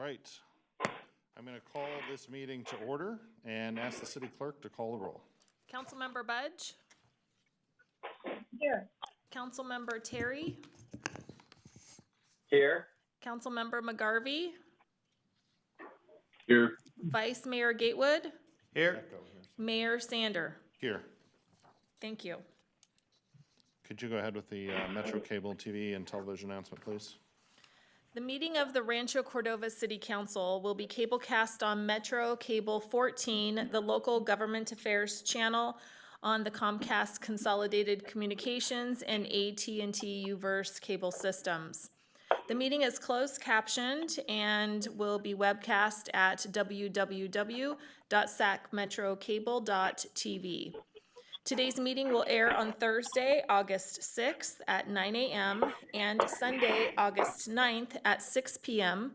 right. I'm going to call this meeting to order and ask the city clerk to call the roll. Councilmember Budge? Here. Councilmember Terry? Here. Councilmember McGarvey? Here. Vice Mayor Gatewood? Here. Mayor Sander? Here. Thank you. Could you go ahead with the Metro Cable TV and television announcement, please? The meeting of the Rancho Cordova City Council will be cablecast on Metro Cable 14, the local government affairs channel on the Comcast Consolidated Communications and AT&T U-verse cable systems. The meeting is closed captioned and will be webcast at www.sacmetrocable.tv. Today's meeting will air on Thursday, August 6th at 9 a.m. and Sunday, August 9th at 6 p.m.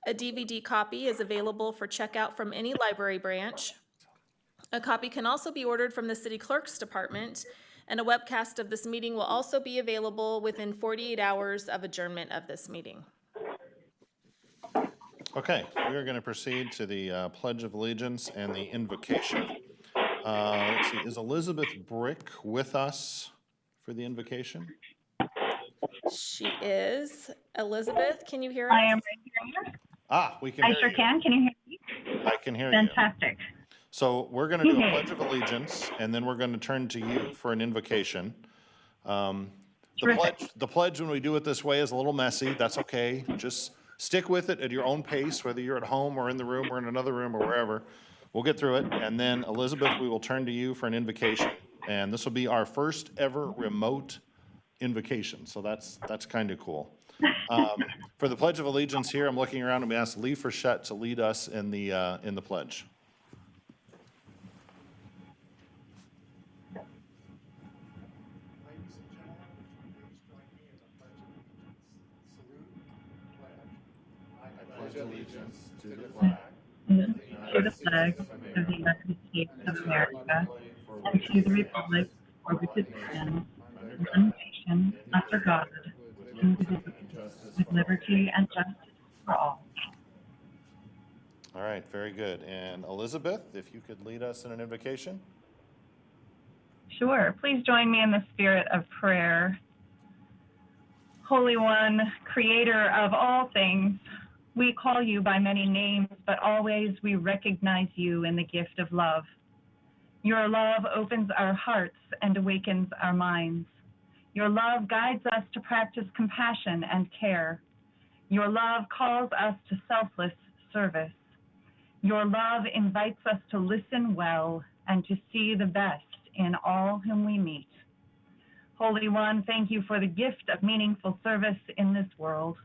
A DVD copy is available for checkout from any library branch. A copy can also be ordered from the City Clerk's Department, and a webcast of this meeting will also be available within 48 hours of adjournment of this meeting. Okay, we are going to proceed to the Pledge of Allegiance and the invocation. Let's see, is Elizabeth Brick with us for the invocation? She is. Elizabeth, can you hear us? I am right here. Ah, we can I hear sure you. can. Can you hear me? I can hear you. Fantastic. So we're going to do a Pledge of Allegiance, and then we're going to turn to you for an invocation. The pledge, when we do it this way, is a little messy. That's okay. Just stick with it at your own pace, whether you're at home or in the room or in another room or wherever. We'll get through it. And then, Elizabeth, we will turn to you for an invocation. And this will be our first ever remote invocation. So that's kind of cool. For the Pledge of Allegiance here, I'm looking around and we ask Lee Frechette to lead us in the pledge. Allegiance to the flag of the United States of America and to the republic for which it stands, one nation, under God, indivisible, with liberty and justice for all. All right, very good. And Elizabeth, if you could lead us in an invocation. Sure. Please join me in the spirit of prayer. Holy One, creator of all things, we call you by many names, but always we recognize you in the gift of love. Your love opens our hearts and awakens our minds. Your love guides us to practice compassion and care. Your love calls us to selfless service. Your love invites us to listen well and to see the best in all whom we meet. Holy One, thank you for the gift of meaningful service in this world.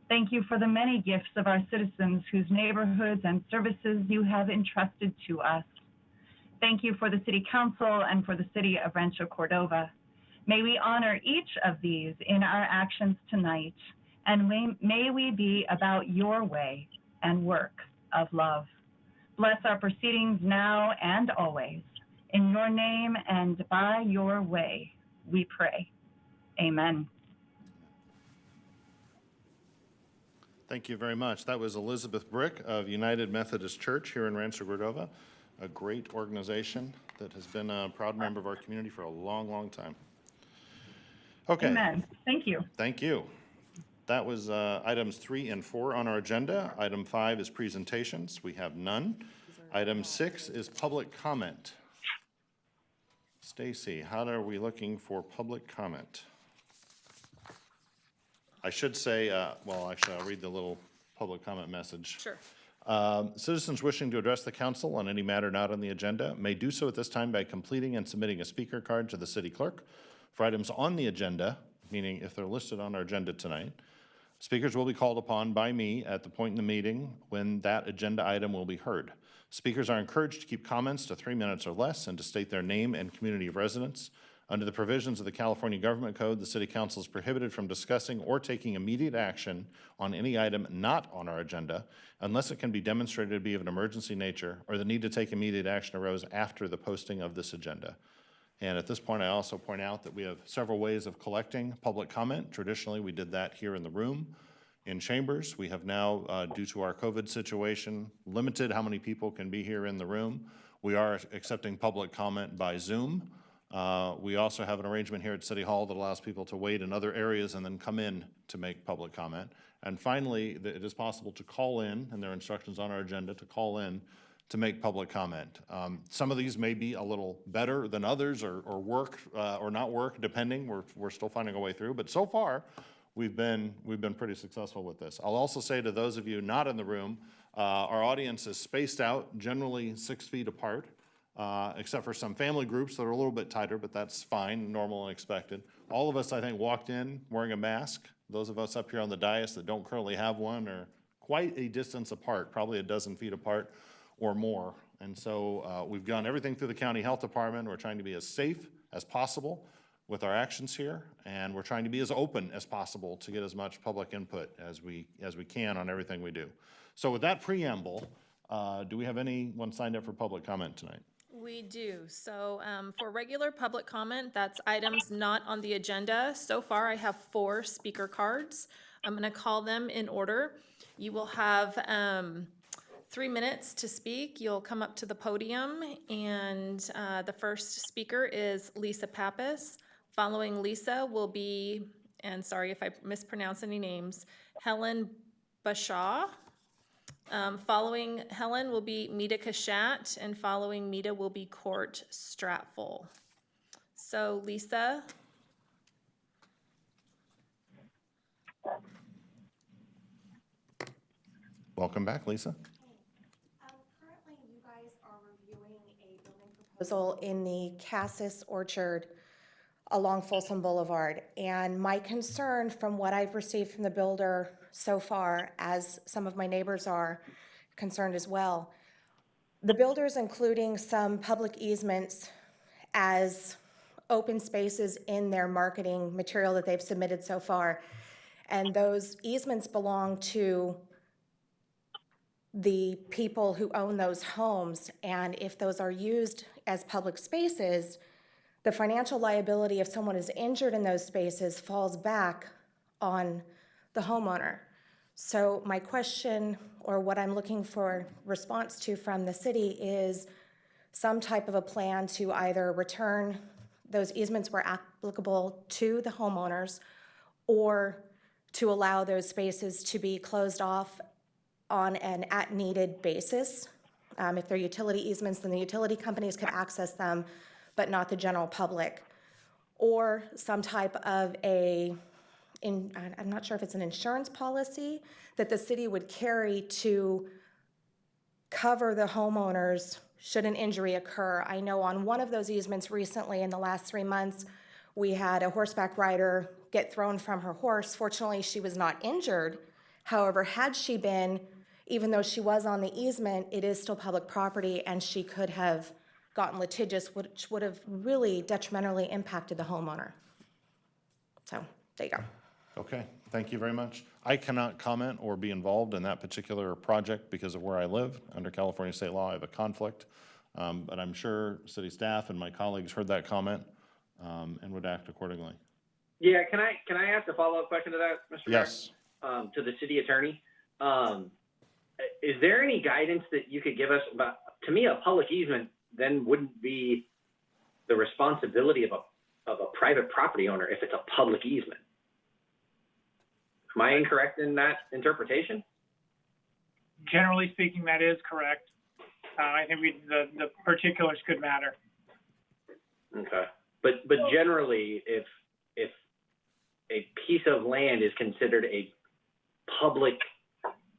Thank you for the many gifts of our citizens whose neighborhoods and services you have entrusted to us. Thank you for the City Council and for the City of Rancho Cordova. May we honor each of these in our actions tonight, and may we be about your way and work of love. Bless our proceedings now and always. In your name and by your way, we pray. Amen. Thank you very much. That was Elizabeth Brick of United Methodist Church here in Rancho Cordova, a great organization that has been a proud member of our community for a long, long time. Okay. Amen. Thank you. Thank you. That was items 3 and 4 on our agenda. Item 5 is presentations. We have none. Item 6 is public comment. Stacy, how are we looking for public comment? I should say, well, actually, I'll read the little public comment message. Sure. Citizens wishing to address the council on any matter not on the agenda may do so at this time by completing and submitting a speaker card to the city clerk. For items on the agenda, meaning if they're listed on our agenda tonight, speakers will be called upon by me at the point in the meeting when that agenda item will be heard. Speakers are encouraged to keep comments to 3 minutes or less and to state their name and community of residence. Under the provisions of the California Government Code, the City Council is prohibited from discussing or taking immediate action on any item not on our agenda unless it can be demonstrated to be of an emergency nature or the need to take immediate action arose after the posting of this agenda. And at this point, I also point out that we have several ways of collecting public comment. Traditionally, we did that here in the room. in chambers. We have now, due to our COVID situation, limited how many people can be here in the room. We are accepting public comment by Zoom. We also have an arrangement here at City Hall that allows people to wait in other areas and then come in to make public comment. And finally, it is possible to call in, and there are instructions on our agenda to call in to make public comment. Some of these may be a little better than others, or work or not work, depending. We're still finding a way through, but so far we've been pretty successful with this. I'll also say to those of you not in the room, our audience is spaced out, generally 6 feet apart, except for some family groups that are a little bit tighter, but that's fine, normal and expected. All of us, I think, walked in wearing a mask. Those of us up here on the dais that don't currently have one are quite a distance apart, probably a dozen feet apart or more. And so we've done everything through the county health department. We're trying to be as safe as possible with our actions here, and we're trying to be as open as possible to get as much public input as we can on everything we do. So with that preamble, do we have anyone signed up for public comment tonight? We do. So for regular public comment, that's items not on the agenda. So far, I have 4 speaker cards. I'm going to call them in order. You will have 3 minutes to speak. You'll come up to the podium, and the first speaker is Lisa Pappas. Following Lisa will be, and sorry if I mispronounce any names, Helen Bashaw. Following Helen will be Mita Kashat, and following Mita will be Court Stratful. So Lisa. Welcome back, Lisa. Currently, you guys are reviewing a building proposal in the Cassis Orchard along Folsom Boulevard. And my concern from what I've received from the builder so far, as some of my neighbors are concerned as well, the builder's including some public easements as open spaces in their marketing material that they've submitted so far. And those easements belong to the people who own those homes, and if those are used as public spaces, the financial liability if someone is injured in those spaces falls back on the homeowner. So my question, or what I'm looking for response to from the city, is some type of a plan to either return those easements where applicable to the homeowners, or to allow those spaces to be closed off on an at-needed basis. If they're utility easements, then the utility companies can access them, but not the general public. Or some type of I'm not sure if it's an insurance policy that the city would carry to cover the homeowners should an injury occur. I know on one of those easements recently in the last 3 months, we had a horseback rider get thrown from her horse. Fortunately, she was not injured. However, had she been, even though she was on the easement, it is still public property, and she could have gotten litigious, which would have really detrimentally impacted the homeowner. So there you go. Okay, thank you very much. I cannot comment or be involved in that particular project because of where I live. Under California state law, I have a conflict. But I'm sure city staff and my colleagues heard that comment and would act accordingly. Yeah, can I ask a follow-up question to that, Mr. Mayor? Yes. To the city attorney. Is there any guidance that you could give us about, to me, a public easement then wouldn't be the responsibility of a private property owner if it's a public easement. Am I incorrect in that interpretation? Generally speaking, that is correct. I think the particulars could matter. Okay, but generally, if a piece of land is considered a public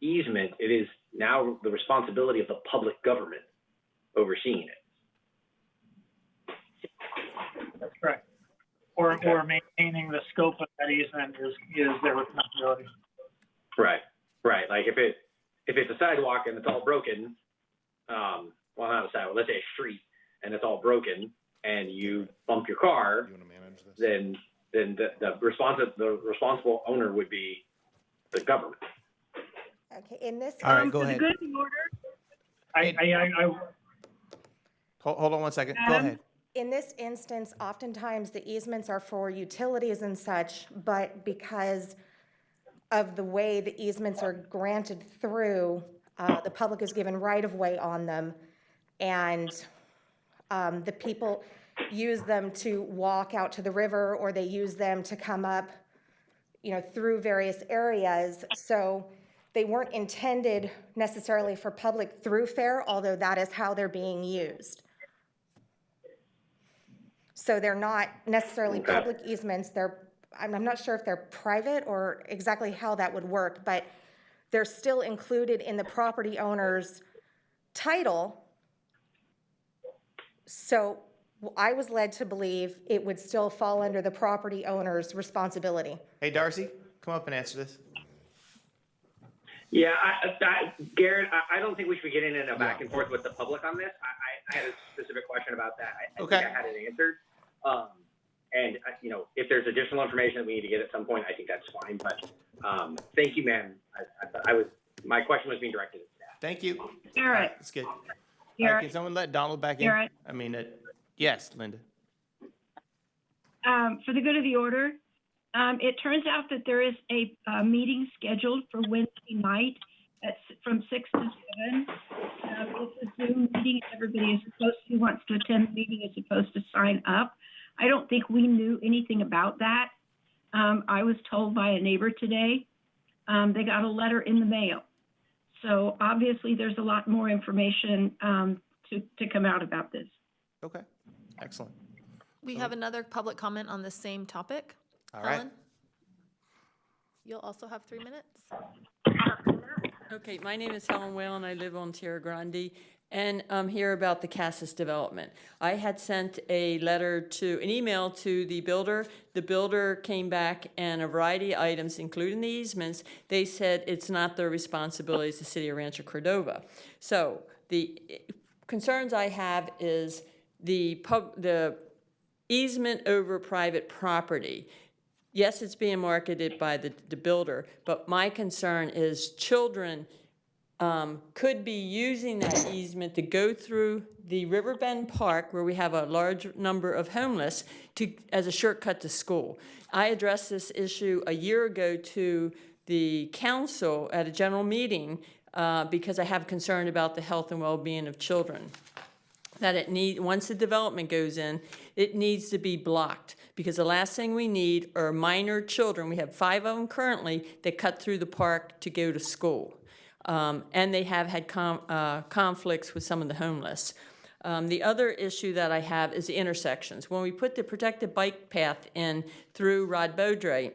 easement, it is now the responsibility of the public government overseeing it. That's correct. Or maintaining the scope of that easement is their responsibility. Right. Like if it's a sidewalk and it's all broken, well, not a sidewalk, let's say a street, and it's all broken, and you bump your car, You want to manage this? then the responsible owner would be the government. Okay, in this. All right, go ahead. Good in order. Hold on one second. Go ahead. In this instance, oftentimes the easements are for utilities and such, but because of the way the easements are granted through, the public is given right-of-way on them, and the people use them to walk out to the river, or they use them to come up, through various areas. So they weren't intended necessarily for public thoroughfare, although that is how they're being used. So they're not necessarily public easements, I'm not sure if they're private or exactly how that would work, but they're still included in the property owner's title. So I was led to believe it would still fall under the property owner's responsibility. Hey, Darcy, come up and answer this. Yeah, Garrett, I don't think we should be getting in a back and forth with the public on this. I had a specific question about that. I Okay. think I had it answered. And if there's additional information that we need to get at some point, I think that's fine. But thank you, ma'am. My question was being directed at staff. Thank you. All Garrett, right, that's good. All right, Garrett, can someone let Donald back in? Garrett. Yes, Linda. For the good of the order, it turns out that there is a meeting scheduled for Wednesday night from 6 to 7. It's a Zoom meeting. Everybody who wants to attend the meeting is supposed to sign up. I don't think we knew anything about that. I was told by a neighbor today. They got a letter in the mail. So obviously there's a lot more information to come out about this. Okay, excellent. We have another public comment on the same topic. All right. Helen? You'll also have 3 minutes. Okay, my name is Helen Whalen. I live on Tierra Grande, and I'm here about the Cassis development. I had sent an email to the builder. The builder came back and a variety of items, including the easements. They said it's not their responsibility as the city of Rancho Cordova. So the concerns I have is the easement over private property. Yes, it's being marketed by the builder, but my concern is children could be using that easement to go through the Riverbend Park, where we have a large number of homeless, as a shortcut to school. I addressed this issue a year ago to the council at a general meeting because I have concern about the health and well-being of children. That once the development goes in, it needs to be blocked, because the last thing we need are minor children. We have 5 of them currently that cut through the park to go to school. And they have had conflicts with some of the homeless. The other issue that I have is the intersections. When we put the protected bike path in through Rod Beaudre,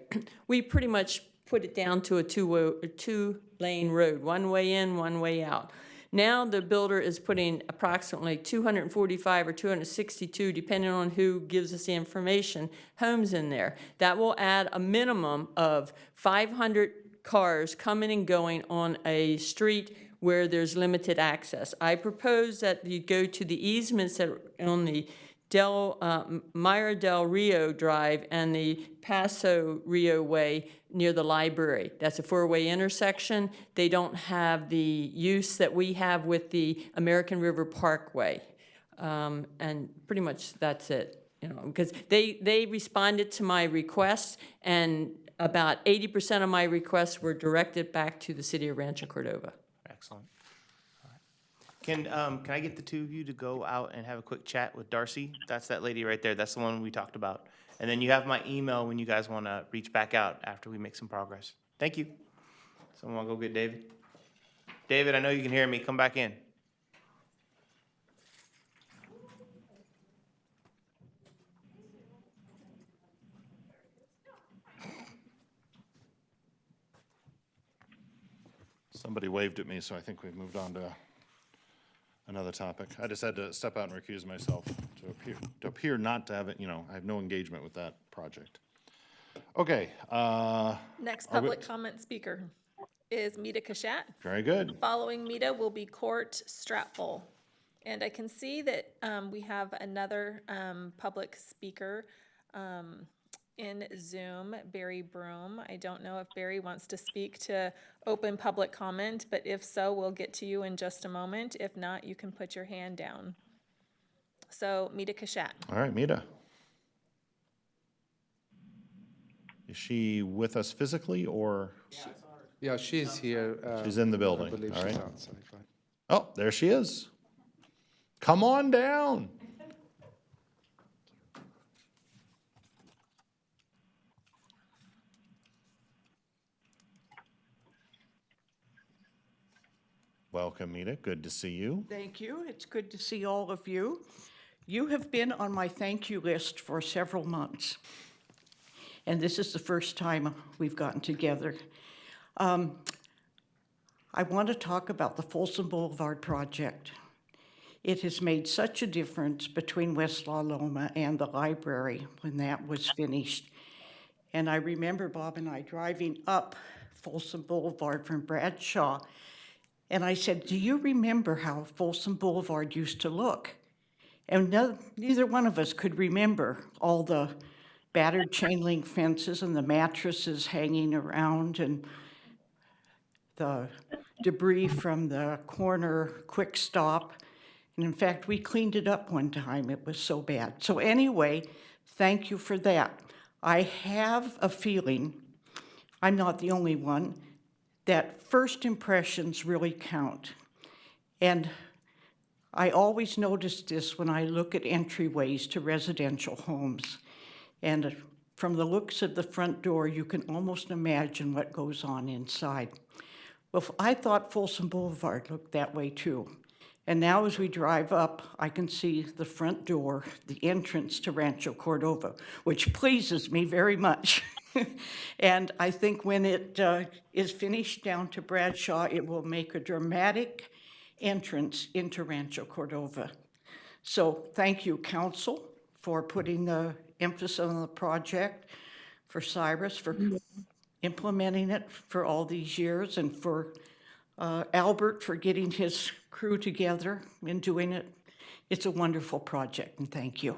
we pretty much put it down to a two-lane road, one way in, one way out. Now the builder is putting approximately 245 or 262, depending on who gives us the information, homes in there. That will add a minimum of 500 cars coming and going on a street where there's limited access. I propose that you go to the easements that are on the Myra Del Rio Drive and the Paso Rio Way near the library. That's a 4-way intersection. They don't have the use that we have with the American River Parkway. And pretty much that's it, because they responded to my request, and about 80% of my requests were directed back to the city of Rancho Cordova. Excellent. All right. Can I get the two of you to go out and have a quick chat with Darcy? That's that lady right there. That's the one we talked about. And then you have my email when you guys want to reach back out after we make some progress. Thank you. Someone want to go get David? David, I know you can hear me. Come back in. Somebody waved at me, so I think we've moved on to another topic. I just had to step out and recuse myself to appear not to have it, I have no engagement with that project. Okay. Next public comment speaker is Mita Kashat. Very good. Following Mita will be Court Stratful. And I can see that we have another public speaker in Zoom, Barry Broom. I don't know if Barry wants to speak to open public comment, but if so, we'll get to you in just a moment. If not, you can put your hand down. So, Mita Kashat. All right, Mita. Is she with us physically, or Yeah, she's here. she's in the I building? believe All she's right. outside, right? Oh, there she is. Come on down. Welcome, Mita. Good to see you. Thank you. It's good to see all of you. You have been on my thank you list for several months, and this is the first time we've gotten together. I want to talk about the Folsom Boulevard project. It has made such a difference between West La Loma and the library when that was finished. And I remember Bob and I driving up Folsom Boulevard from Bradshaw, and I said, "Do you remember how Folsom Boulevard used to look?" And neither one of us could remember all the battered chain link fences and the mattresses hanging around and the debris from the corner quick stop. And in fact, we cleaned it up one time. It was so bad. So anyway, thank you for that. I have a feeling, I'm not the only one, that first impressions really count. And I always notice this when I look at entryways to residential homes. And from the looks of the front door, you can almost imagine what goes on inside. Well, I thought Folsom Boulevard looked that way too. And now as we drive up, I can see the front door, the entrance to Rancho Cordova, which pleases me very much. And I think when it is finished down to Bradshaw, it will make a dramatic entrance into Rancho Cordova. So thank you, council, for putting the emphasis on the project, for Cyrus for implementing it for all these years, and for Albert for getting his crew together and doing it. It's a wonderful project, and thank you.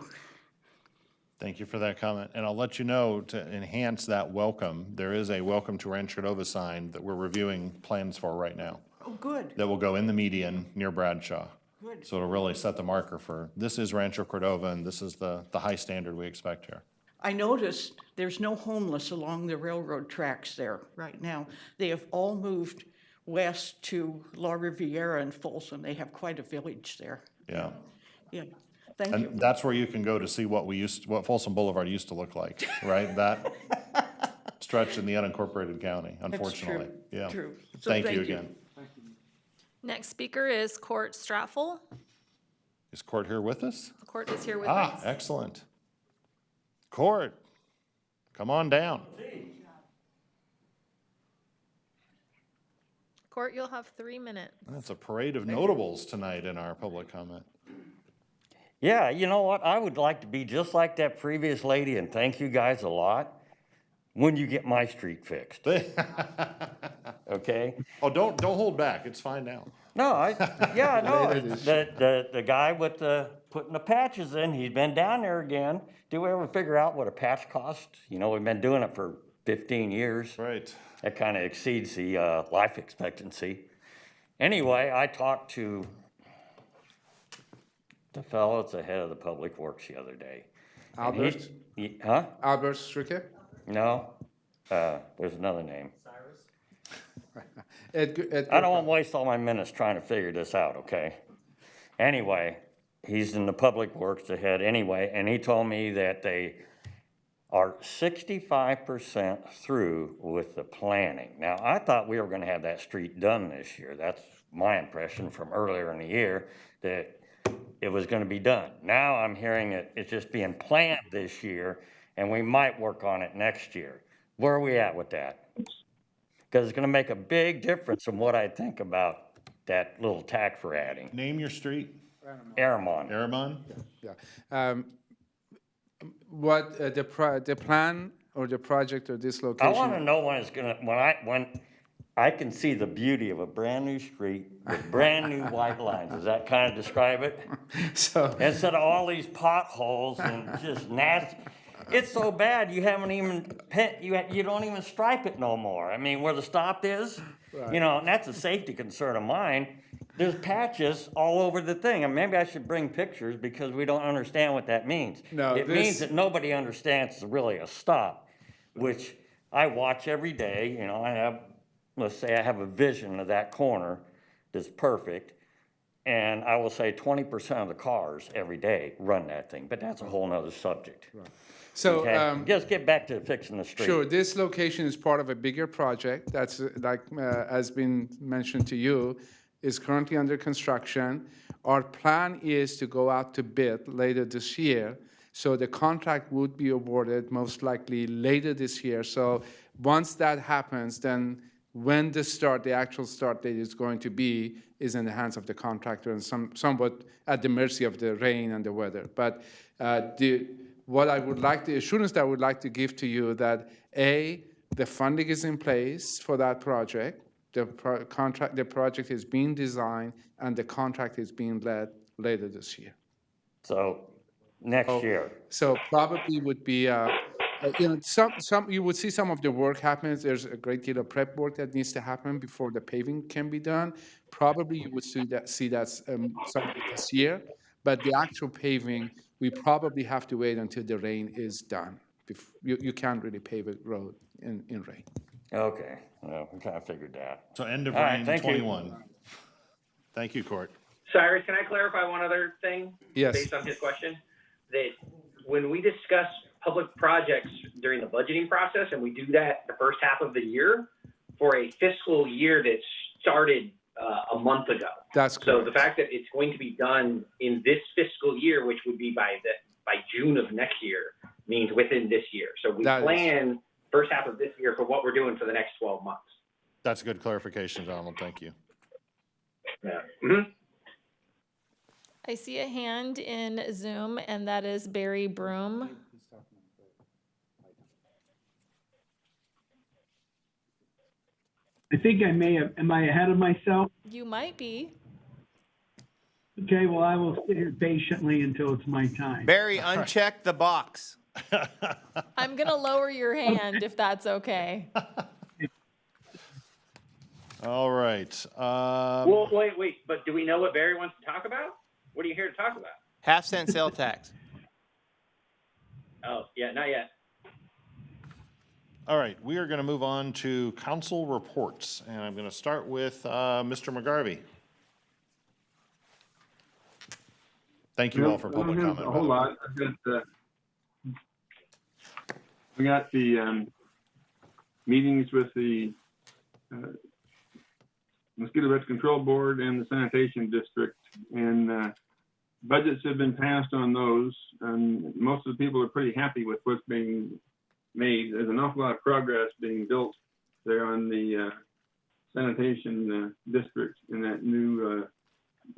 Thank you for that comment. And I'll let you know, to enhance that welcome, there is a welcome to Rancho Cordova sign that we're reviewing plans for right now Oh, good, that will go in the median near Bradshaw. good. So it'll really set the marker for, this is Rancho Cordova, and this is the high standard we expect here. I noticed there's no homeless along the railroad tracks there right now. They have all moved west to La Riviera and Folsom. They have quite a village there. Yeah. Yeah, thank you. And that's where you can go to see what what Folsom Boulevard used to look like, right? That stretch in the unincorporated county, unfortunately. Yeah. True. So Thank you again. Next speaker is Court Straffel. Is Court here with us? Court is here with Ah, us. excellent. Court, come on down. Court, you'll have 3 minutes. That's a parade of notables tonight in our public comment. Yeah, you know what? I would like to be just like that previous lady, and thank you guys a lot when you get my street fixed. Okay? Oh, don't hold back. It's fine now. No, the guy with the putting the patches in, he's been down there again. Do we ever figure out what a patch costs? You know, we've been doing it for 15 years. Right. That kind of exceeds the life expectancy. Anyway, I talked to the fellow that's the head of the Public Works the other day. And Albert? Huh? Albert Stricker? No, there's another name. Edgar I don't want to waste all my minutes trying to figure this out, okay? Anyway, he's in the Public Works ahead anyway, and he told me that they are 65% through with the planning. Now, I thought we were gonna have that street done this year. That's my impression from earlier in the year, that it was gonna be done. Now I'm hearing that it's just being planned this year, and we might work on it next year. Where are we at with that? Because it's gonna make a big difference from what I think about that little tack we're adding. Name your street. Aramon. Aramon? Yeah. What the plan or the project or this location? I wanna know when it's gonna, when I can see the beauty of a brand new street with brand new white lines. Does that kind of describe it? So Instead of all these potholes and just nasty. It's so bad, you haven't even, you don't even stripe it no more. I mean, where the stop is, you know, and that's a safety concern of mine. There's patches all over the thing, and maybe I should bring pictures because we don't understand what that means. No, It means that nobody understands it's really a stop, which I watch every day, you know, let's say I have a vision of that corner that's perfect. And I will say 20% of the cars every day run that thing, but that's a whole nother subject. So, Okay? Just get back to fixing the street. sure, this location is part of a bigger project that's like, has been mentioned to you, is currently under construction. Our plan is to go out to bid later this year. So the contract would be awarded most likely later this year. So once that happens, then when the actual start date is going to be is in the hands of the contractor and somewhat at the mercy of the rain and the weather. But what I would like, the assurance that I would like to give to you that A, the funding is in place for that project, the project is being designed, and the contract is being led later this year. So next year. So probably would be, you would see some of the work happens. There's a great deal of prep work that needs to happen before the paving can be done. Probably you would see that some this year, but the actual paving, we probably have to wait until the rain is done. You can't really pave a road in rain. Okay, well, we kind of figured that. So end of All right, rain thank you. 21. Thank you, Court. Cyrus, can I clarify one other thing? Yes. Based on his question? That when we discuss public projects during the budgeting process, and we do that the first half of the year for a fiscal year that started a month ago. That's So correct. the fact that it's going to be done in this fiscal year, which would be by June of next year, means within this year. So we plan first half of this year for what we're doing for the next 12 months. That's a good clarification, Donald. Thank you. Yeah. Mm-hmm. I see a hand in Zoom, and that is Barry Broom. I think I may have, am I ahead of myself? You might be. Okay, well, I will sit here patiently until it's my time. Barry, uncheck the box. I'm going to lower your hand if that's okay. All right. Well, wait, but do we know what Barry wants to talk about? What are you here to talk about? Half-cent sale tax. Oh, yeah, not yet. All right, we are going to move on to council reports, and I'm going to start with Mr. McGarvey. Thank you all for public comment. A whole lot. We got the meetings with the Mosquito Vector Control Board and the Sanitation District, and budgets have been passed on those, and most of the people are pretty happy with what's being made. There's an awful lot of progress being built there on the sanitation district in that new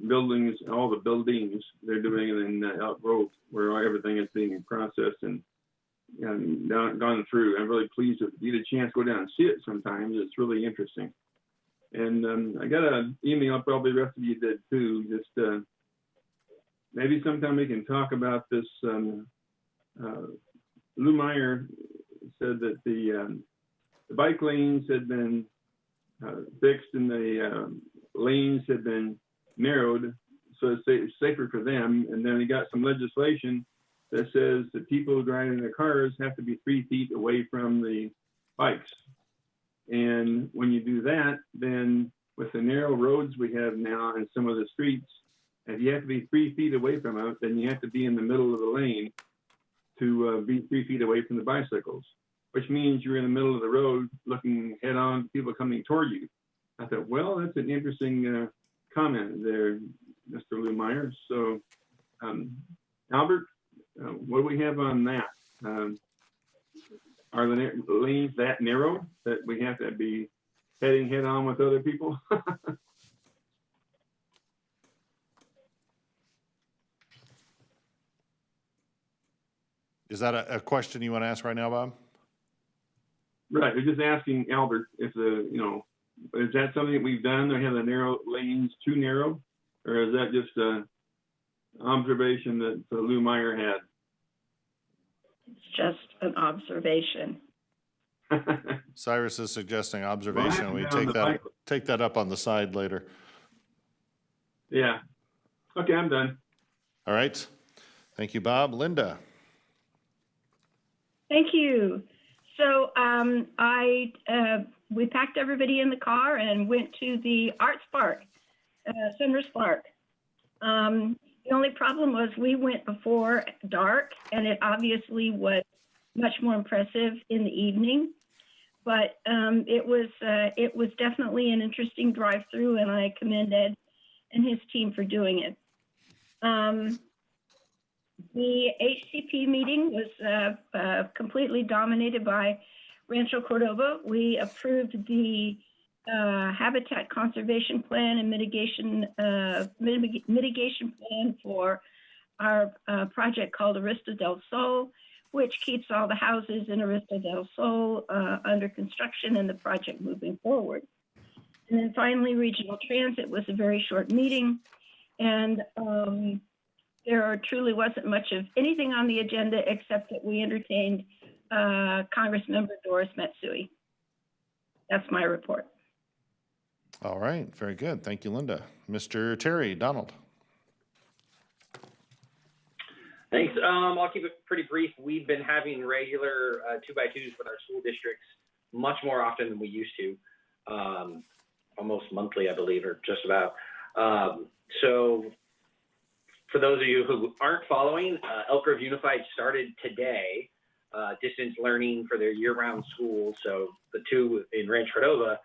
buildings, all the buildings they're doing in Elk Grove, where everything is being processed and gone through. I'm really pleased to get a chance to go down and see it sometimes. It's really interesting. And I got an email, probably the rest of you did too, just maybe sometime we can talk about this. Lou Meyer said that the bike lanes had been fixed and the lanes had been narrowed, so it's safer for them. And then he got some legislation that says that people driving their cars have to be 3 feet away from the bikes. And when you do that, then with the narrow roads we have now in some of the streets, if you have to be 3 feet away from it, then you have to be in the middle of the lane to be 3 feet away from the bicycles, which means you're in the middle of the road looking head on to people coming toward you. I thought, well, that's an interesting comment there, Mr. Lou Meyer. So, Albert, what do we have on that? Are the lanes that narrow that we have to be heading head on with other people? Is that a question you want to ask right now, Bob? Right. We're just asking Albert if is that something that we've done? Or have the narrow lanes too narrow, or is that just an observation that Lou Meyer had? It's just an observation. Cyrus is suggesting observation. We take that up on the side later. Yeah. Okay, I'm done. All right. Thank you, Bob. Linda. Thank you. So we packed everybody in the car and went to the Arts Park, Sunrise Park. The only problem was we went before dark, and it obviously was much more impressive in the evening. But it was definitely an interesting drive-through, and I commend Ed and his team for doing it. The HCP meeting was completely dominated by Rancho Cordova. We approved the habitat conservation plan and mitigation plan for our project called Arista del Sol, which keeps all the houses in Arista del Sol under construction and the project moving forward. And then finally, regional transit was a very short meeting, and there truly wasn't much of anything on the agenda except that we entertained Congressmember Doris Matsui. That's my report. All right, very good. Thank you, Linda. Mr. Terry, Donald. Thanks. I'll keep it pretty brief. We've been having regular 2x2s with our school districts much more often than we used to, almost monthly, I believe, or just about. So for those of you who aren't following, Elk Grove Unified started today, distance learning for their year-round school. So the two in Rancho Cordova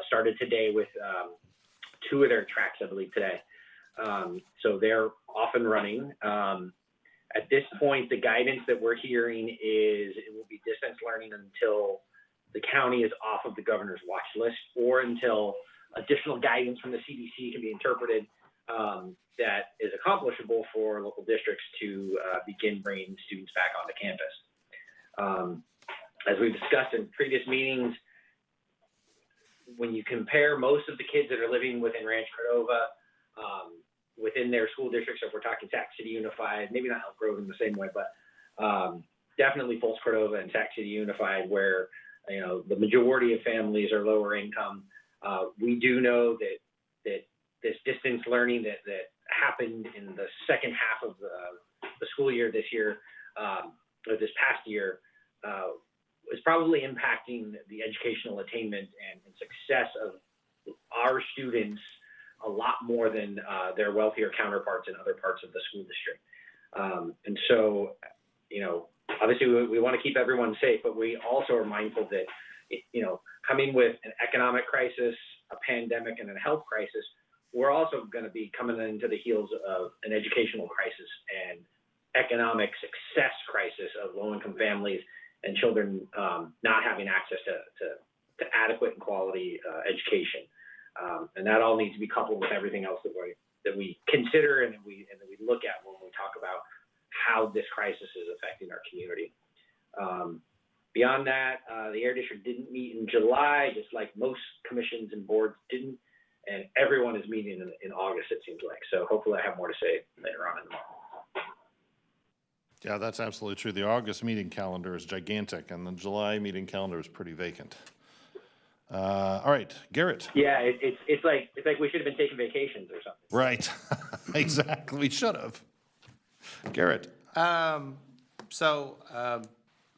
started today with 2 of their tracks, I believe, today. So they're off and running. At this point, the guidance that we're hearing is it will be distance learning until the county is off of the governor's watch list, or until additional guidance from the CDC can be interpreted that is accomplishable for local districts to begin bringing students back onto campus. As we've discussed in previous meetings, when you compare most of the kids that are living within Rancho Cordova, within their school districts, if we're talking Sac City Unified, maybe not Elk Grove in the same way, but definitely Folks Cordova and Sac City Unified, where the majority of families are lower income. We do know that this distance learning that happened in the second half of the school year this year, or this past year, is probably impacting the educational attainment and success of our students a lot more than their wealthier counterparts in other parts of the school district. And so, obviously we want to keep everyone safe, but we also are mindful that, coming with an economic crisis, a pandemic, and a health crisis, we're also going to be coming into the heels of an educational crisis and economic success crisis of low-income families and children not having access to adequate and quality education. And that all needs to be coupled with everything else that we consider and that we look at when we talk about how this crisis is affecting our community. Beyond that, the Air District didn't meet in July, just like most commissions and boards didn't, and everyone is meeting in August, it seems like. So hopefully I have more to say later on in the month. Yeah, that's absolutely true. The August meeting calendar is gigantic, and the July meeting calendar is pretty vacant. All right, Garrett. Yeah, it's like we should have been taking vacations or something. Right, exactly. We should have. Garrett.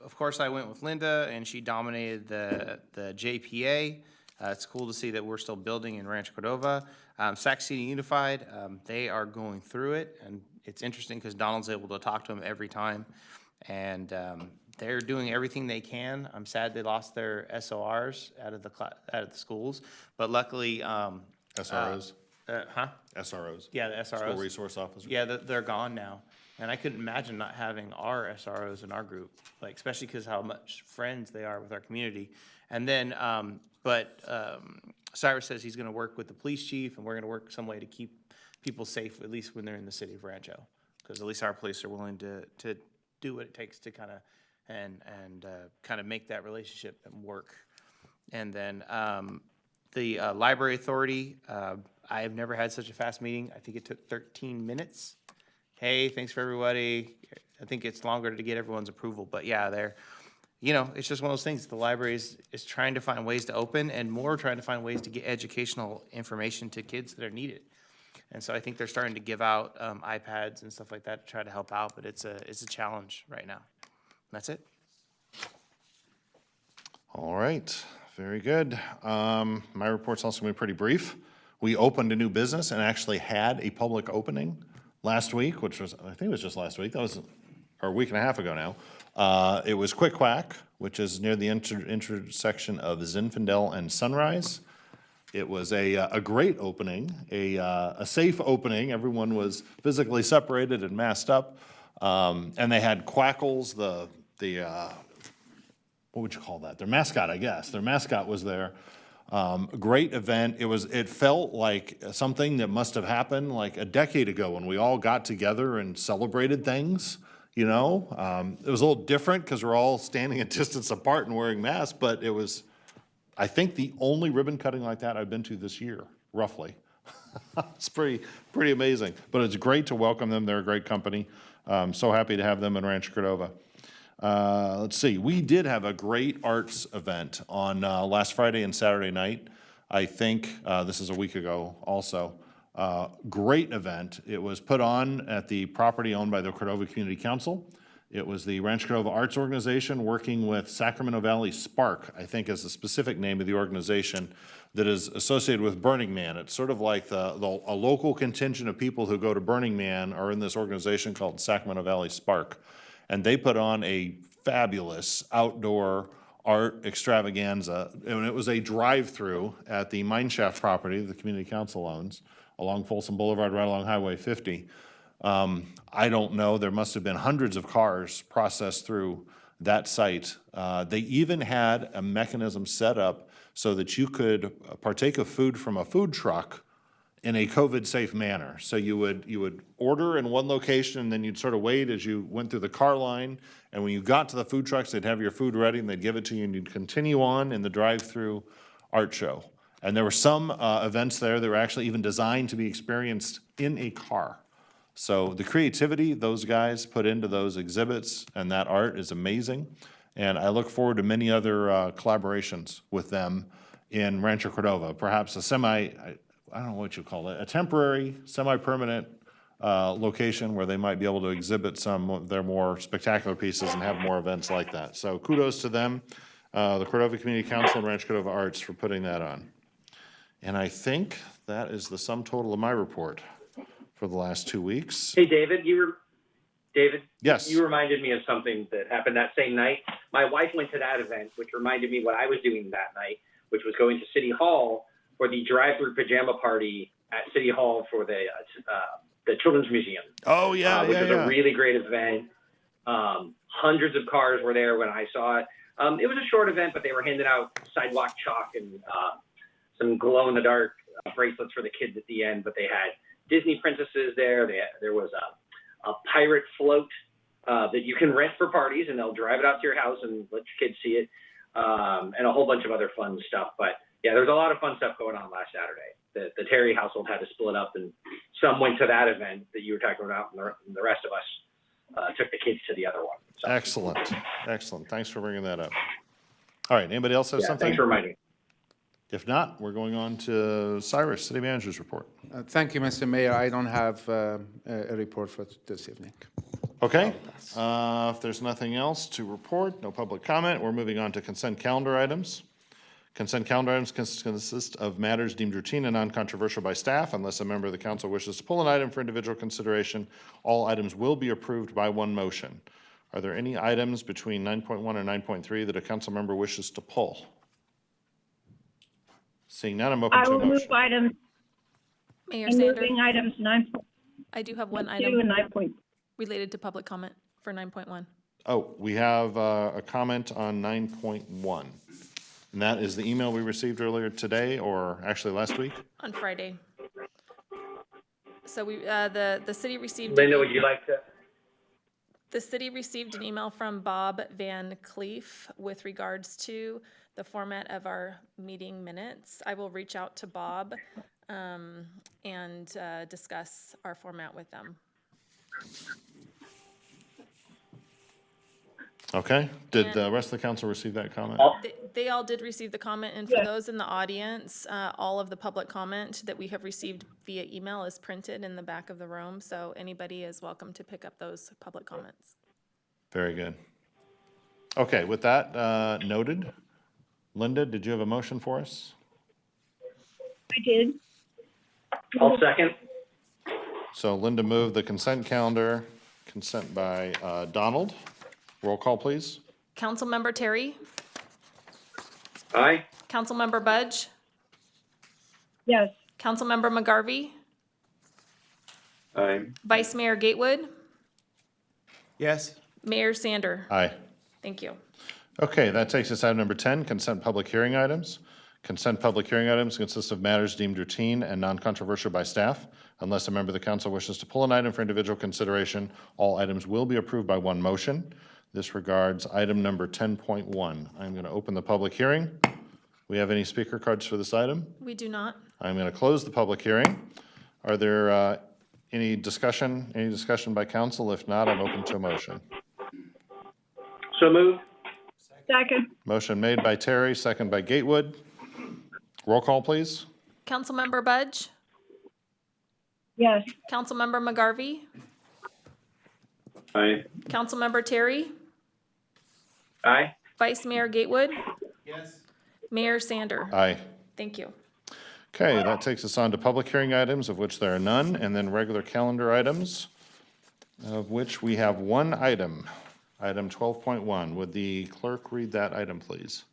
Of course, I went with Linda, and she dominated the JPA. It's cool to see that we're still building in Rancho Cordova. Sac City Unified, they are going through it, and it's interesting because Donald's able to talk to them every time, and they're doing everything they can. I'm sad they lost their SORs out of the schools, but luckily, SROs. Huh? SROs. Yeah, the SROs. School resource officers. Yeah, they're gone now. And I couldn't imagine not having our SROs in our group, like especially because how much friends they are with our community. And then, Cyrus says he's going to work with the police chief, and we're going to work some way to keep people safe, at least when they're in the city of Rancho, because at least our police are willing to do what it takes to kind of make that relationship work. And then the library authority, I have never had such a fast meeting. I think it took 13 minutes. Hey, thanks for everybody. I think it's longer to get everyone's approval, but yeah, it's just one of those things. The library is trying to find ways to open, and more trying to find ways to get educational information to kids that are needed. And so I think they're starting to give out iPads and stuff like that to try to help out, but it's a challenge right now. And that's it. All right, very good. My report's also going to be pretty brief. We opened a new business and actually had a public opening last week, which was, I think it was just last week. That was, or a week and a half ago now. It was Quick Quack, which is near the intersection of Zinfandel and Sunrise. It was a great opening, a safe opening. Everyone was physically separated and masked up. And they had Quackles, the what would you call that? Their mascot, I guess. Their mascot was there. Great event. It felt like something that must have happened like a decade ago when we all got together and celebrated things, you know? It was a little different because we're all standing a distance apart and wearing masks, but it was, I think, the only ribbon cutting like that I've been to this year, roughly. It's pretty amazing. But it's great to welcome them. They're a great company. So happy to have them in Rancho Cordova. Let's see, we did have a great arts event on last Friday and Saturday night. I think this is a week ago also. Great event. It was put on at the property owned by the Cordova Community Council. It was the Rancho Cordova Arts Organization working with Sacramento Valley Spark, I think is the specific name of the organization that is associated with Burning Man. It's sort of like a local contingent of people who go to Burning Man are in this organization called Sacramento Valley Spark. And they put on a fabulous outdoor art extravaganza. And it was a drive-through at the Mineshaft property the community council owns along Folsom Boulevard, right along Highway 50. I don't know, there must have been hundreds of cars processed through that site. They even had a mechanism set up so that you could partake of food from a food truck in a COVID-safe manner. So you would order in one location, and then you'd sort of wait as you went through the car line, and when you got to the food trucks, they'd have your food ready, and they'd give it to you, and you'd continue on in the drive-through art show. And there were some events there that were actually even designed to be experienced in a car. So the creativity those guys put into those exhibits and that art is amazing, and I look forward to many other collaborations with them in Rancho Cordova, perhaps I don't know what you call it, a temporary, semi-permanent location where they might be able to exhibit some of their more spectacular pieces and have more events like that. So kudos to them, the Cordova Community Council and Rancho Cordova Arts for putting that on. And I think that is the sum total of my report for the last 2 weeks. Hey, David, Yes. You reminded me of something that happened that same night. My wife went to that event, which reminded me what I was doing that night, which was going to City Hall for the drive-through pajama party at City Hall for the Children's Museum. Oh, yeah, which was a really great event. Hundreds of cars were there when I saw it. It was a short event, but they were handing out sidewalk chalk and some glow-in-the-dark bracelets for the kids at the end. But they had Disney princesses there. There was a pirate float that you can rent for parties, and they'll drive it out to your house and let your kids see it, and a whole bunch of other fun stuff. But yeah, there's a lot of fun stuff going on last Saturday. The Terry household had to split up, and some went to that event that you were talking about, and the rest of us took the kids to the other one. So. Excellent. Thanks for bringing that up. All right, anybody else have something? Thanks for reminding me. If not, we're going on to Cyrus, City Manager's report. Thank you, Mr. Mayor. I don't have a report for this evening. Okay. If there's nothing else to report, no public comment, we're moving on to consent calendar items. Consent calendar items consist of matters deemed routine and non-controversial by staff. Unless a member of the council wishes to pull an item for individual consideration, all items will be approved by one motion. Are there any items between 9.1 and 9.3 that a council member wishes to pull? Seeing none, I'm open to a motion. I will move items. Mayor I'm Sander, moving items 9.2 I do have one and item 9.3. related to public comment for 9.1. Oh, we have a comment on 9.1. And that is the email we received earlier today, or actually last week? On Friday. So the city received. Linda, would you like to? The city received an email from Bob Van Cleef with regards to the format of our meeting minutes. I will reach out to Bob and discuss our format with them. Okay. Did the rest of the council receive that comment? They all did receive the comment, and for those in the audience, all of the public comment that we have received via email is printed in the back of the room, so anybody is welcome to pick up those public comments. Very good. Okay, with that noted, Linda, did you have a motion for us? I did. I'll second. So Linda moved the consent calendar, consent by Donald. Roll call, please. Councilmember Terry, Aye. Councilmember Budge, Yes. Councilmember McGarvey, Aye. Vice Mayor Gatewood, Yes? Mayor Sander. Aye. Thank you. Okay, that takes us to item number 10, consent public hearing items. Consent public hearing items consist of matters deemed routine and non-controversial by staff. Unless a member of the council wishes to pull an item for individual consideration, all items will be approved by one motion. This regards item number 10.1. I'm going to open the public hearing. We have any speaker cards for this item? We do not. I'm going to close the public hearing. Are there any discussion by council? If not, I'm open to a motion. So moved. Second. Motion made by Terry, second by Gatewood. Roll call, please. Councilmember Budge, Yes. Councilmember McGarvey, Aye. Councilmember Terry, Aye. Vice Mayor Gatewood, Yes. Mayor Sander. Aye. Thank you. Okay, that takes us on to public hearing items, of which there are none, and then regular calendar items, of which we have one item, item 12.1. Would the clerk read that item, please?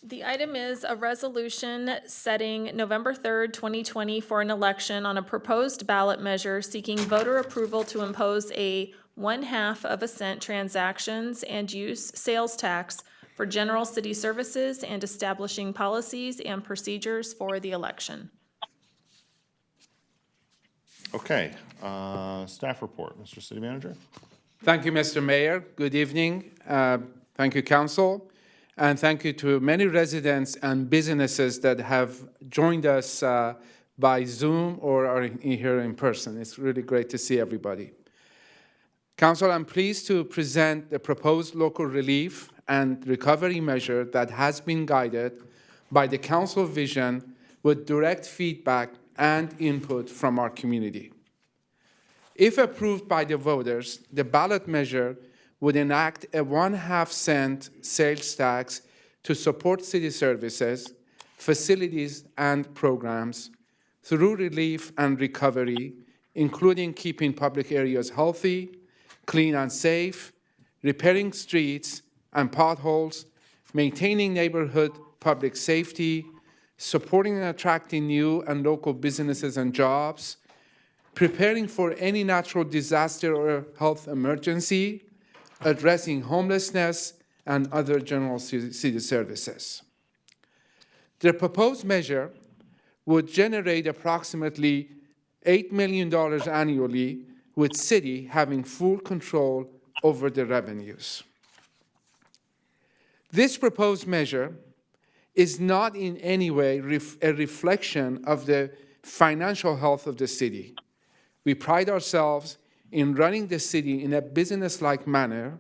The item is a resolution setting November 3rd, 2020 for an election on a proposed ballot measure seeking voter approval to impose a 0.5 cent transactions and use sales tax for general city services and establishing policies and procedures for the election. Okay, staff report, Mr. City Manager. Thank you, Mr. Mayor. Good evening. Thank you, Council. And thank you to many residents and businesses that have joined us by Zoom or are here in person. It's really great to see everybody. Council, I'm pleased to present the proposed local relief and recovery measure that has been guided by the Council vision with direct feedback and input from our community. If approved by the voters, the ballot measure would enact a 0.5 cent sales tax to support city services, facilities, and programs through relief and recovery, including keeping public areas healthy, clean and safe, repairing streets and potholes, maintaining neighborhood public safety, supporting and attracting new and local businesses and jobs, preparing for any natural disaster or health emergency, addressing homelessness, and other general city services. The proposed measure would generate approximately $8 million annually, with city having full control over the revenues. This proposed measure is not in any way a reflection of the financial health of the city. We pride ourselves in running the city in a business-like manner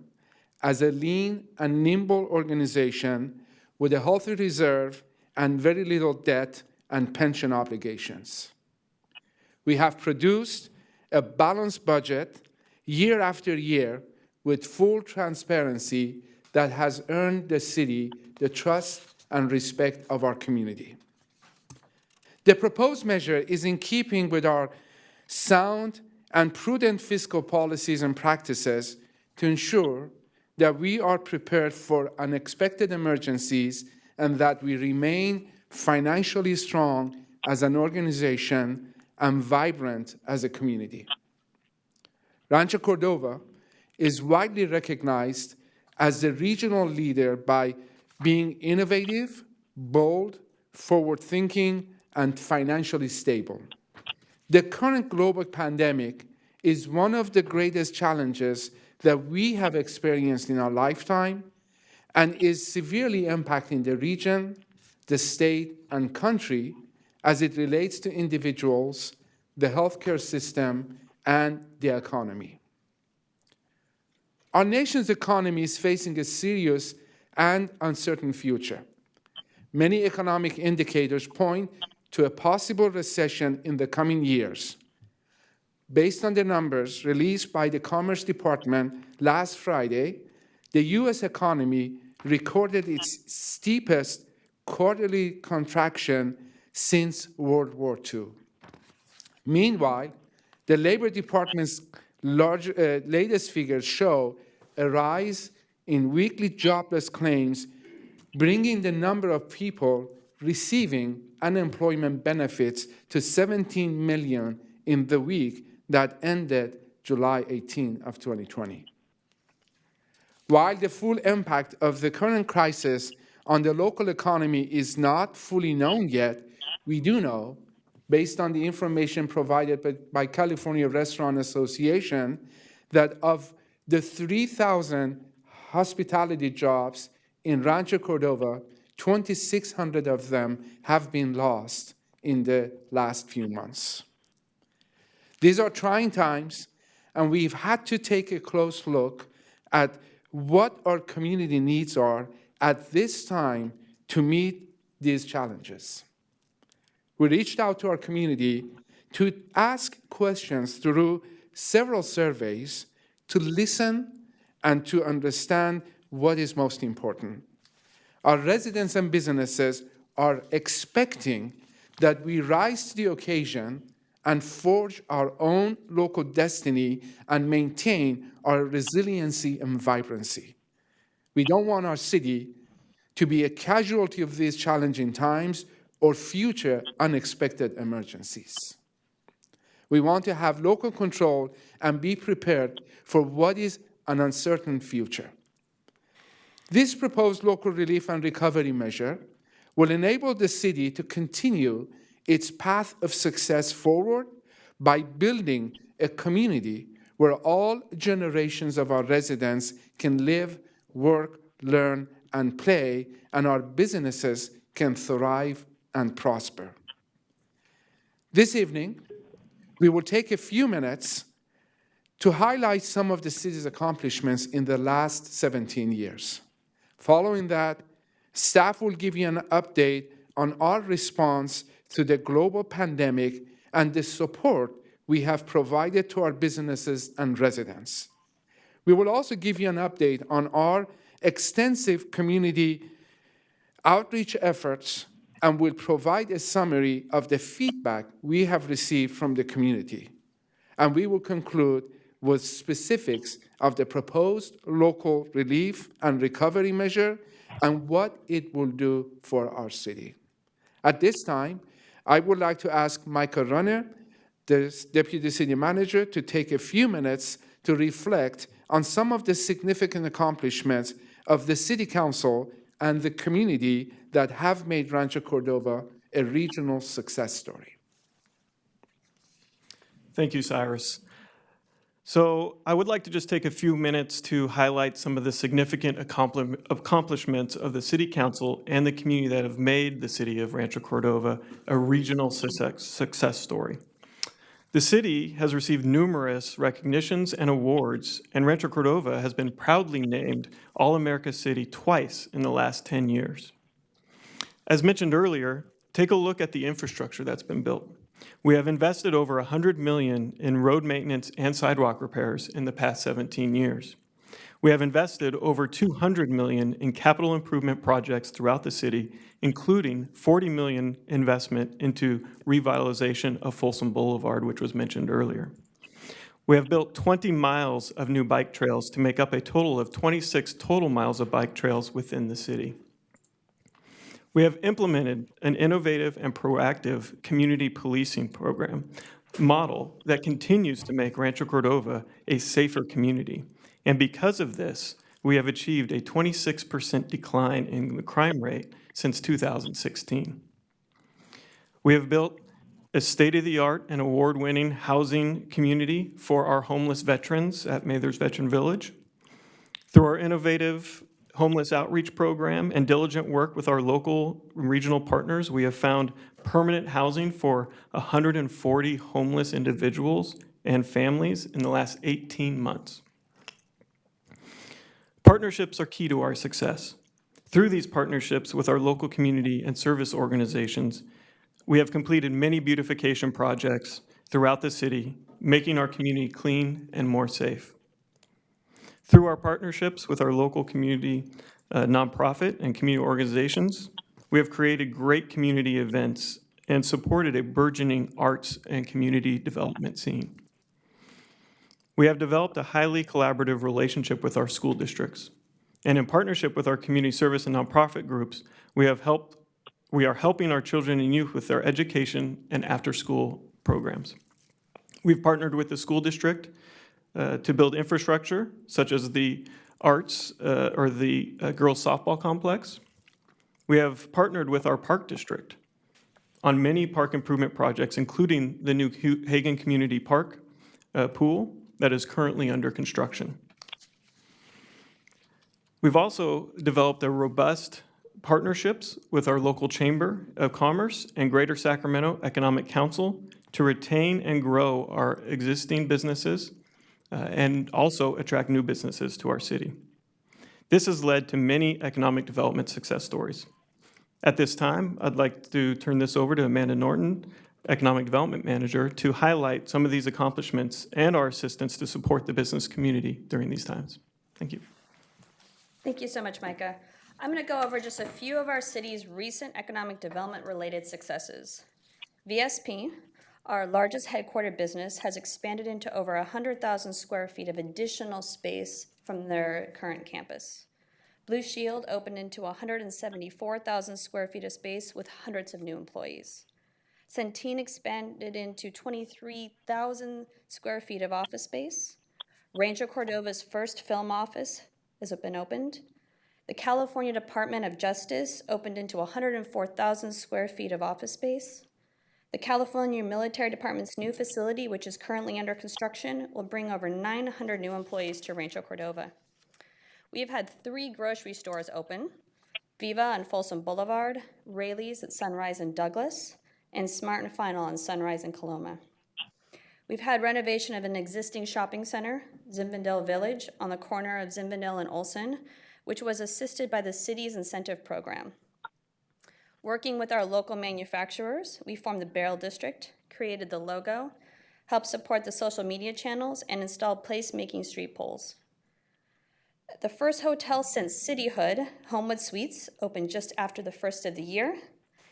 as a lean and nimble organization with a healthy reserve and very little debt and pension obligations. We have produced a balanced budget year after year with full transparency that has earned the city the trust and respect of our community. The proposed measure is in keeping with our sound and prudent fiscal policies and practices to ensure that we are prepared for unexpected emergencies and that we remain financially strong as an organization and vibrant as a community. Rancho Cordova is widely recognized as the regional leader by being innovative, bold, forward-thinking, and financially stable. The current global pandemic is one of the greatest challenges that we have experienced in our lifetime and is severely impacting the region, the state, and country as it relates to individuals, the healthcare system, and the economy. Our nation's economy is facing a serious and uncertain future. Many economic indicators point to a possible recession in the coming years. Based on the numbers released by the Commerce Department last Friday, the U.S. economy recorded its steepest quarterly contraction since World War II. Meanwhile, the Labor Department's latest figures show a rise in weekly jobless claims, bringing the number of people receiving unemployment benefits to 17 million in the week that ended July 18 of 2020. While the full impact of the current crisis on the local economy is not fully known yet, we do know, based on the information provided by California Restaurant Association, that of the 3,000 hospitality jobs in Rancho Cordova, 2,600 of them have been lost in the last few months. These are trying times, and we've had to take a close look at what our community needs are at this time to meet these challenges. We reached out to our community to ask questions through several surveys to listen and to understand what is most important. Our residents and businesses are expecting that we rise to the occasion and forge our own local destiny and maintain our resiliency and vibrancy. We don't want our city to be a casualty of these challenging times or future unexpected emergencies. We want to have local control and be prepared for what is an uncertain future. This proposed local relief and recovery measure will enable the city to continue its path of success forward by building a community where all generations of our residents can live, work, learn, and play, and our businesses can thrive and prosper. This evening, we will take a few minutes to highlight some of the city's accomplishments in the last 17 years. Following that, staff will give you an update on our response to the global pandemic and the support we have provided to our businesses and residents. We will also give you an update on our extensive community outreach efforts and will provide a summary of the feedback we have received from the community. And we will conclude with specifics of the proposed local relief and recovery measure and what it will do for our city. At this time, I would like to ask Michael Runner, the Deputy City Manager, to take a few minutes to reflect on some of the significant accomplishments of the City Council and the community that have made Rancho Cordova a regional success story. Thank you, Cyrus. So I would like to just take a few minutes to highlight some of the significant accomplishments of the City Council and the community that have made the city of Rancho Cordova a regional success story. The city has received numerous recognitions and awards, and Rancho Cordova has been proudly named All-America City twice in the last 10 years. As mentioned earlier, take a look at the infrastructure that's been built. We have invested over $100 million in road maintenance and sidewalk repairs in the past 17 years. We have invested over $200 million in capital improvement projects throughout the city, including $40 million investment into revitalization of Folsom Boulevard, which was mentioned earlier. We have built 20 miles of new bike trails to make up a total of 26 total miles of bike trails within the city. We have implemented an innovative and proactive community policing program model that continues to make Rancho Cordova a safer community. And because of this, we have achieved a 26% decline in the crime rate since 2016. We have built a state-of-the-art and award-winning housing community for our homeless veterans at Mather's Veteran Village. Through our innovative homeless outreach program and diligent work with our local and regional partners, we have found permanent housing for 140 homeless individuals and families in the last 18 months. Partnerships are key to our success. Through these partnerships with our local community and service organizations, we have completed many beautification projects throughout the city, making our community clean and more safe. Through our partnerships with our local community nonprofit and community organizations, we We have created great community events and supported a burgeoning arts and community development scene. We have developed a highly collaborative relationship with our school districts. And in partnership with our community service and nonprofit groups, we are helping our children and youth with their education and after-school programs. We've partnered with the school district to build infrastructure, such as the arts or the girls softball complex. We have partnered with our park district on many park improvement projects, including the new Hagen Community Park pool that is currently under construction. We've also developed a robust partnerships with our local Chamber of Commerce and Greater Sacramento Economic Council to retain and grow our existing businesses and also attract new businesses to our city. This has led to many economic development success stories. At this time, I'd like to turn this over to Amanda Norton, Economic Development Manager, to highlight some of these accomplishments and our assistance to support the business community during these times. Thank you. Thank you so much, Micah. I'm going to go over just a few of our city's recent economic development-related successes. VSP, our largest headquartered business, has expanded into over 100,000 square feet of additional space from their current campus. Blue Shield opened into 174,000 square feet of space with hundreds of new employees. Centene expanded into 23,000 square feet of office space. Rancho Cordova's first film office has been opened. The California Department of Justice opened into 104,000 square feet of office space. The California Military Department's new facility, which is currently under construction, will bring over 900 new employees to Rancho Cordova. We have had 3 grocery stores open: Viva on Folsom Boulevard, Rayleigh's at Sunrise and Douglas, and Smart and Final on Sunrise and Coloma. We've had renovation of an existing shopping center, Zinfandel Village, on the corner of Zinfandel and Olson, which was assisted by the city's incentive program. Working with our local manufacturers, we formed the Barrel District, created the logo, helped support the social media channels, and installed placemaking street poles. The first hotel since cityhood, Homewood Suites, opened just after the first of the year,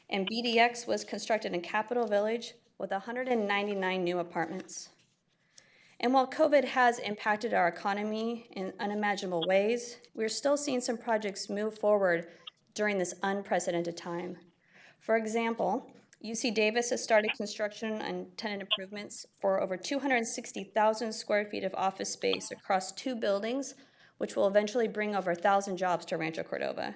and BDX was constructed in Capitol Village with 199 new apartments. And while COVID has impacted our economy in unimaginable ways, we're still seeing some projects move forward during this unprecedented time. For example, UC Davis has started construction and tenant improvements for over 260,000 square feet of office space across 2 buildings, which will eventually bring over 1,000 jobs to Rancho Cordova.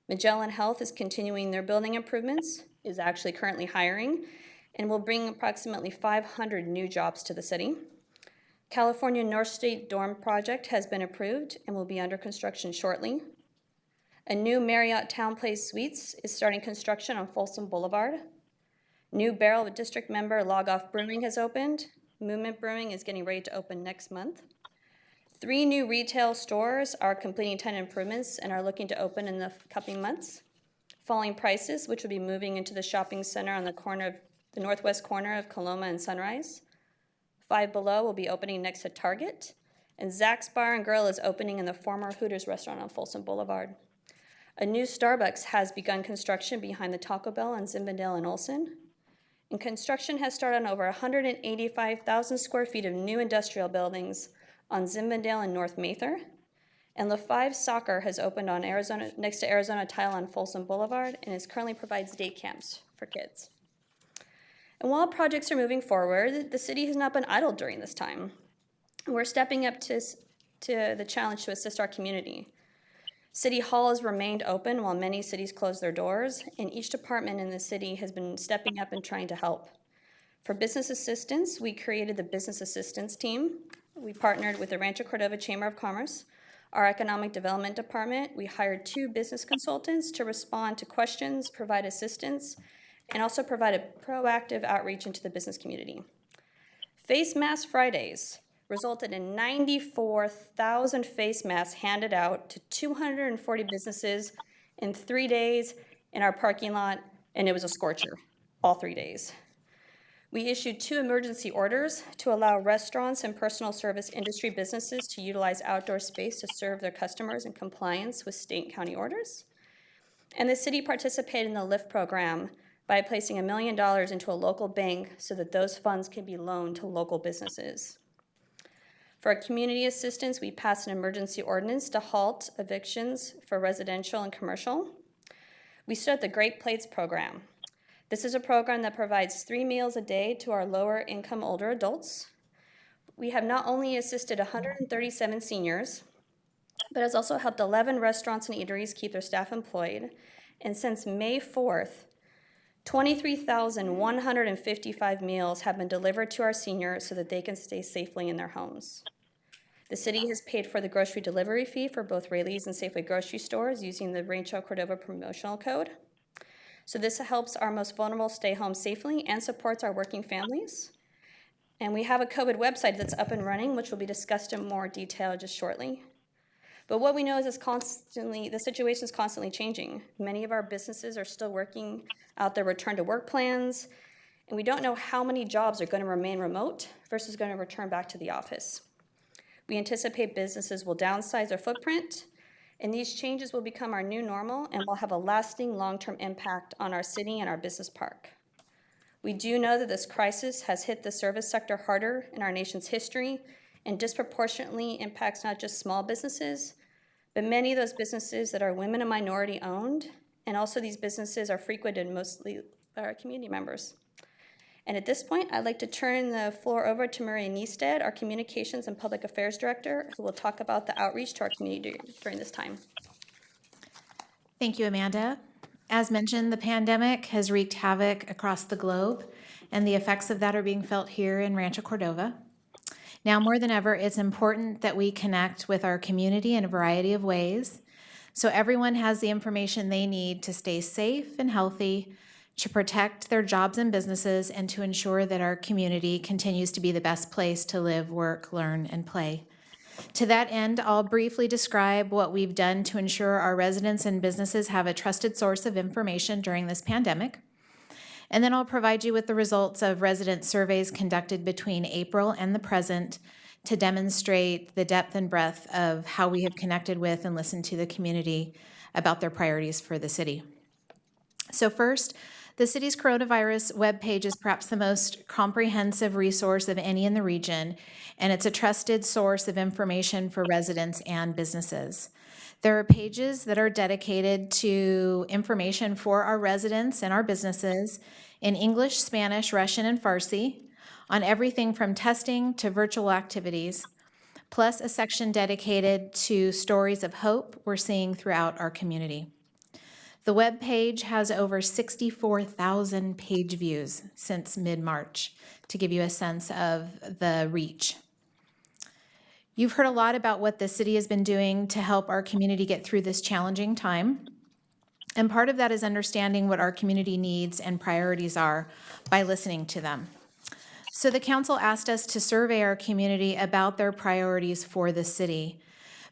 Magellan Health is continuing their building improvements, is actually currently hiring, and will bring approximately 500 new jobs to the city. California North State Dorm project has been approved and will be under construction shortly. A new Marriott Town Place Suites is starting construction on Folsom Boulevard. New Barrel District member Log Off Brewing has opened. Movement Brewing is getting ready to open next month. 3 new retail stores are completing tenant improvements and are looking to open in the coming months. Falling Prices, which will be moving into the shopping center on the northwest corner of Coloma and Sunrise. 5 Below will be opening next to Target, and Zach's Bar and Grill is opening in the former Hooters restaurant on Folsom Boulevard. A new Starbucks has begun construction behind the Taco Bell on Zinfandel and Olson. And construction has started on over 185,000 square feet of new industrial buildings on Zinfandel and North Mather. And LaFive Soccer has opened on next to Arizona Tile on Folsom Boulevard and currently provides day camps for kids. And while projects are moving forward, the city has not been idle during this time. We're stepping up to the challenge to assist our community. City Hall has remained open while many cities closed their doors, and each department in the city has been stepping up and trying to help. For business assistance, we created the Business Assistance Team. We partnered with the Rancho Cordova Chamber of Commerce, our Economic Development Department. We hired 2 business consultants to respond to questions, provide assistance, and also provide a proactive outreach into the business community. Face Mask Fridays resulted in 94,000 face masks handed out to 240 businesses in 3 days in our parking lot, and it was a scorcher all 3 days. We issued 2 emergency orders to allow restaurants and personal service industry businesses to utilize outdoor space to serve their customers in compliance with state and county orders. And the city participated in the LIFT program by placing $1 million into a local bank so that those funds can be loaned to local businesses. For our community assistance, we passed an emergency ordinance to halt evictions for residential and commercial. We started the Great Plates program. This is a program that provides 3 meals a day to our lower income older adults. We have not only assisted 137 seniors, but has also helped 11 restaurants and eateries keep their staff employed. And since May 4th, 23,155 meals have been delivered to our seniors so that they can stay safely in their homes. The city has paid for the grocery delivery fee for both Rayleigh's and Safeway grocery stores using the Rancho Cordova promotional code. So this helps our most vulnerable stay home safely and supports our working families. And we have a COVID website that's up and running, which will be discussed in more detail just shortly. But what we know is the situation is constantly changing. Many of our businesses are still working out their return to work plans, and we don't know how many jobs are going to remain remote versus going to return back to the office. We anticipate businesses will downsize their footprint, and these changes will become our new normal and will have a lasting long-term impact on our city and our business park. We do know that this crisis has hit the service sector harder in our nation's history and disproportionately impacts not just small businesses, but many of those businesses that are women and minority owned, and also these businesses are frequented mostly by our community members. And at this point, I'd like to turn the floor over to Maria Niestead, our Communications and Public Affairs Director, who will talk about the outreach to our community during this time. Thank you, Amanda. As mentioned, the pandemic has wreaked havoc across the globe, and the effects of that are being felt here in Rancho Cordova. Now more than ever, it's important that we connect with our community in a variety of ways, so everyone has the information they need to stay safe and healthy, to protect their jobs and businesses, and to ensure that our community continues to be the best place to live, work, learn, and play. To that end, I'll briefly describe what we've done to ensure our residents and businesses have a trusted source of information during this pandemic. And then I'll provide you with the results of resident surveys conducted between April and the present to demonstrate the depth and breadth of how we have connected with and listened to the community about their priorities for the city. So first, the city's coronavirus webpage is perhaps the most comprehensive resource of any in the region, and it's a trusted source of information for residents and businesses. There are pages that are dedicated to information for our residents and our businesses in English, Spanish, Russian, and Farsi on everything from testing to virtual activities, plus a section dedicated to stories of hope we're seeing throughout our community. The web page has over 64,000 page views since mid-March, to give you a sense of the reach. You've heard a lot about what the city has been doing to help our community get through this challenging time. And part of that is understanding what our community needs and priorities are by listening to them. So the council asked us to survey our community about their priorities for the city.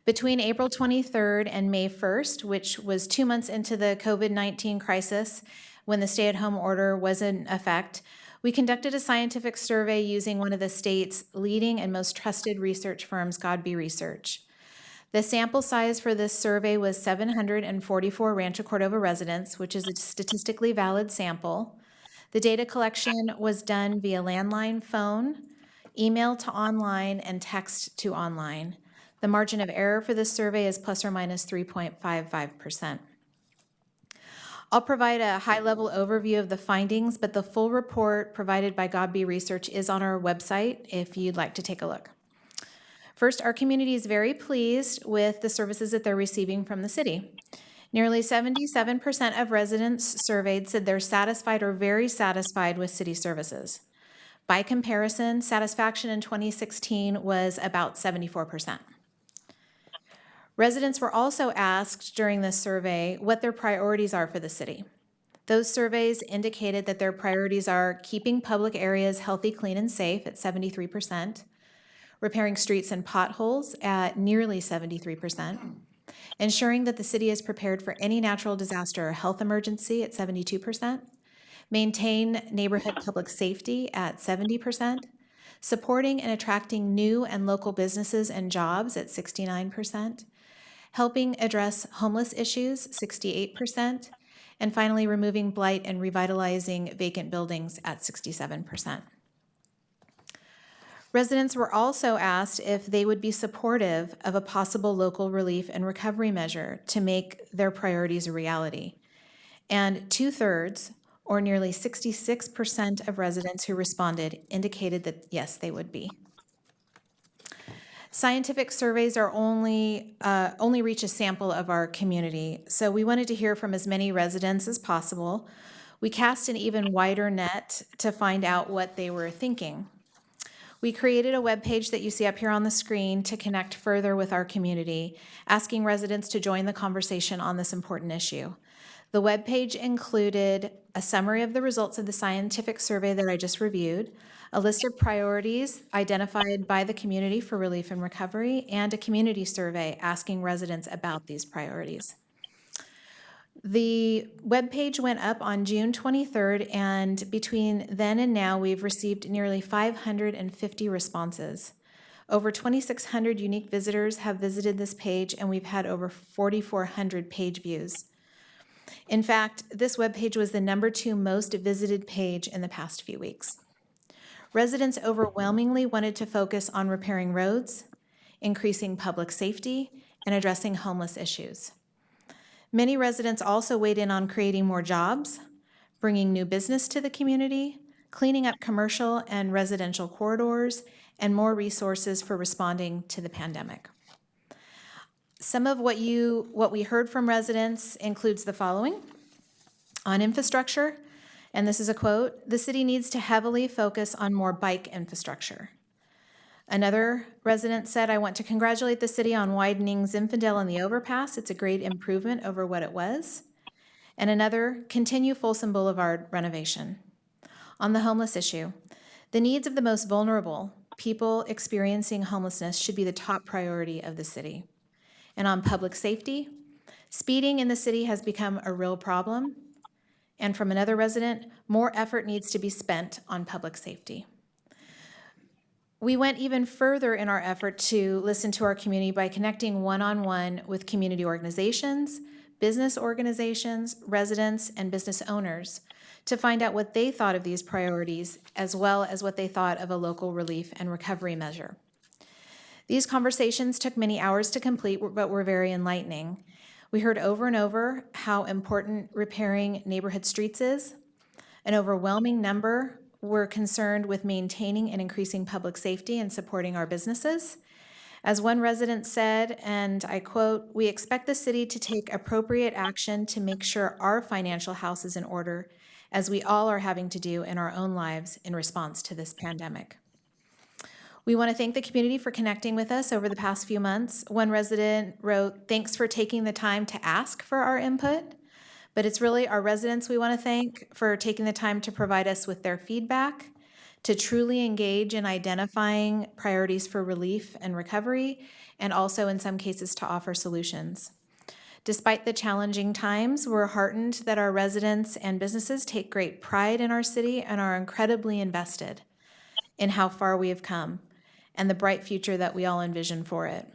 Between April 23rd and May 1st, which was 2 months into the COVID-19 crisis when the stay-at-home order was in effect, we conducted a scientific survey using one of the state's leading and most trusted research firms, Godby Research. The sample size for this survey was 744 Rancho Cordova residents, which is a statistically valid sample. The data collection was done via landline, phone, email to online, and text to online. The margin of error for this survey is plus or minus 3.55%. I'll provide a high-level overview of the findings, but the full report provided by Godby Research is on our website if you'd like to take a look. First, our community is very pleased with the services that they're receiving from the city. Nearly 77% of residents surveyed said they're satisfied or very satisfied with city services. By comparison, satisfaction in 2016 was about 74%. Residents were also asked during this survey what their priorities are for the city. Those surveys indicated that their priorities are keeping public areas healthy, clean, and safe at 73%, repairing streets and potholes at nearly 73%, ensuring that the city is prepared for any natural disaster or health emergency at 72%, maintain neighborhood public safety at 70%, supporting and attracting new and local businesses and jobs at 69%, helping address homeless issues, 68%, and finally removing blight and revitalizing vacant buildings at 67%. Residents were also asked if they would be supportive of a possible local relief and recovery measure to make their priorities a reality. And 2/3, or nearly 66% of residents who responded, indicated that yes, they would be. Scientific surveys are only reach a sample of our community, so we wanted to hear from as many residents as possible. We cast an even wider net to find out what they were thinking. We created a webpage that you see up here on the screen to connect further with our community, asking residents to join the conversation on this important issue. The webpage included a summary of the results of the scientific survey that I just reviewed, a list of priorities identified by the community for relief and recovery, and a community survey asking residents about these priorities. The webpage went up on June 23rd, and between then and now, we've received nearly 550 responses. Over 2,600 unique visitors have visited this page, and we've had over 4,400 page views. In fact, this webpage was the #2 most visited page in the past few weeks. Residents overwhelmingly wanted to focus on repairing roads, increasing public safety, and addressing homeless issues. Many residents also weighed in on creating more jobs, bringing new business to the community, cleaning up commercial and residential corridors, and more resources for responding to the pandemic. Some of what we heard from residents includes the following. On infrastructure, and this is a quote, "The city needs to heavily focus on more bike infrastructure." Another resident said, "I want to congratulate the city on widening Zinfandel and the overpass. It's a great improvement over what it was." And another, "Continue Folsom Boulevard renovation." On the homeless issue, the needs of the most vulnerable, people experiencing homelessness, should be the top priority of the city. And on public safety, speeding in the city has become a real problem. And from another resident, more effort needs to be spent on public safety. We went even further in our effort to listen to our community by connecting one-on-one with community organizations, business organizations, residents, and business owners to find out what they thought of these priorities, as well as what they thought of a local relief and recovery measure. These conversations took many hours to complete, but were very enlightening. We heard over and over how important repairing neighborhood streets is. An overwhelming number were concerned with maintaining and increasing public safety and supporting our businesses. As one resident said, and I quote, "We expect the city to take appropriate action to make sure our financial house is in order, as we all are having to do in our own lives in response to this pandemic." We want to thank the community for connecting with us over the past few months. One resident wrote, "Thanks for taking the time to ask for our input," but it's really our residents we want to thank for taking the time to provide us with their feedback, to truly engage in identifying priorities for relief and recovery, and also in some cases to offer solutions. Despite the challenging times, we're heartened that our residents and businesses take great pride in our city and are incredibly invested in how far we have come and the bright future that we all envision for it.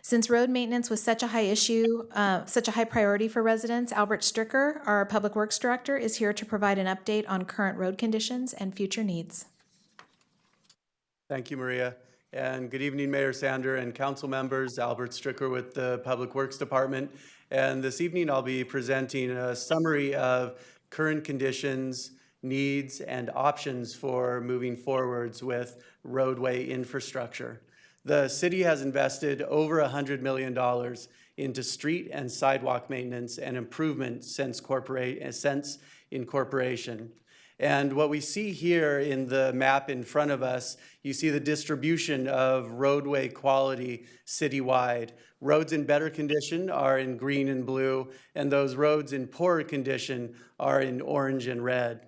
Since road maintenance was such a high issue, such a high priority for residents, Albert Stricker, our Public Works Director, is here to provide an update on current road conditions and future needs. Thank you, Maria. And good evening, Mayor Sander and council members. Albert Stricker with the Public Works Department. And this evening I'll be presenting a summary of current conditions, needs, and options for moving forwards with roadway infrastructure. The city has invested over $100 million into street and sidewalk maintenance and improvement since incorporation. And what we see here in the map in front of us, you see the distribution of roadway quality citywide. Roads in better condition are in green and blue, and those roads in poorer condition are in orange and red.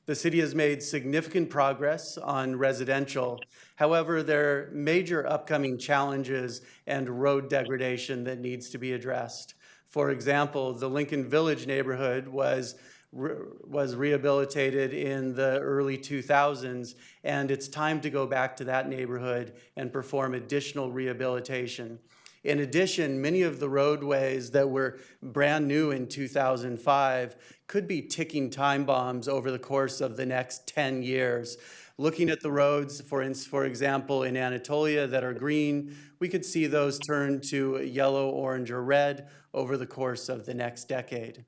The city has made significant progress on residential. However, there are major upcoming challenges and road degradation that needs to be addressed. For example, the Lincoln Village neighborhood was rehabilitated in the early 2000s, and it's time to go back to that neighborhood and perform additional rehabilitation. In addition, many of the roadways that were brand new in 2005 could be ticking time bombs over the course of the next 10 years. Looking at the roads, for example, in Anatolia that are green, we could see those turn to yellow, orange, or red over the course of the next decade.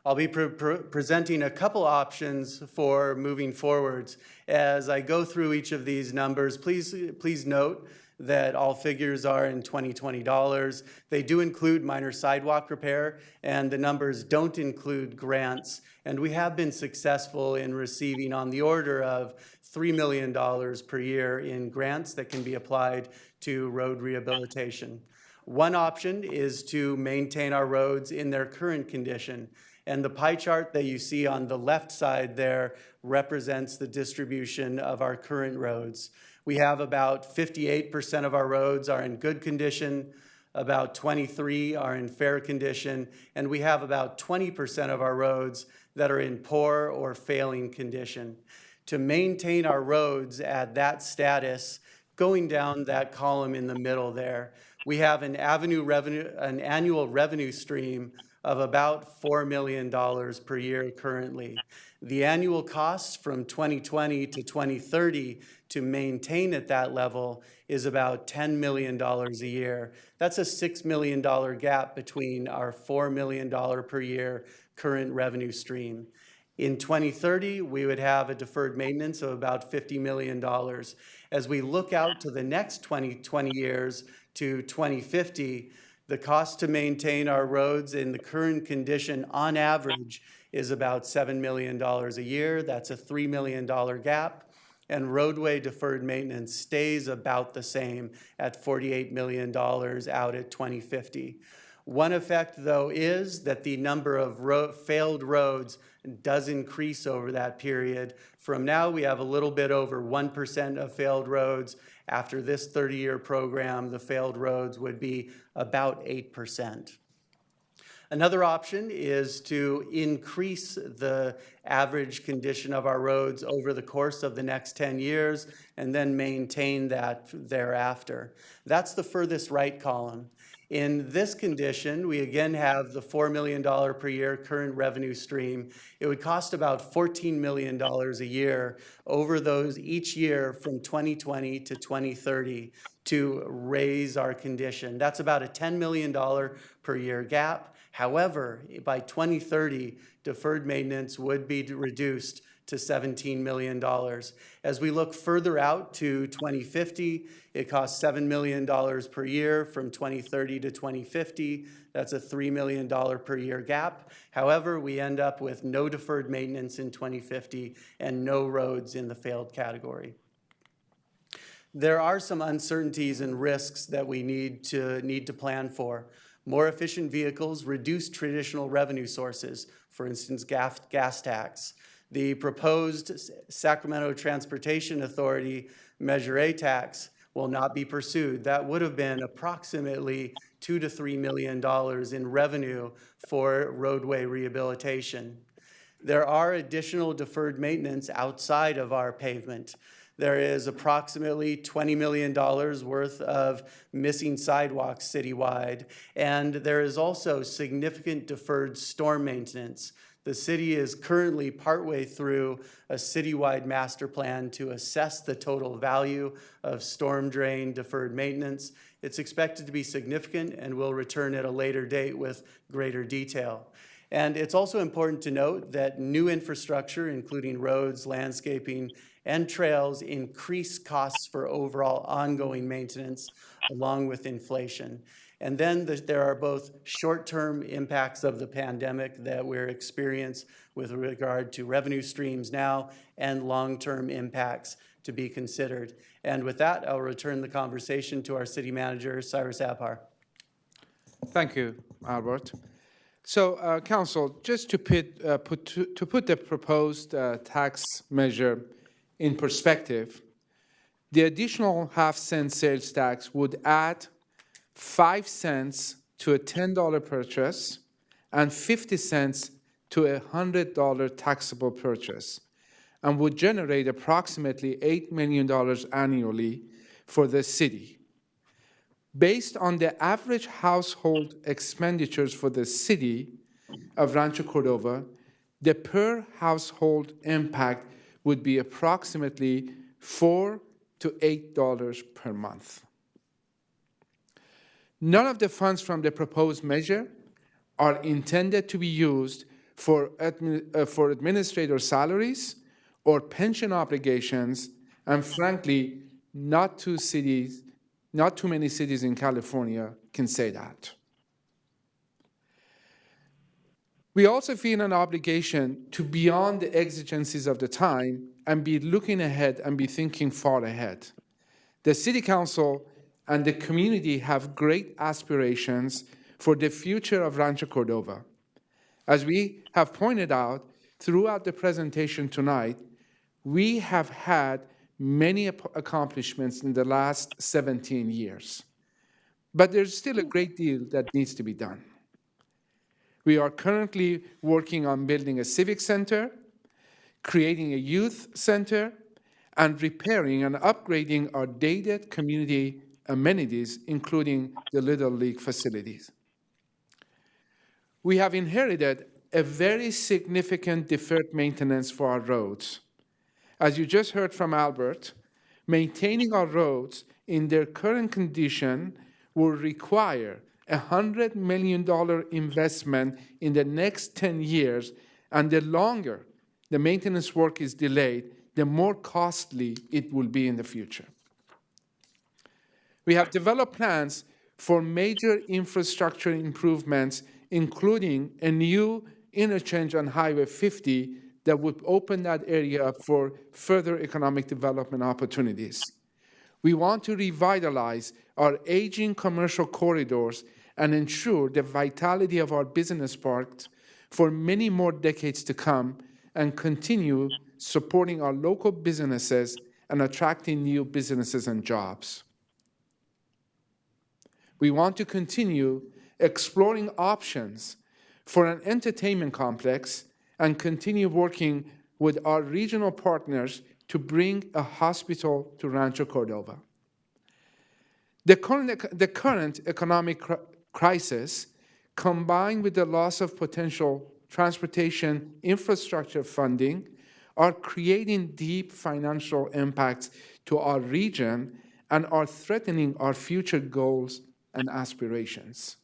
I'll be presenting a couple options for moving forwards. As I go through each of these numbers, please note that all figures are in 2020 dollars. They do include minor sidewalk repair, and the numbers don't include grants. And we have been successful in receiving on the order of $3 million per year in grants that can be applied to road rehabilitation. One option is to maintain our roads in their current condition. And the pie chart that you see on the left side there represents the distribution of our current roads. We have about 58% of our roads are in good condition, about 23 are in fair condition, and we have about 20% of our roads that are in poor or failing condition. To maintain our roads at that status, going down that column in the middle there, we have an annual revenue stream of about $4 million per year currently. The annual costs from 2020 to 2030 to maintain at that level is about $10 million a year. That's a $6 million gap between our $4 million per year current revenue stream. In 2030, we would have a deferred maintenance of about $50 million. As we look out to the next 20 years to 2050, the cost to maintain our roads in the current condition on average is about $7 million a year. That's a $3 million gap. And roadway deferred maintenance stays about the same at $48 million out at 2050. One effect, though, is that the number of failed roads does increase over that period. From now, we have a little bit over 1% of failed roads. After this 30-year program, the failed roads would be about 8%. Another option is to increase the average condition of our roads over the course of the next 10 years and then maintain that thereafter. That's the furthest right column. In this condition, we again have the $4 million per year current revenue stream. It would cost about $14 million a year over those each year from 2020 to 2030 to raise our condition. That's about a $10 million per year gap. However, by 2030, deferred maintenance would be reduced to $17 million. As we look further out to 2050, it costs $7 million per year from 2030 to 2050. That's a $3 million per year gap. However, we end up with no deferred maintenance in 2050 and no roads in the failed category. There are some uncertainties and risks that we need to plan for. More efficient vehicles reduce traditional revenue sources, for instance, gas tax. The proposed Sacramento Transportation Authority Measure A tax will not be pursued. That would have been approximately $2 to $3 million in revenue for roadway rehabilitation. There are additional deferred maintenance outside of our pavement. There is approximately $20 million worth of missing sidewalks citywide, and there is also significant deferred storm maintenance. The city is currently partway through a citywide master plan to assess the total value of storm drain deferred maintenance. It's expected to be significant and will return at a later date with greater detail. And it's also important to note that new infrastructure, including roads, landscaping, and trails, increase costs for overall ongoing maintenance along with inflation. And then there are both short-term impacts of the pandemic that we're experiencing with regard to revenue streams now and long-term impacts to be considered. And with that, I'll return the conversation to our city manager, Cyrus Abhar. Thank you, Albert. So, Council, just to put the proposed tax measure in perspective, the additional half-cent sales tax would add 5 cents to a $10 purchase and 50 cents to a $100 taxable purchase, and would generate approximately $8 million annually for the city. Based on the average household expenditures for the city of Rancho Cordova, the per household impact would be approximately $4 to $8 per month. None of the funds from the proposed measure are intended to be used for administrator salaries or pension obligations, and frankly, not too many cities in California can say that. We also feel an obligation to beyond the exigencies of the time and be looking ahead and be thinking far ahead. The City Council and the community have great aspirations for the future of Rancho Cordova. As we have pointed out throughout the presentation tonight, we have had many accomplishments in the last 17 years. But there's still a great deal that needs to be done. We are currently working on building a civic center, creating a youth center, and repairing and upgrading our dated community amenities, including the Little League facilities. We have inherited a very significant deferred maintenance for our roads. As you just heard from Albert, maintaining our roads in their current condition will require a $100 million investment in the next 10 years, and the longer the maintenance work is delayed, the more costly it will be in the future. We have developed plans for major infrastructure improvements, including a new interchange on Highway 50 that would open that area up for further economic development opportunities. We want to revitalize our aging commercial corridors and ensure the vitality of our business parks for many more decades to come, and continue supporting our local businesses and attracting new businesses and jobs. We want to continue exploring options for an entertainment complex and continue working with our regional partners to bring a hospital to Rancho Cordova. The current economic crisis, combined with the loss of potential transportation infrastructure funding, are creating deep financial impacts to our region and are threatening our future goals and aspirations.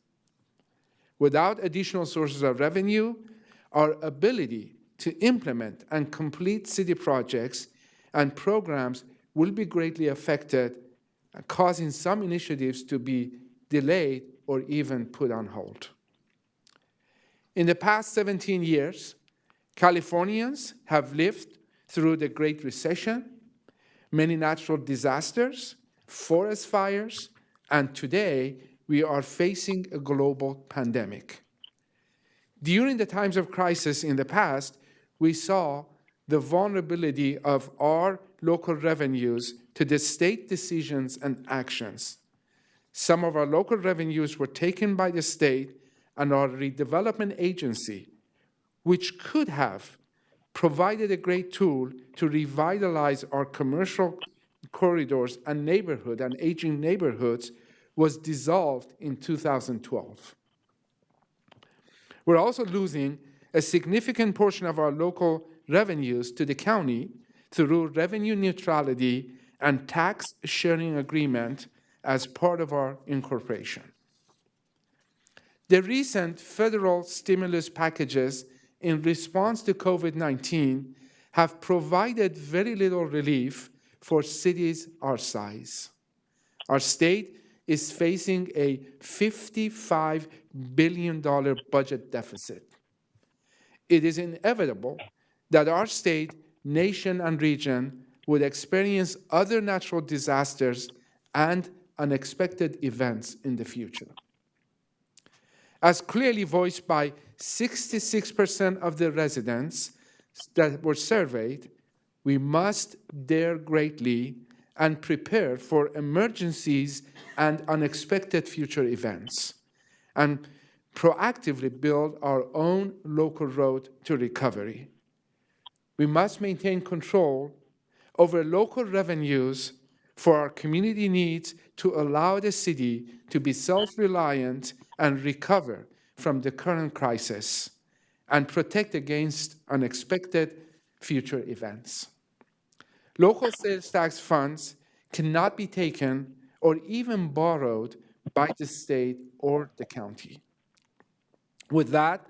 Without additional sources of revenue, our ability to implement and complete city projects and programs will be greatly affected, causing some initiatives to be delayed or even put on hold. In the past 17 years, Californians have lived through the Great Recession, many natural disasters, forest fires, and today we are facing a global pandemic. During the times of crisis in the past, we saw the vulnerability of our local revenues to the state decisions and actions. Some of our local revenues were taken by the state and our redevelopment agency, which could have provided a great tool to revitalize our commercial corridors and aging neighborhoods, was dissolved in 2012. We're also losing a significant portion of our local revenues to the county through revenue neutrality and tax sharing agreement as part of our incorporation. The recent federal stimulus packages in response to COVID-19 have provided very little relief for cities our size. Our state is facing a $55 billion budget deficit. It is inevitable that our state, nation, and region would experience other natural disasters and unexpected events in the future. As clearly voiced by 66% of the residents that were surveyed, we must dare greatly and prepare for emergencies and unexpected future events, and proactively build our own local road to recovery. We must maintain control over local revenues for our community needs to allow the city to be self-reliant and recover from the current crisis and protect against unexpected future events. Local sales tax funds cannot be taken or even borrowed by the state or the county. With that,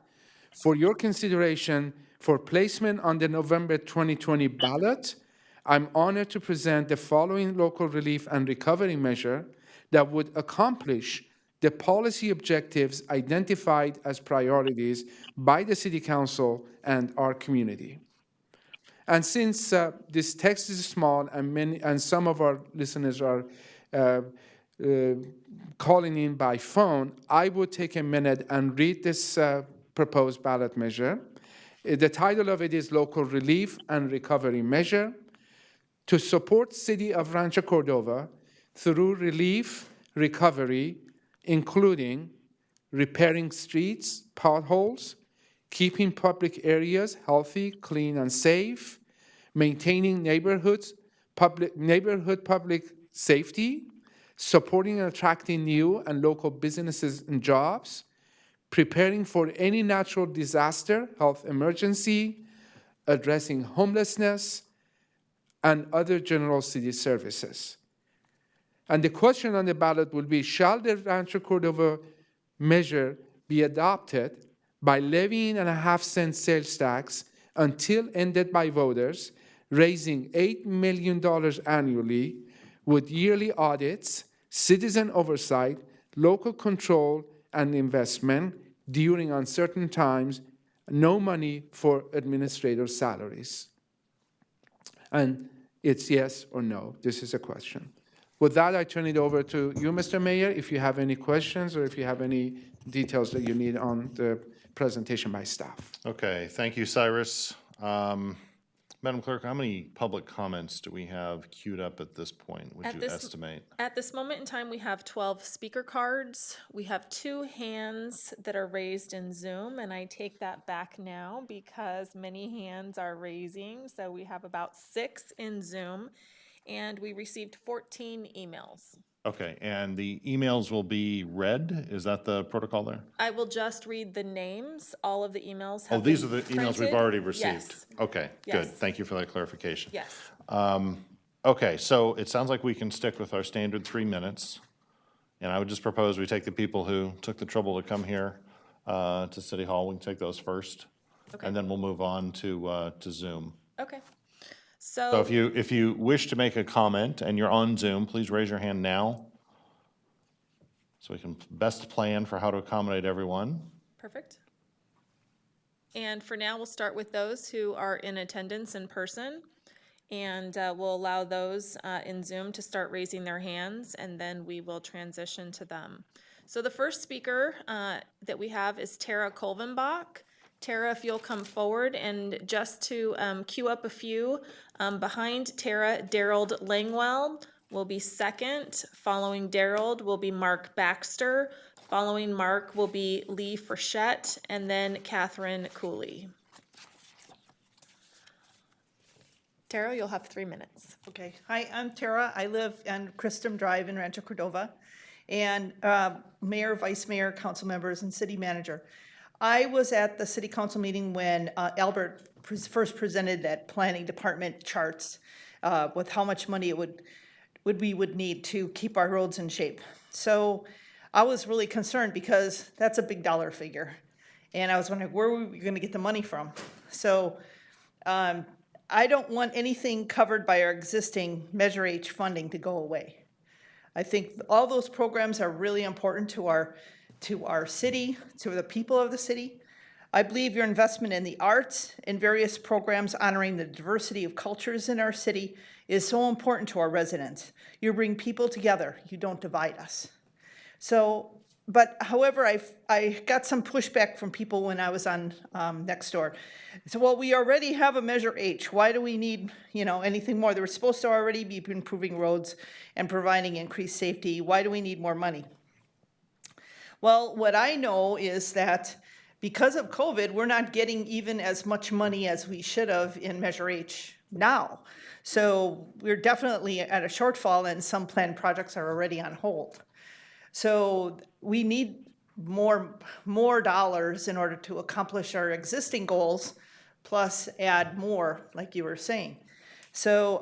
for your consideration for placement on the November 2020 ballot, I'm honored to present the following local relief and recovery measure that would accomplish the policy objectives identified as priorities by the City Council and our community. And since this text is small and some of our listeners are calling in by phone, I would take a minute and read this proposed ballot measure. The title of it is Local Relief and Recovery Measure to support City of Rancho Cordova through relief recovery, including repairing streets, potholes, keeping public areas healthy, clean, and safe, maintaining neighborhood public safety, supporting and attracting new and local businesses and jobs, preparing for any natural disaster, health emergency, addressing homelessness, and other general city services. And the question on the ballot will be, shall the Rancho Cordova measure be adopted by levying a 1/2-cent sales tax until ended by voters, raising $8 million annually with yearly audits, citizen oversight, local control, and investment during uncertain times, no money for administrator salaries? And it's yes or no. This is a question. With that, I turn it over to you, Mr. Mayor, if you have any questions or if you have any details that you need on the presentation by staff. Okay, thank you, Cyrus. Madam Clerk, how many public comments do we have queued up at this point, would you estimate? At this moment in time, we have 12 speaker cards. We have 2 hands that are raised in Zoom, and I take that back now because many hands are raising. So we have about 6 in Zoom, and we received 14 emails. Okay, and the emails will be read? Is that the protocol there? I will just read the names. All of the emails have Oh, these are been the emails we've printed. already received? Yes. Okay, Yes. good. Thank you for that clarification. Yes. Okay, so it sounds like we can stick with our standard 3 minutes. And I would just propose we take the people who took the trouble to come here to City Hall. We can take those first. Okay. And then we'll move on to Zoom. Okay. So if you wish to make a comment and you're on Zoom, please raise your hand now so we can best plan for how to accommodate everyone. Perfect. And for now, we'll start with those who are in attendance in person. And we'll allow those in Zoom to start raising their hands, and then we will transition to them. So the first speaker that we have is Tara Kolvenbach. Tara, if you'll come forward, and just to queue up a few, behind Tara, Daryl Langwell will be second. Following Daryl will be Mark Baxter. Following Mark will be Lee Frechette, and then Catherine Cooley. Tara, you'll have 3 minutes. Okay. Hi, I'm Tara. I live on Christum Drive in Rancho Cordova. And mayor, vice mayor, council members, and city manager. I was at the city council meeting when Albert first presented that planning department charts with how much money we would need to keep our roads in shape. So I was really concerned because that's a big dollar figure. And I was wondering, where were we going to get the money from? So I don't want anything covered by our existing Measure H funding to go away. I think all those programs are really important to our city, to the people of the city. I believe your investment in the arts and various programs honoring the diversity of cultures in our city is so important to our residents. You bring people together, you don't divide us. So, but however, I got some pushback from people when I was on Next Door. So, well, we already have a Measure H. Why do we need, anything more? They were supposed to already be improving roads and providing increased safety. Why do we need more money? Well, what I know is that because of COVID, we're not getting even as much money as we should have in Measure H now. So we're definitely at a shortfall, and some planned projects are already on hold. So we need more dollars in order to accomplish our existing goals, plus add more, like you were saying. So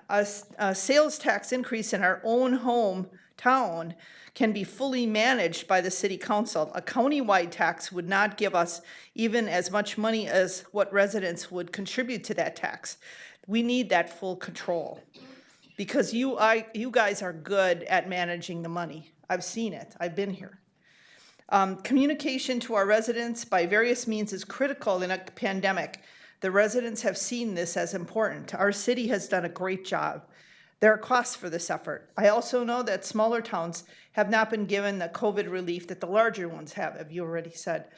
a sales tax increase in our own hometown can be fully managed by the city council. A countywide tax would not give us even as much money as what residents would contribute to that tax. We need that full control, because you guys are good at managing the money. I've seen it. I've been here. Communication to our residents by various means is critical in a pandemic. The residents have seen this as important. Our city has done a great job. There are costs for this effort. I also know that smaller towns have not been given the COVID relief that the larger ones have, as you already said.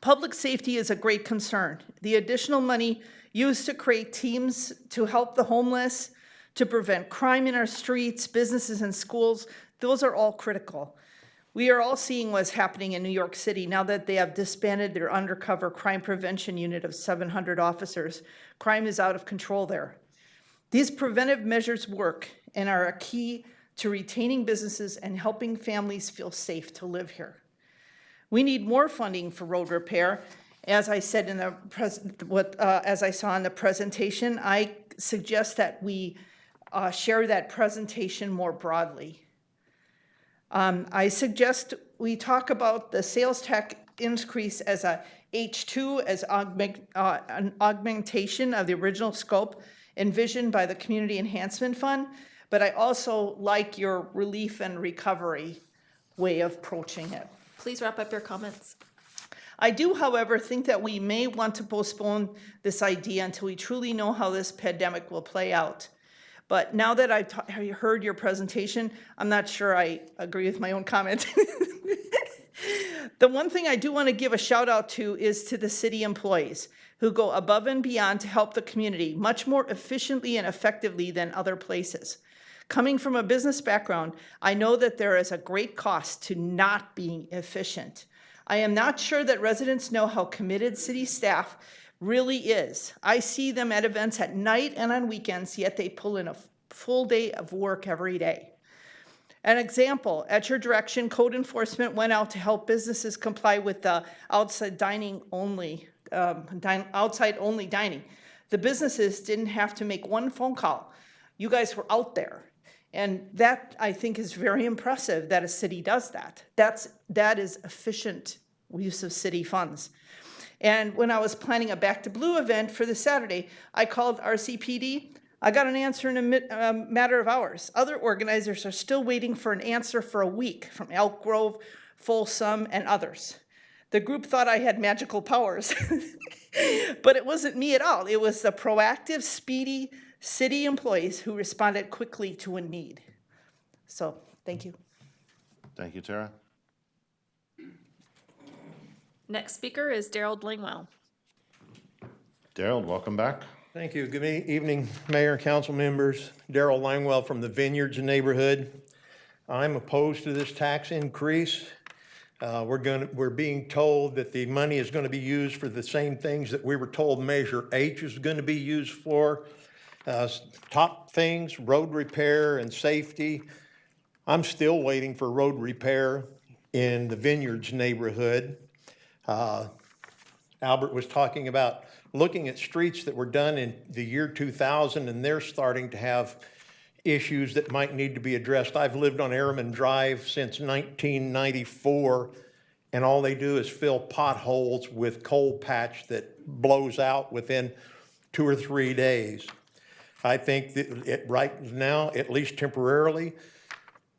Public safety is a great concern. The additional money used to create teams to help the homeless, to prevent crime in our streets, businesses, and schools, those are all critical. We are all seeing what's happening in New York City now that they have disbanded their undercover crime prevention unit of 700 officers. Crime is out of control there. These preventive measures work and are a key to retaining businesses and helping families feel safe to live here. We need more funding for road repair. As I said in the as I saw in the presentation, I suggest that we share that presentation more broadly. I suggest we talk about the sales tax increase as a H2, as an augmentation of the original scope envisioned by the Community Enhancement Fund, but I also like your relief and recovery way of approaching it. Please wrap up your comments. I do, however, think that we may want to postpone this idea until we truly know how this pandemic will play out. But now that I've heard your presentation, I'm not sure I agree with my own comment. The one thing I do want to give a shout out to is to the city employees who go above and beyond to help the community much more efficiently and effectively than other places. Coming from a business background, I know that there is a great cost to not being efficient. I am not sure that residents know how committed city staff really is. I see them at events at night and on weekends, yet they pull in a full day of work every day. An example, at your direction, code enforcement went out to help businesses comply with the outside only dining. The businesses didn't have to make one phone call. You guys were out there. And that, I think, is very impressive that a city does that. That is efficient use of city funds. And when I was planning a Back to Blue event for this Saturday, I called RCPD. I got an answer in a matter of hours. Other organizers are still waiting for an answer for a week from Elk Grove, Folsom, and others. The group thought I had magical powers, but it wasn't me at all. It was the proactive, speedy city employees who responded quickly to a need. So, thank you. Thank you, Tara. Next speaker is Daryl Dlingwell. Daryl, welcome back. Thank you. Good evening, Mayor and council members. Daryl Langwell from the Vineyards neighborhood. I'm opposed to this tax increase. We're being told that the money is going to be used for the same things that we were told Measure H is going to be used for. Top things, road repair and safety. I'm still waiting for road repair in the Vineyards neighborhood. Albert was talking about looking at streets that were done in the year 2000, and they're starting to have issues that might need to be addressed. I've lived on Airman Drive since 1994, and all they do is fill potholes with coal patch that blows out within 2 or 3 days. I think that right now, at least temporarily,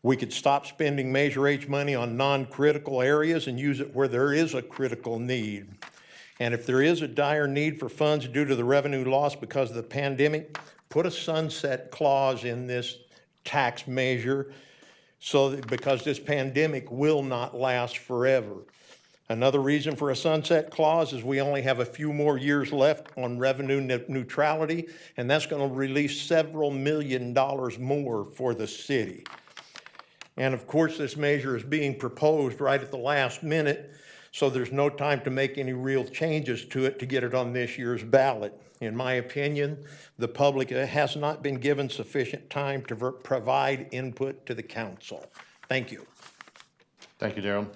we could stop spending Measure H money on non-critical areas and use it where there is a critical need. And if there is a dire need for funds due to the revenue loss because of the pandemic, put a sunset clause in this tax measure so that, because this pandemic will not last forever. Another reason for a sunset clause is we only have a few more years left on revenue neutrality, and that's going to release several $1 million more for the city. And of course, this measure is being proposed right at the last minute, so there's no time to make any real changes to it to get it on this year's ballot. In my opinion, the public has not been given sufficient time to provide input to the council. Thank you. Thank you, Daryl.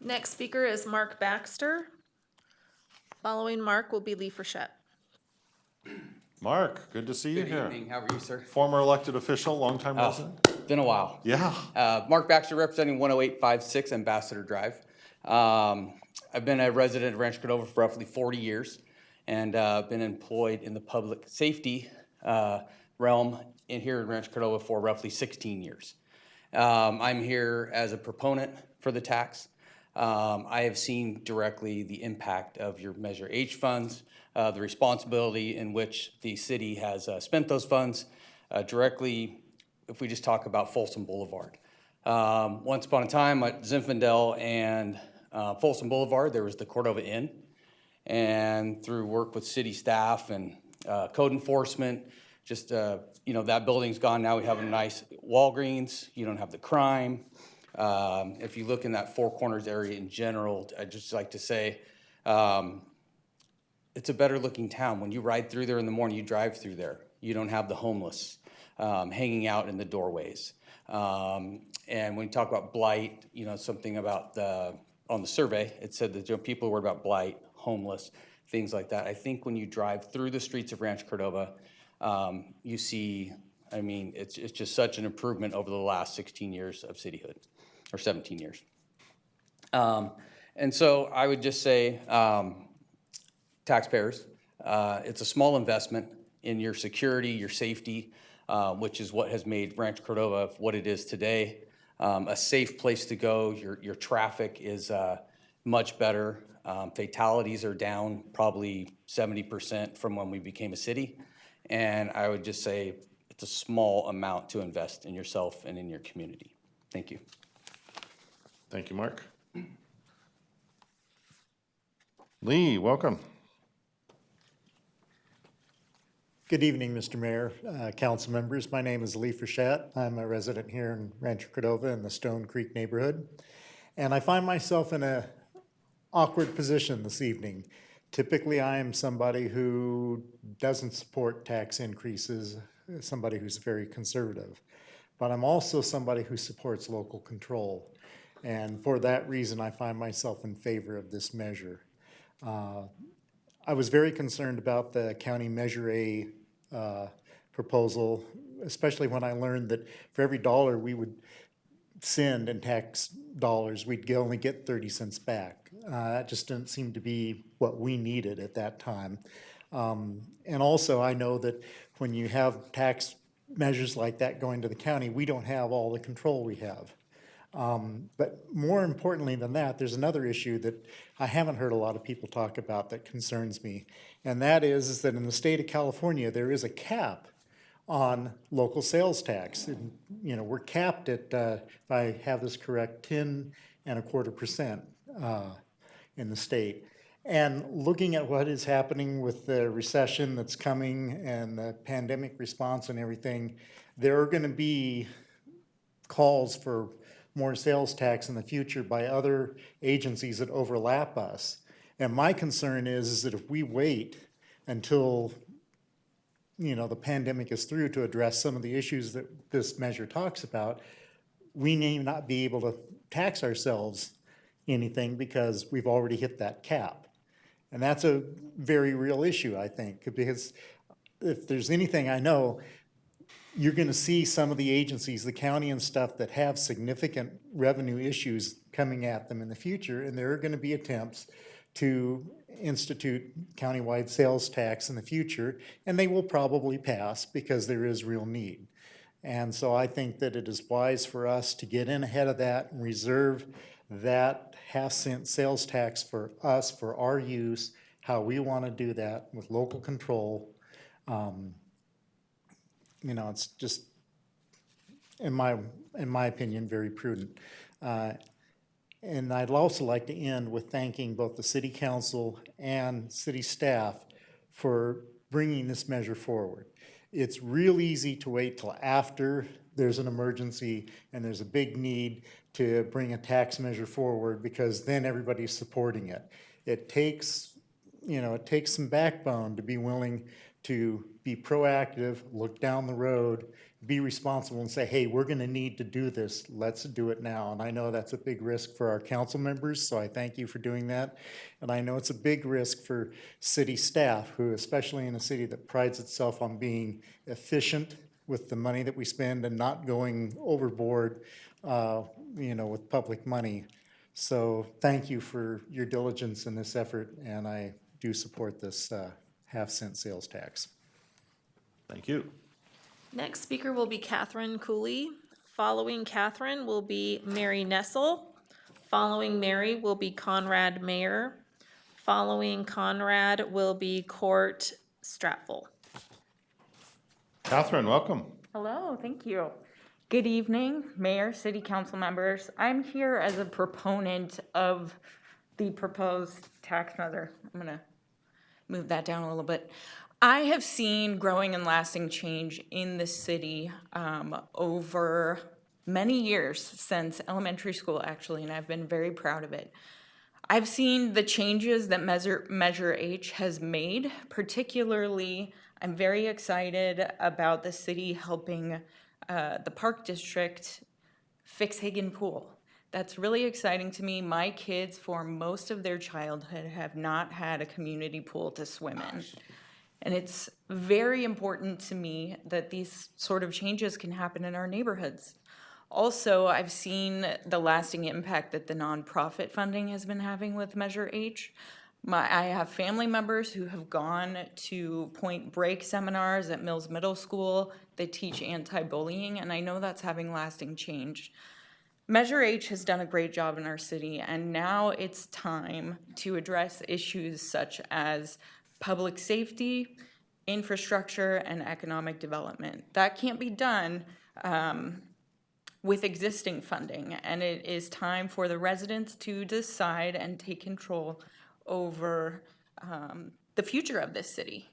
Next speaker is Mark Baxter. Following Mark will be Lee Frechette. Mark, good to see you Good here. evening. How are you, sir? Former elected official, longtime resident. Been a while. Yeah. Mark Baxter, representing 10856 Ambassador Drive. I've been a resident of Rancho Cordova for roughly 40 years and been employed in the public safety realm here in Rancho Cordova for roughly 16 years. I'm here as a proponent for the tax. I have seen directly the impact of your Measure H funds, the responsibility in which the city has spent those funds directly, if we just talk about Folsom Boulevard. Once upon a time at Zinfandel and Folsom Boulevard, there was the Cordova Inn. And through work with city staff and code enforcement, just, that building's gone. Now we have a nice Walgreens. You don't have the crime. If you look in that Four Corners area in general, I'd just like to say, it's a better looking town. When you ride through there in the morning, you drive through there. You don't have the homeless hanging out in the doorways. And when you talk about blight, something about on the survey, it said that people were about blight, homeless, things like that. I think when you drive through the streets of Rancho Cordova, you see, it's just such an improvement over the last 16 years of cityhood, or 17 years. And so I would just say, taxpayers, it's a small investment in your security, your safety, which is what has made Rancho Cordova what it is today. A safe place to go. Your traffic is much better. Fatalities are down probably 70% from when we became a city. And I would just say it's a small amount to invest in yourself and in your community. Thank you. Thank you, Mark. Lee, welcome. Good evening, Mr. Mayor, council members. My name is Lee Frechette. I'm a resident here in Rancho Cordova in the Stone Creek neighborhood. And I find myself in an awkward position this evening. Typically, I am somebody who doesn't support tax increases, somebody who's very conservative. But I'm also somebody who supports local control. And for that reason, I find myself in favor of this measure. I was very concerned about the county Measure A proposal, especially when I learned that for every dollar we would send in tax dollars, we'd only get 30 cents back. That just didn't seem to be what we needed at that time. And also I know that when you have tax measures like that going to the county, we don't have all the control we have. But more importantly than that, there's another issue that I haven't heard a lot of people talk about that concerns me. And that is that in the state of California, there is a cap on local sales tax. And, we're capped at, if I have this correct, 10.25% in the state. And looking at what is happening with the recession that's coming and the pandemic response and everything, there are going to be calls for more sales tax in the future by other agencies that overlap us. And my concern is that if we wait until the pandemic is through to address some of the issues that this measure talks about, we may not be able to tax ourselves anything because we've already hit that cap. And that's a very real issue, I think, because if there's anything I know, you're going to see some of the agencies, the county and stuff, that have significant revenue issues coming at them in the future, and there are going to be attempts to institute countywide sales tax in the future, and they will probably pass because there is real need. And so I think that it is wise for us to get in ahead of that and reserve that half-cent sales tax for us, for our use, how we want to do that with local control. It's just, in my opinion, very prudent. And I'd also like to end with thanking both the city council and city staff for bringing this measure forward. It's real easy to wait till after there's an emergency and there's a big need to bring a tax measure forward because then everybody's supporting it. It takes it takes some backbone to be willing to be proactive, look down the road, be responsible and say, hey, we're gonna need to do this, let's do it now. And I know that's a big risk for our council members, so I thank you for doing that. And I know it's a big risk for city staff, who, especially in a city that prides itself on being efficient with the money that we spend and not going overboard, with public money. So thank you for your diligence in this effort, and I do support this half-cent sales tax. Thank you. Next speaker will be Catherine Cooley. Following Catherine will be Mary Nessel. Following Mary will be Conrad Mayer. Following Conrad will be Court Stratful. Catherine, welcome. Hello, thank you. Good evening, Mayor, City Council members. I'm here as a proponent of the proposed tax measure. I'm gonna move that down a little bit. I have seen growing and lasting change in the city over many years, since elementary school actually, and I've been very proud of it. I've seen the changes that Measure H has made. Particularly, I'm very excited about the city helping the Park District fix Hagen Pool. That's really exciting to me. My kids, for most of their childhood, have not had a community pool to swim in. And it's very important to me that these sort of changes can happen in our neighborhoods. Also, I've seen the lasting impact that the nonprofit funding has been having with Measure H. I have family members who have gone to Point Break seminars at Mills Middle School that teach anti-bullying, and I know that's having lasting change. Measure H has done a great job in our city, and now it's time to address issues such as public safety, infrastructure, and economic development. That can't be done with existing funding, and it is time for the residents to decide and take control over the future of this city.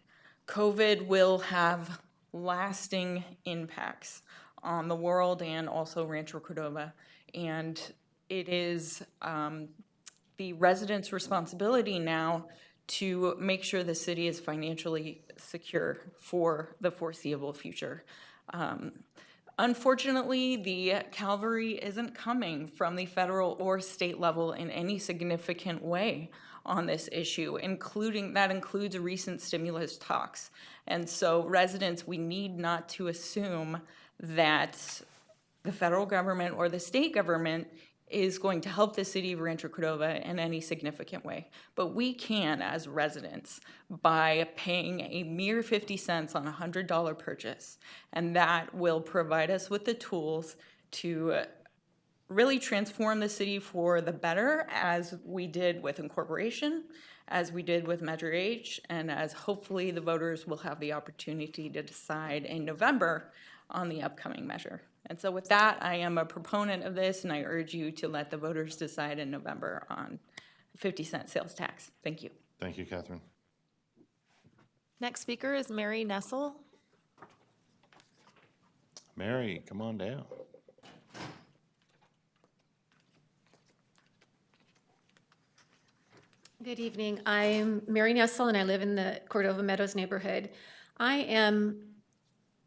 COVID will have lasting impacts on the world and also Rancho Cordova, and it is the residents' responsibility now to make sure the city is financially secure for the foreseeable future. Unfortunately, the cavalry isn't coming from the federal or state level in any significant way on this issue, that includes recent stimulus talks. And so residents, we need not to assume that the federal government or the state government is going to help the city of Rancho Cordova in any significant way. But we can, as residents, by paying a mere 50 cents on a $100 purchase. And that will provide us with the tools to really transform the city for the better, as we did with incorporation, as we did with Measure H, and as hopefully the voters will have the opportunity to decide in November on the upcoming measure. And so with that, I am a proponent of this, and I urge you to let the voters decide in November on 50-cent sales tax. Thank you. Thank you, Catherine. Next speaker is Mary Nessel. Mary, come on down. Good evening. I'm Mary Nessel, and I live in the Cordova Meadows neighborhood.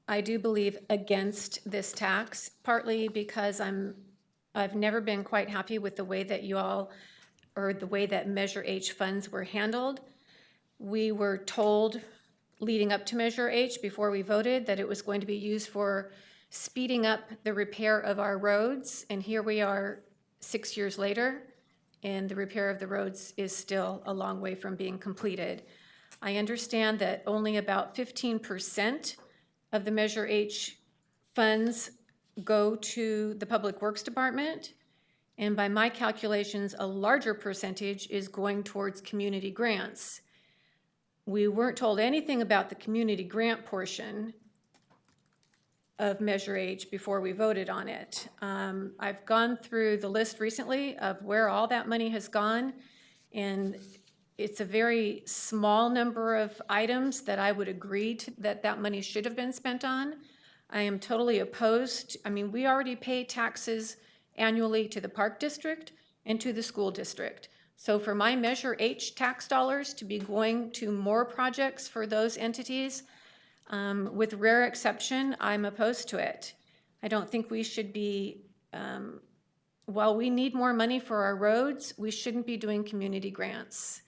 I do believe against this tax, partly because I've never been quite happy with the way that the way that Measure H funds were handled. We were told leading up to Measure H, before we voted, that it was going to be used for speeding up the repair of our roads, and here we are 6 years later, and the repair of the roads is still a long way from being completed. I understand that only about 15% of the Measure H funds go to the Public Works Department, and by my calculations, a larger percentage is going towards community grants. We weren't told anything about the community grant portion of Measure H before we voted on it. I've gone through the list recently of where all that money has gone, and it's a very small number of items that I would agree to, that money should have been spent on. I am totally opposed. I mean, we already pay taxes annually to the Park District and to the school district. So for my Measure H tax dollars to be going to more projects for those entities, with rare exception, I'm opposed to it. I don't think we should be, while we need more money for our roads, we shouldn't be doing community grants,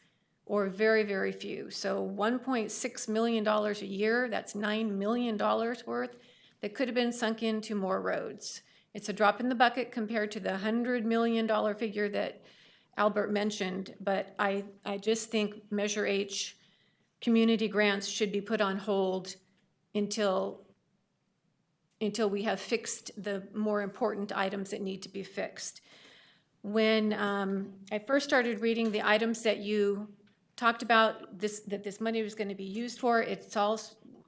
or very, very few. So $1.6 million a year, that's $9 million worth, that could have been sunk into more roads. It's a drop in the bucket compared to the $100 million figure that Albert mentioned, but I just think Measure H community grants should be put on hold until we have fixed the more important items that need to be fixed. When I first started reading the items that you talked about, that this money was going to be used for, it all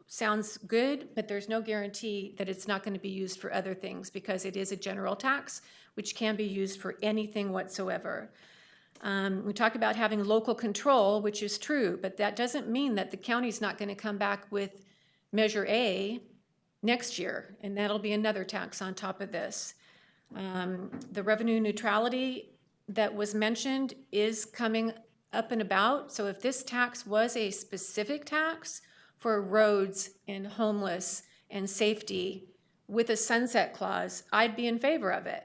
sounds good, but there's no guarantee that it's not going to be used for other things, because it is a general tax, which can be used for anything whatsoever. We talk about having local control, which is true, but that doesn't mean that the county's not going to come back with Measure A next year, and that'll be another tax on top of this. The revenue neutrality that was mentioned is coming up and about. So if this tax was a specific tax for roads and homeless and safety with a sunset clause, I'd be in favor of it.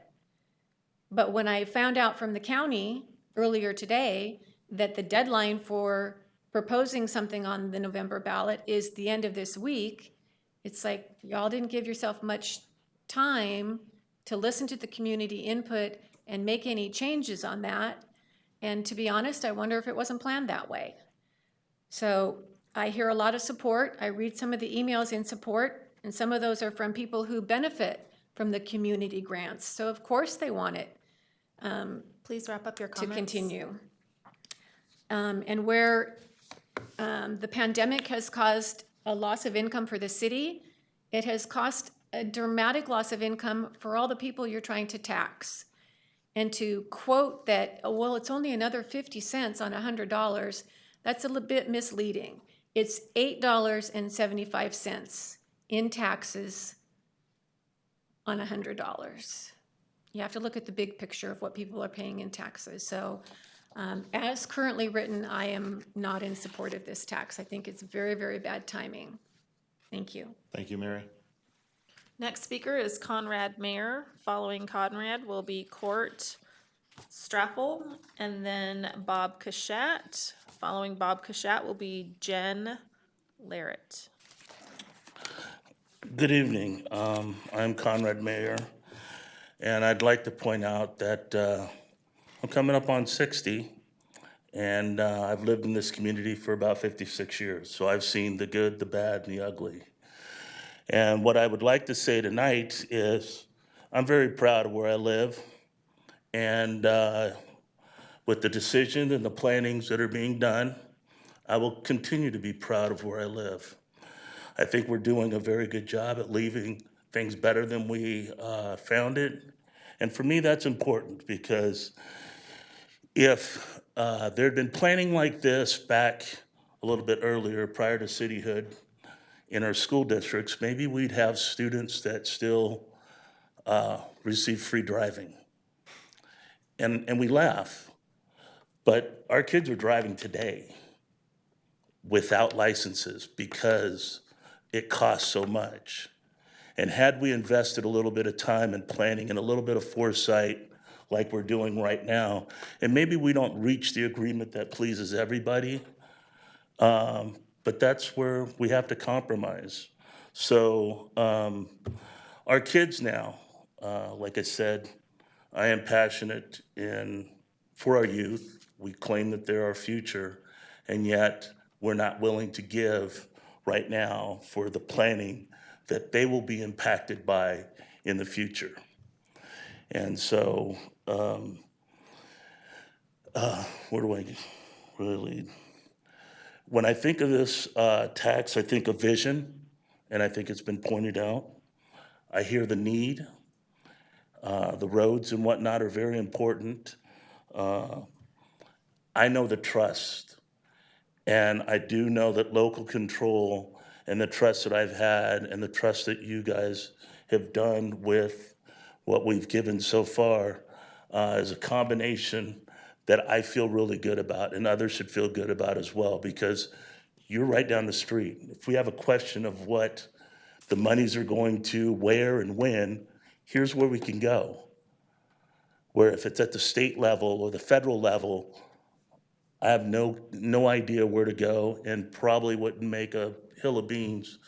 But when I found out from the county earlier today that the deadline for proposing something on the November ballot is the end of this week, it's like y'all didn't give yourself much time to listen to the community input and make any changes on that. And to be honest, I wonder if it wasn't planned that way. So I hear a lot of support. I read some of the emails in support, and some of those are from people who benefit from the community grants. So of course they want it. Please wrap up your comments. To continue. And where the pandemic has caused a loss of income for the city, it has caused a dramatic loss of income for all the people you're trying to tax. And to quote that, oh, well, it's only another 50 cents on $100, that's a little bit misleading. It's $8.75 in taxes on $100. You have to look at the big picture of what people are paying in taxes. So as currently written, I am not in support of this tax. I think it's very, very bad timing. Thank you. Thank you, Mary. Next speaker is Conrad Mayer. Following Conrad will be Court Straffel, and then Bob Cashat. Following Bob Cashat will be Jen Larrett. Good evening. I'm Conrad Mayer, and I'd like to point out that I'm coming up on 60, and I've lived in this community for about 56 years. So I've seen the good, the bad, and the ugly. And what I would like to say tonight is I'm very proud of where I live, and with the decision and the plannings that are being done, I will continue to be proud of where I live. I think we're doing a very good job at leaving things better than we found it. And for me, that's important, because if there had been planning like this back a little bit earlier, prior to cityhood, in our school districts, maybe we'd have students that still receive free driving. And we laugh, but our kids are driving today without licenses because it costs so much. And had we invested a little bit of time and planning and a little bit of foresight like we're doing right now, and maybe we don't reach the agreement that pleases everybody, but that's where we have to compromise. So our kids now, like I said, I am passionate for our youth. We claim that they're our future, and yet we're not willing to give right now for the planning that they will be impacted by in the future. And so, where do I really lead? When I think of this tax, I think of vision, and I think it's been pointed out. I hear the need. The roads and whatnot are very important. I know the trust, and I do know that local control and the trust that I've had and the trust that you guys have done with what we've given so far is a combination that I feel really good about, and others should feel good about as well, because you're right down the street. If we have a question of what the monies are going to, where and when, here's where we can go. Where if it's at the state level or the federal level, I have no idea where to go, and probably wouldn't make a hill of beans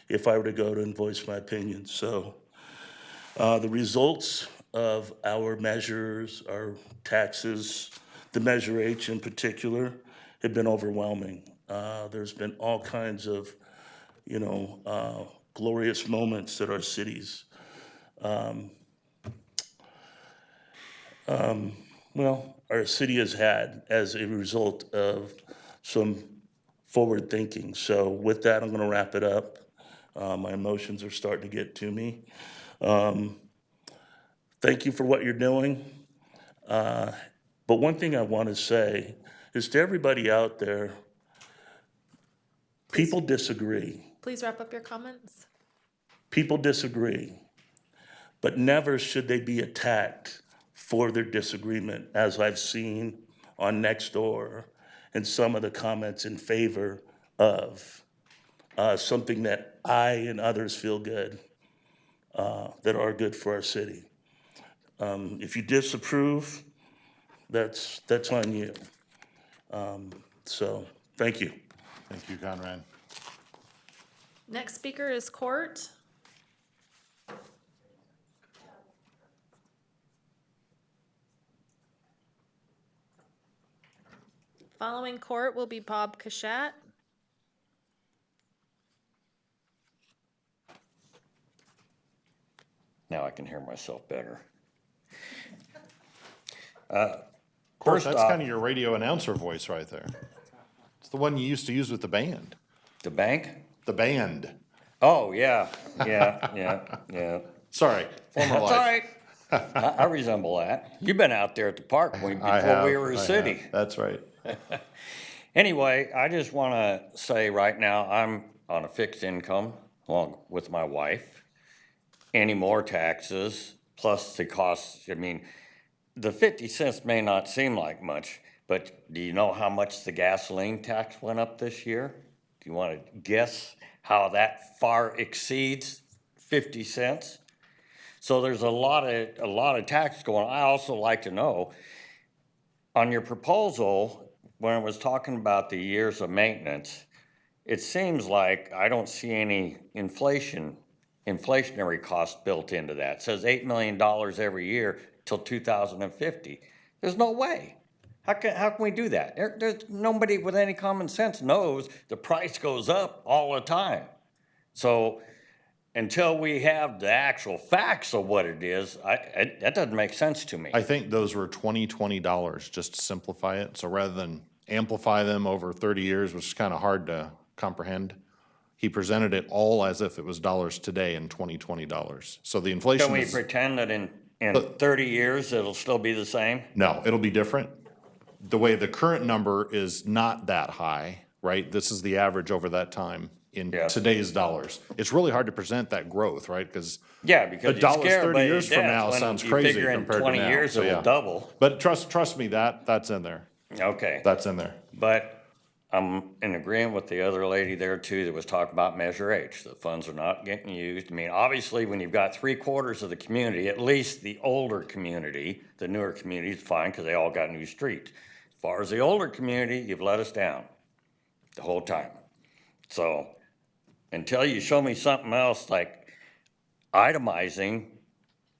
if I were to go to and voice my opinion. So the results of our measures, our taxes, the Measure H in particular, have been overwhelming. There's been all kinds of, glorious moments that our cities, our city has had as a result of some forward thinking. So with that, I'm going to wrap it up. My emotions are starting to get to me. Thank you for what you're doing. But one thing I want to say is to everybody out there, people disagree. Please wrap up your comments. People disagree, but never should they be attacked for their disagreement, as I've seen on Nextdoor and some of the comments in favor of something that I and others feel good, that are good for our city. If you disapprove, that's on you. So thank you. Thank you, Conrad. Next speaker is Court. Following Court will be Bob Kashat. Now I can hear myself better. Court, that's kind of your radio announcer voice right there. It's the one you used to use with the band. The bank? The band. Oh, yeah. Sorry, former That's life. all right. I resemble that. You've been out there at the park before we were a city. That's right. Anyway, I just want to say right now, I'm on a fixed income along with my wife. Any more taxes, plus the costs, I mean, the 50 cents may not seem like much, but do you know how much the gasoline tax went up this year? Do you want to guess how that far exceeds 50 cents? So there's a lot of tax going on. I also like to know, on your proposal, when I was talking about the years of maintenance, it seems like I don't see any inflationary costs built into that. It says $8 million every year till 2050. There's no way. How can we do that? There's nobody with any common sense knows the price goes up all the time. So until we have the actual facts of what it is, that doesn't make sense to me. I think those were $20 just to simplify it. So rather than amplify them over 30 years, which is kind of hard to comprehend, he presented it all as if it was dollars today and $20. So the inflation Can we is, pretend that in 30 years it'll still be the same? no, it'll be different. The way the current number is not that high, right? This is the average over that time in today's dollars. It's really hard to present that growth, right? Because because you're $1.30 scared by your years from death now when sounds you crazy figure in compared to 20 now. years So, it'll yeah. double. But trust me, that's in there. Okay. That's in there. But I'm in agreement with the other lady there too that was talking about Measure H. The funds are not getting used. I mean, obviously, when you've got 3/4 of the community, at least the older community, the newer community is fine because they all got new streets. As far as the older community, you've let us down the whole time. So until you show me something else like itemizing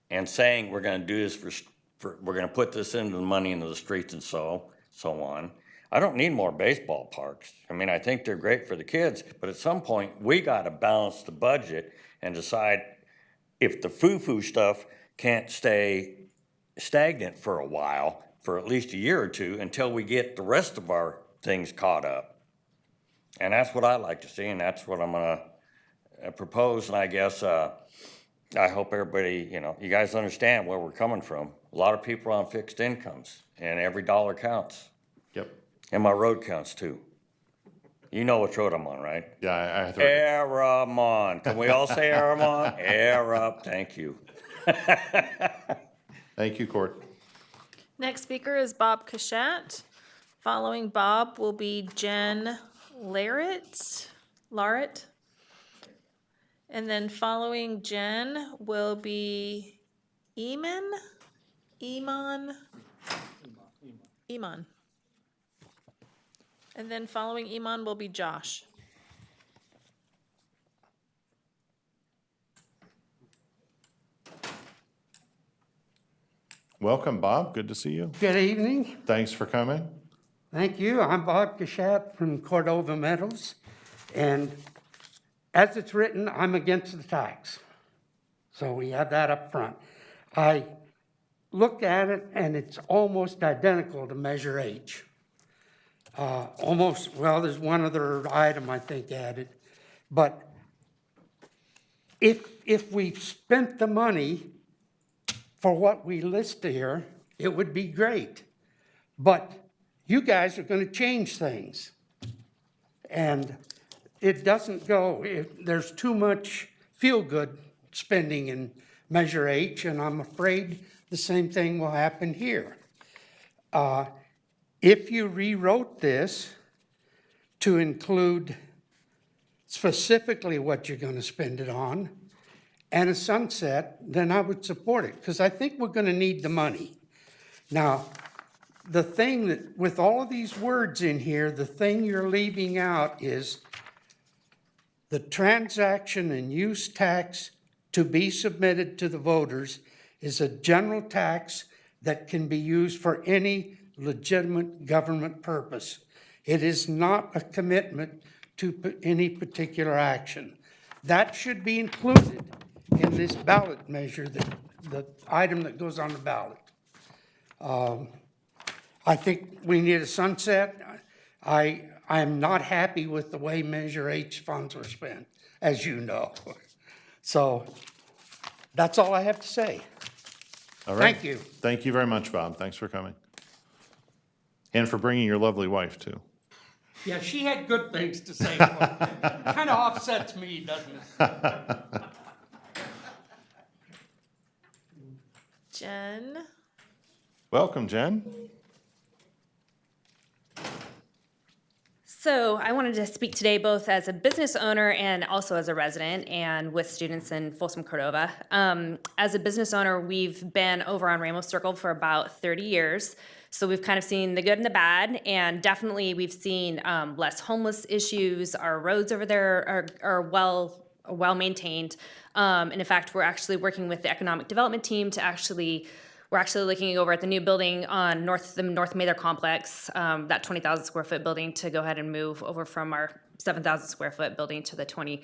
and saying we're going to do this we're going to put this into the money into the streets and so on. I don't need more baseball parks. I mean, I think they're great for the kids, but at some point we got to balance the budget and decide if the foo-foo stuff can't stay stagnant for a while, for at least a year or two, until we get the rest of our things caught up. And that's what I like to see, and that's what I'm gonna propose. And I guess I hope everybody, you guys understand where we're coming from. A lot of people are on fixed incomes, and every dollar counts. Yep. And my road counts too. You know which road I'm on, right? Yeah, I heard it. Aramon. Can we all say Aramon? Thank you. Thank you, Court. Next speaker is Bob Kashat. Following Bob will be Jen Larrett. And then following Jen will be Iman. And then following Iman will be Josh. Welcome, Bob. Good to see you. Good evening. Thanks for coming. Thank you. I'm Bob Kashat from Cordova Meadows. And as it's written, I'm against the tax. So we have that up front. I looked at it and it's almost identical to Measure H. Well, there's one other item I think added. But if we spent the money for what we list here, it would be great. But you guys are going to change things. And it doesn't go, there's too much feel-good spending in Measure H, and I'm afraid the same thing will happen here. If you rewrote this to include specifically what you're going to spend it on, and a sunset, then I would support it, because I think we're going to need the money. Now, the thing that, with all of these words in here, the thing you're leaving out is the transaction and use tax to be submitted to the voters is a general tax that can be used for any legitimate government purpose. It is not a commitment to any particular action. That should be included in this ballot measure, the item that goes on the ballot. I think we need a sunset. I am not happy with the way Measure H funds were spent, as you know. So that's all I have to say. All right. Thank you. Thank you very much, Bob. Thanks for coming. And for bringing your lovely wife, too. Yeah, she had good things to say. Kind of offsets me, doesn't it? Jen. Welcome, Jen. So I wanted to speak today both as a business owner and also as a resident and with students in Folsom, Cordova. As a business owner, we've been over on Ramos Circle for about 30 years. So we've kind of seen the good and the bad, and definitely we've seen less homeless issues. Our roads over there are well maintained. And in fact, we're actually working with the economic development team to we're actually looking over at the new building on the North Mather complex, that 20,000 square foot building, to go ahead and move over from our 7,000 square foot building to the 20.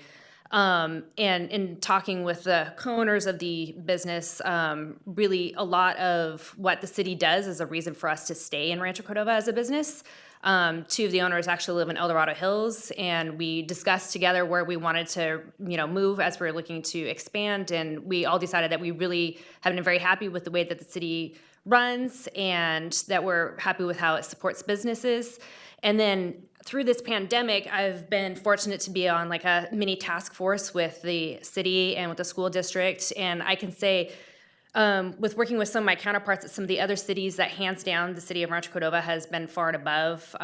And in talking with the co-owners of the business, really a lot of what the city does is a reason for us to stay in Rancho Cordova as a business. Two of the owners actually live in El Dorado Hills, and we discussed together where we wanted to, move as we were looking to expand. And we all decided that we really have been very happy with the way that the city runs, and that we're happy with how it supports businesses. And then through this pandemic, I've been fortunate to be on like a mini task force with the city and with the school district. And I can say, with working with some of my counterparts at some of the other cities, that hands down, the city of Rancho Cordova has been far and above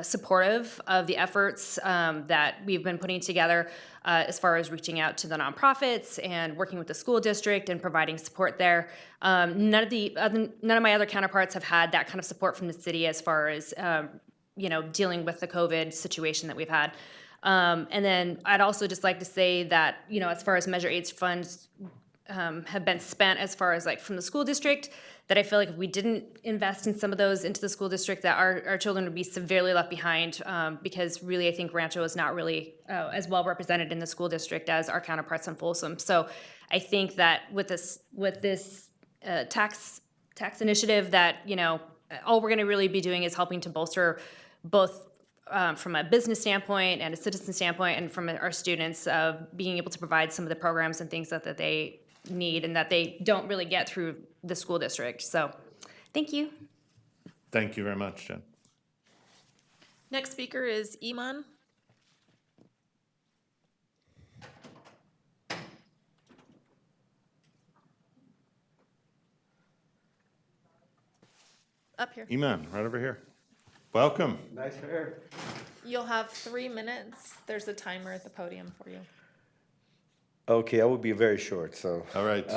supportive of the efforts that we've been putting together as far as reaching out to the nonprofits and working with the school district and providing support there. None of my other counterparts have had that kind of support from the city as far as dealing with the COVID situation that we've had. And then I'd also just like to say that, as far as Measure H funds have been spent as far as like from the school district, that I feel like if we didn't invest in some of those into the school district, that our children would be severely left behind, because really I think Rancho is not really as well represented in the school district as our counterparts in Folsom. So I think that with this tax initiative, that all we're going to really be doing is helping to bolster both from a business standpoint and a citizen standpoint, and from our students of being able to provide some of the programs and things that they need and that they don't really get through the school district. So thank you. Thank you very much, Jen. Next speaker is Iman. Up here. Iman, right over here. Welcome. Nice hair. You'll have 3 minutes. There's a timer at the podium for you. Okay, I will be very short, so. All right.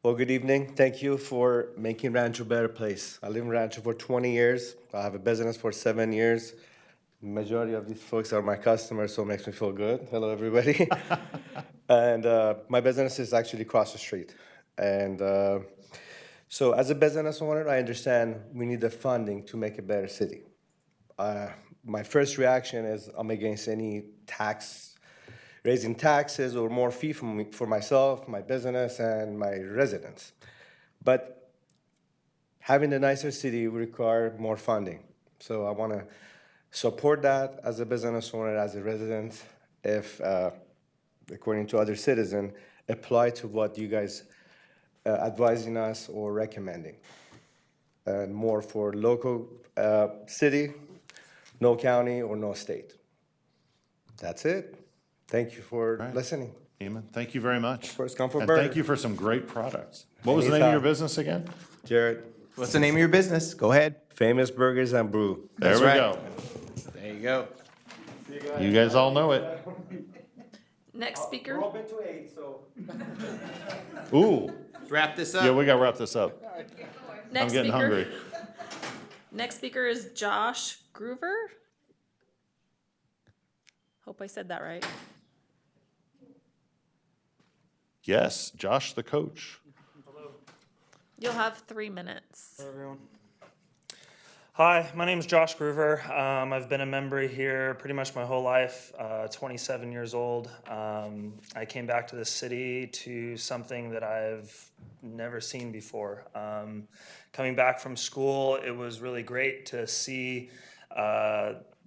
Well, good evening. Thank you for making Rancho a better place. I live in Rancho for 20 years. I have a business for 7 years. Majority of these folks are my customers, so it makes me feel good. Hello, everybody. And my business is actually across the street. And so as a business owner, I understand we need the funding to make a better city. My first reaction is I'm against any raising taxes or more fee for myself, my business, and my residents. But having a nicer city will require more funding. So I want to support that as a business owner, as a resident, if, according to other citizens, apply to what you guys advising us or recommending. And more for local city, no county, or no state. That's it. Thank you for listening. Eamon, thank you very much. First come for And burger. thank you for some great products. What was the name of your business again? Jared. What's the name of your business? Go ahead. Famous Burgers and Brew. There we go. There you go. You guys all know it. Next speaker. to 8, so. Ooh. Let's wrap this up. Yeah, we gotta wrap this up. Next I'm getting speaker. hungry. Next speaker is Josh Groover. Hope I said that right. Yes, Josh the coach. You'll have 3 minutes. Hello, everyone. Hi, my name is Josh Groover. I've been a member here pretty much my whole life, 27 years old. I came back to this city to something that I've never seen before. Coming back from school, it was really great to see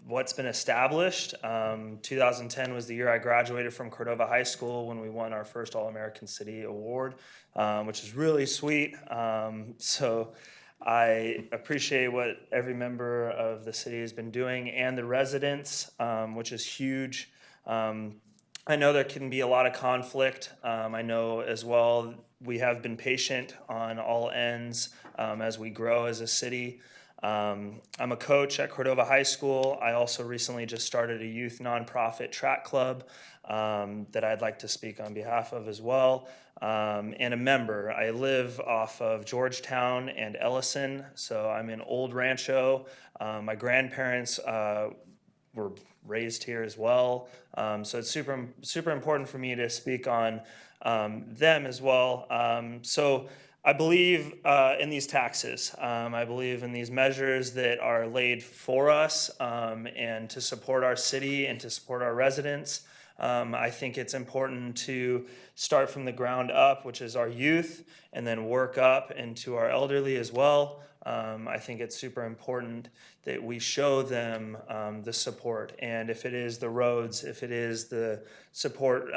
what's been established. 2010 was the year I graduated from Cordova High School when we won our first All-American City Award, which is really sweet. So I appreciate what every member of the city has been doing and the residents, which is huge. I know there can be a lot of conflict. I know as well we have been patient on all ends as we grow as a city. I'm a coach at Cordova High School. I also recently just started a youth nonprofit track club that I'd like to speak on behalf of as well, and a member. I live off of Georgetown and Ellison, so I'm in Old Rancho. My grandparents were raised here as well, so it's super important for me to speak on them as well. So I believe in these taxes. I believe in these measures that are laid for us and to support our city and to support our residents. I think it's important to start from the ground up, which is our youth, and then work up into our elderly as well. I think it's super important that we show them the support. And if it is the roads, if it is the support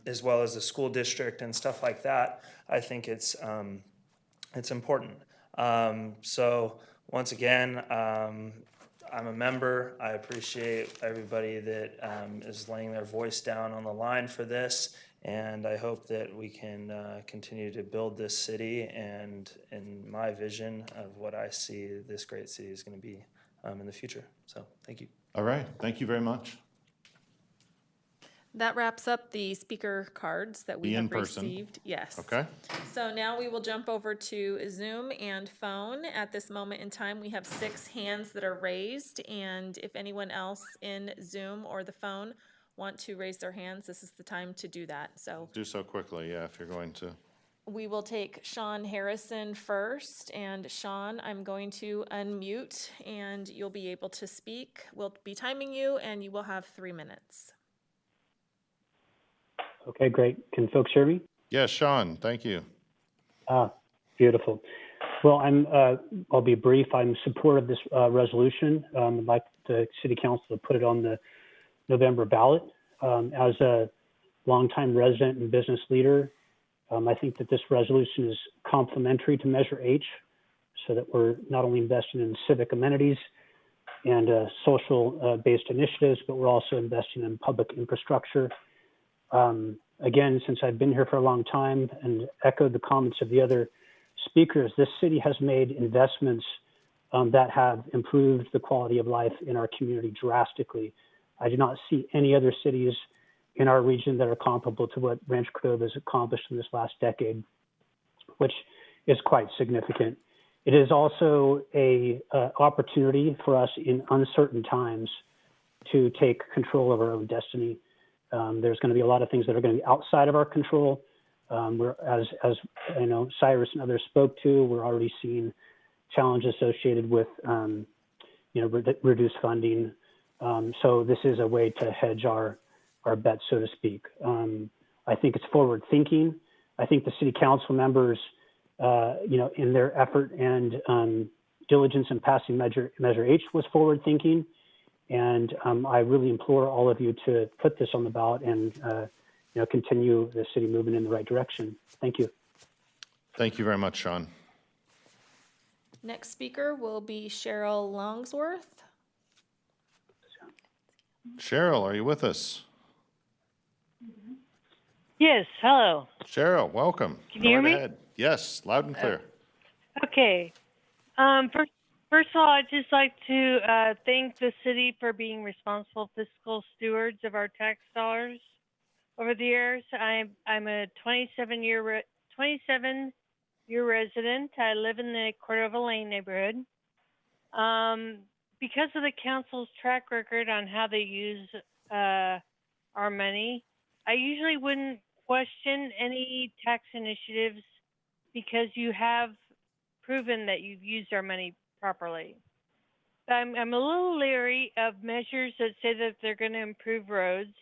as well as the school district and stuff like that, I think it's important. So once again, I'm a member. I appreciate everybody that is laying their voice down on the line for this. And I hope that we can continue to build this city and in my vision of what I see this great city is going to be in the future. So thank you. All right, thank you very much. That wraps up the speaker cards that we The have in-person. received. Yes. Okay. So now we will jump over to Zoom and phone. At this moment in time, we have 6 hands that are raised. And if anyone else in Zoom or the phone want to raise their hands, this is the time to do that. So Do so quickly, yeah, if you're going to. we will take Sean Harrison first. And Sean, I'm going to unmute and you'll be able to speak. We'll be timing you and you will have 3 minutes. Okay, great. Can folks hear me? Yes, Sean, thank you. Beautiful. Well, I'll be brief. I'm in support of this resolution. I'd like the City Council to put it on the November ballot. As a longtime resident and business leader, I think that this resolution is complementary to Measure H, so that we're not only investing in civic amenities and social-based initiatives, but we're also investing in public infrastructure. Again, since I've been here for a long time and echoed the comments of the other speakers, this city has made investments that have improved the quality of life in our community drastically. I do not see any other cities in our region that are comparable to what Rancho Cordova has accomplished in this last decade, which is quite significant. It is also a opportunity for us in uncertain times to take control of our own destiny. There's going to be a lot of things that are going to be outside of our control. We're, as I know Cyrus and others spoke to, we're already seeing challenges associated with reduced funding. So this is a way to hedge our bets, so to speak. I think it's forward thinking. I think the city council members, in their effort and diligence in passing Measure H was forward thinking. And I really implore all of you to put this on the ballot and continue the city moving in the right direction. Thank you. Thank you very much, Sean. Next speaker will be Cheryl Longsworth. Cheryl, are you with us? Yes, hello. Cheryl, welcome. Can you hear me? Ahead. Yes, loud and clear. Okay. First of all, I'd just like to thank the city for being responsible fiscal stewards of our tax dollars over the years. I'm a 27-year resident. I live in the Cordova Lane neighborhood. Because of the council's track record on how they use our money, I usually wouldn't question any tax initiatives because you have proven that you've used our money properly. But I'm a little leery of measures that say that they're going to improve roads,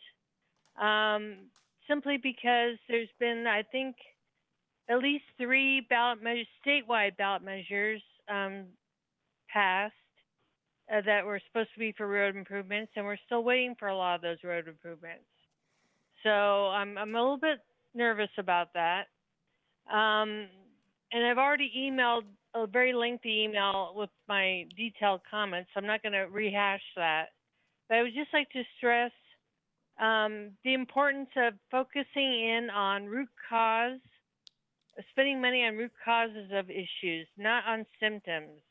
simply because there's been, I think, at least 3 statewide ballot measures passed that were supposed to be for road improvements, and we're still waiting for a lot of those road improvements. So I'm a little bit nervous about that. And I've already emailed a very lengthy email with my detailed comments, so I'm not going to rehash that. But I would just like to stress the importance of focusing in on root cause, spending money on root causes of issues, not on symptoms.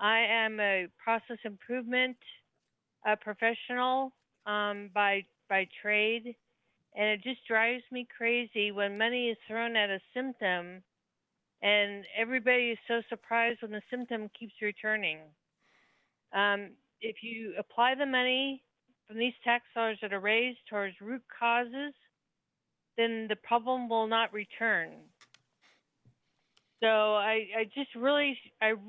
I am a process improvement professional by trade, and it just drives me crazy when money is thrown at a symptom and everybody is so surprised when the symptom keeps returning. If you apply the money from these tax dollars that are raised towards root causes, then the problem will not return. So I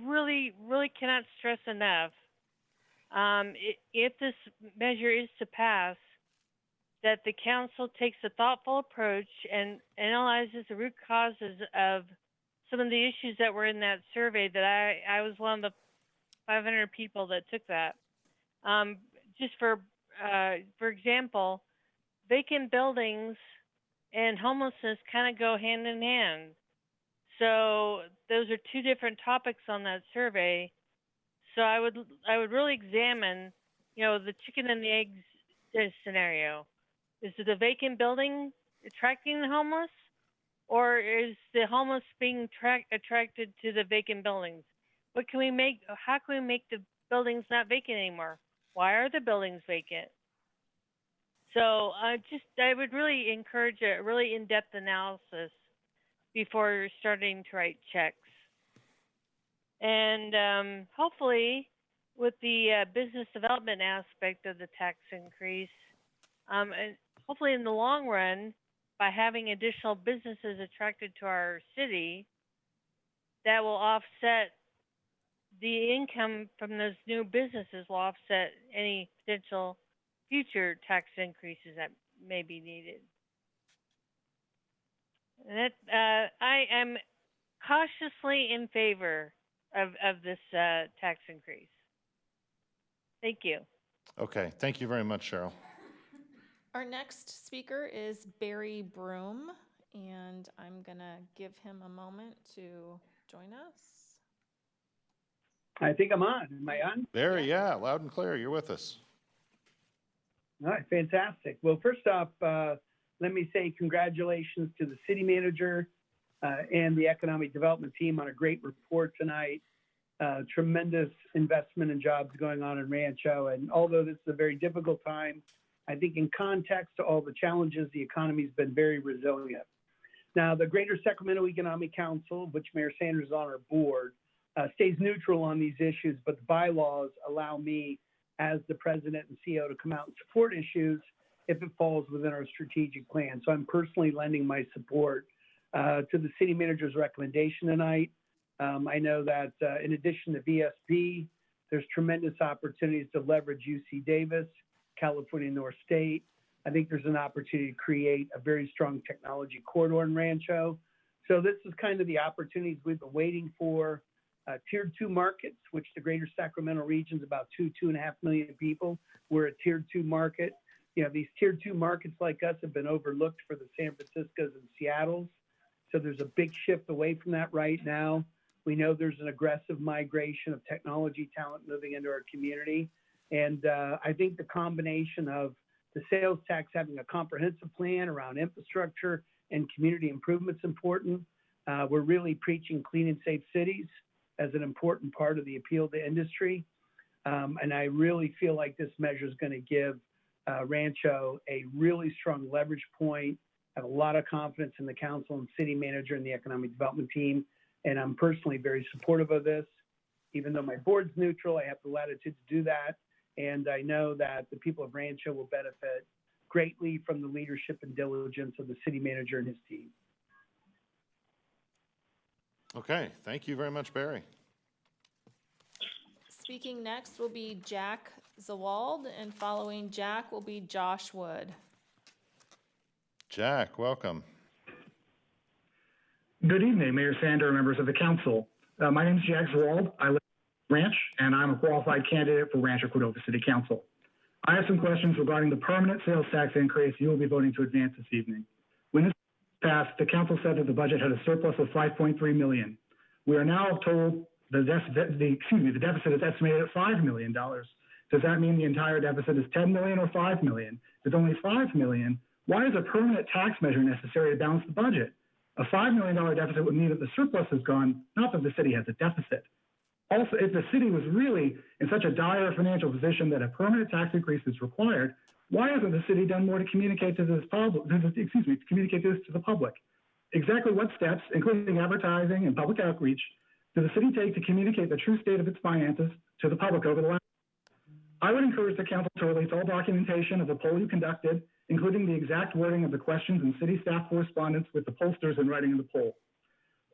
really cannot stress enough, if this measure is to pass, that the council takes a thoughtful approach and analyzes the root causes of some of the issues that were in that survey that I was one of the 500 people that took that. Just for example, vacant buildings and homelessness kind of go hand in hand. So those are 2 different topics on that survey. So I would really examine, the chicken and the eggs scenario. Is it a vacant building attracting the homeless, or is the homeless being attracted to the vacant buildings? How can we make the buildings not vacant anymore? Why are the buildings vacant? So I would really encourage a really in-depth analysis before starting to write checks. And hopefully, with the business development aspect of the tax increase, and hopefully in the long run, by having additional businesses attracted to our city, that will offset the income from those new businesses, will offset any potential future tax increases that may be needed. And I am cautiously in favor of this tax increase. Thank you. Okay, thank you very much, Cheryl. Our next speaker is Barry Broom, and I'm going to give him a moment to join us. I think I'm on. Am I on? Barry, yeah, loud and clear. You're with us. All right, fantastic. Well, first off, let me say congratulations to the city manager, and the economic development team on a great report tonight. Tremendous investment and jobs going on in Rancho. And although this is a very difficult time, I think in context to all the challenges, the economy's been very resilient. Now, the Greater Sacramento Economic Council, which Mayor Sanders is on our board, stays neutral on these issues, but the bylaws allow me as the president and CEO to come out and support issues if it falls within our strategic plan. So I'm personally lending my support to the city manager's recommendation tonight. I know that in addition to VSB, there's tremendous opportunities to leverage UC Davis, California North State. I think there's an opportunity to create a very strong technology corridor in Rancho. So this is kind of the opportunities we've been waiting for. Tier 2 markets, which the greater Sacramento region is about 2.5 million people. We're a Tier 2 market. You know, these Tier 2 markets like us have been overlooked for the San Franciscos and Seattles. So there's a big shift away from that right now. We know there's an aggressive migration of technology talent moving into our community. And I think the combination of the sales tax having a comprehensive plan around infrastructure and community improvement is important. We're really preaching clean and safe cities as an important part of the appeal to industry. And I really feel like this measure is going to give Rancho a really strong leverage point. I have a lot of confidence in the council and city manager and the economic development team. And I'm personally very supportive of this. Even though my board's neutral, I have the latitude to do that. And I know that the people of Rancho will benefit greatly from the leadership and diligence of the city manager and his team. Okay, thank you very much, Barry. Speaking next will be Jack Zawald, and following Jack will be Josh Wood. Jack, welcome. Good evening, Mayor Sander, members of the council. My name is Jack Zawald. I live in Ranch, and I'm a qualified candidate for Rancho Cordova City Council. I have some questions regarding the permanent sales tax increase you will be voting to advance this evening. When this passed, the council said that the budget had a surplus of $5.3 million. We are now told the deficit is estimated at $5 million. Does that mean the entire deficit is $10 million or $5 million? If it's only $5 million, why is a permanent tax measure necessary to balance the budget? A $5 million deficit would mean that the surplus is gone, not that the city has a deficit. Also, if the city was really in such a dire financial position that a permanent tax increase is required, why hasn't the city done more to communicate to this communicate this to the public? Exactly what steps, including advertising and public outreach, does the city take to communicate the true state of its finances to the public over the last? I would encourage the council to release all documentation of the poll you conducted, including the exact wording of the questions and city staff correspondence with the pollsters in writing in the poll.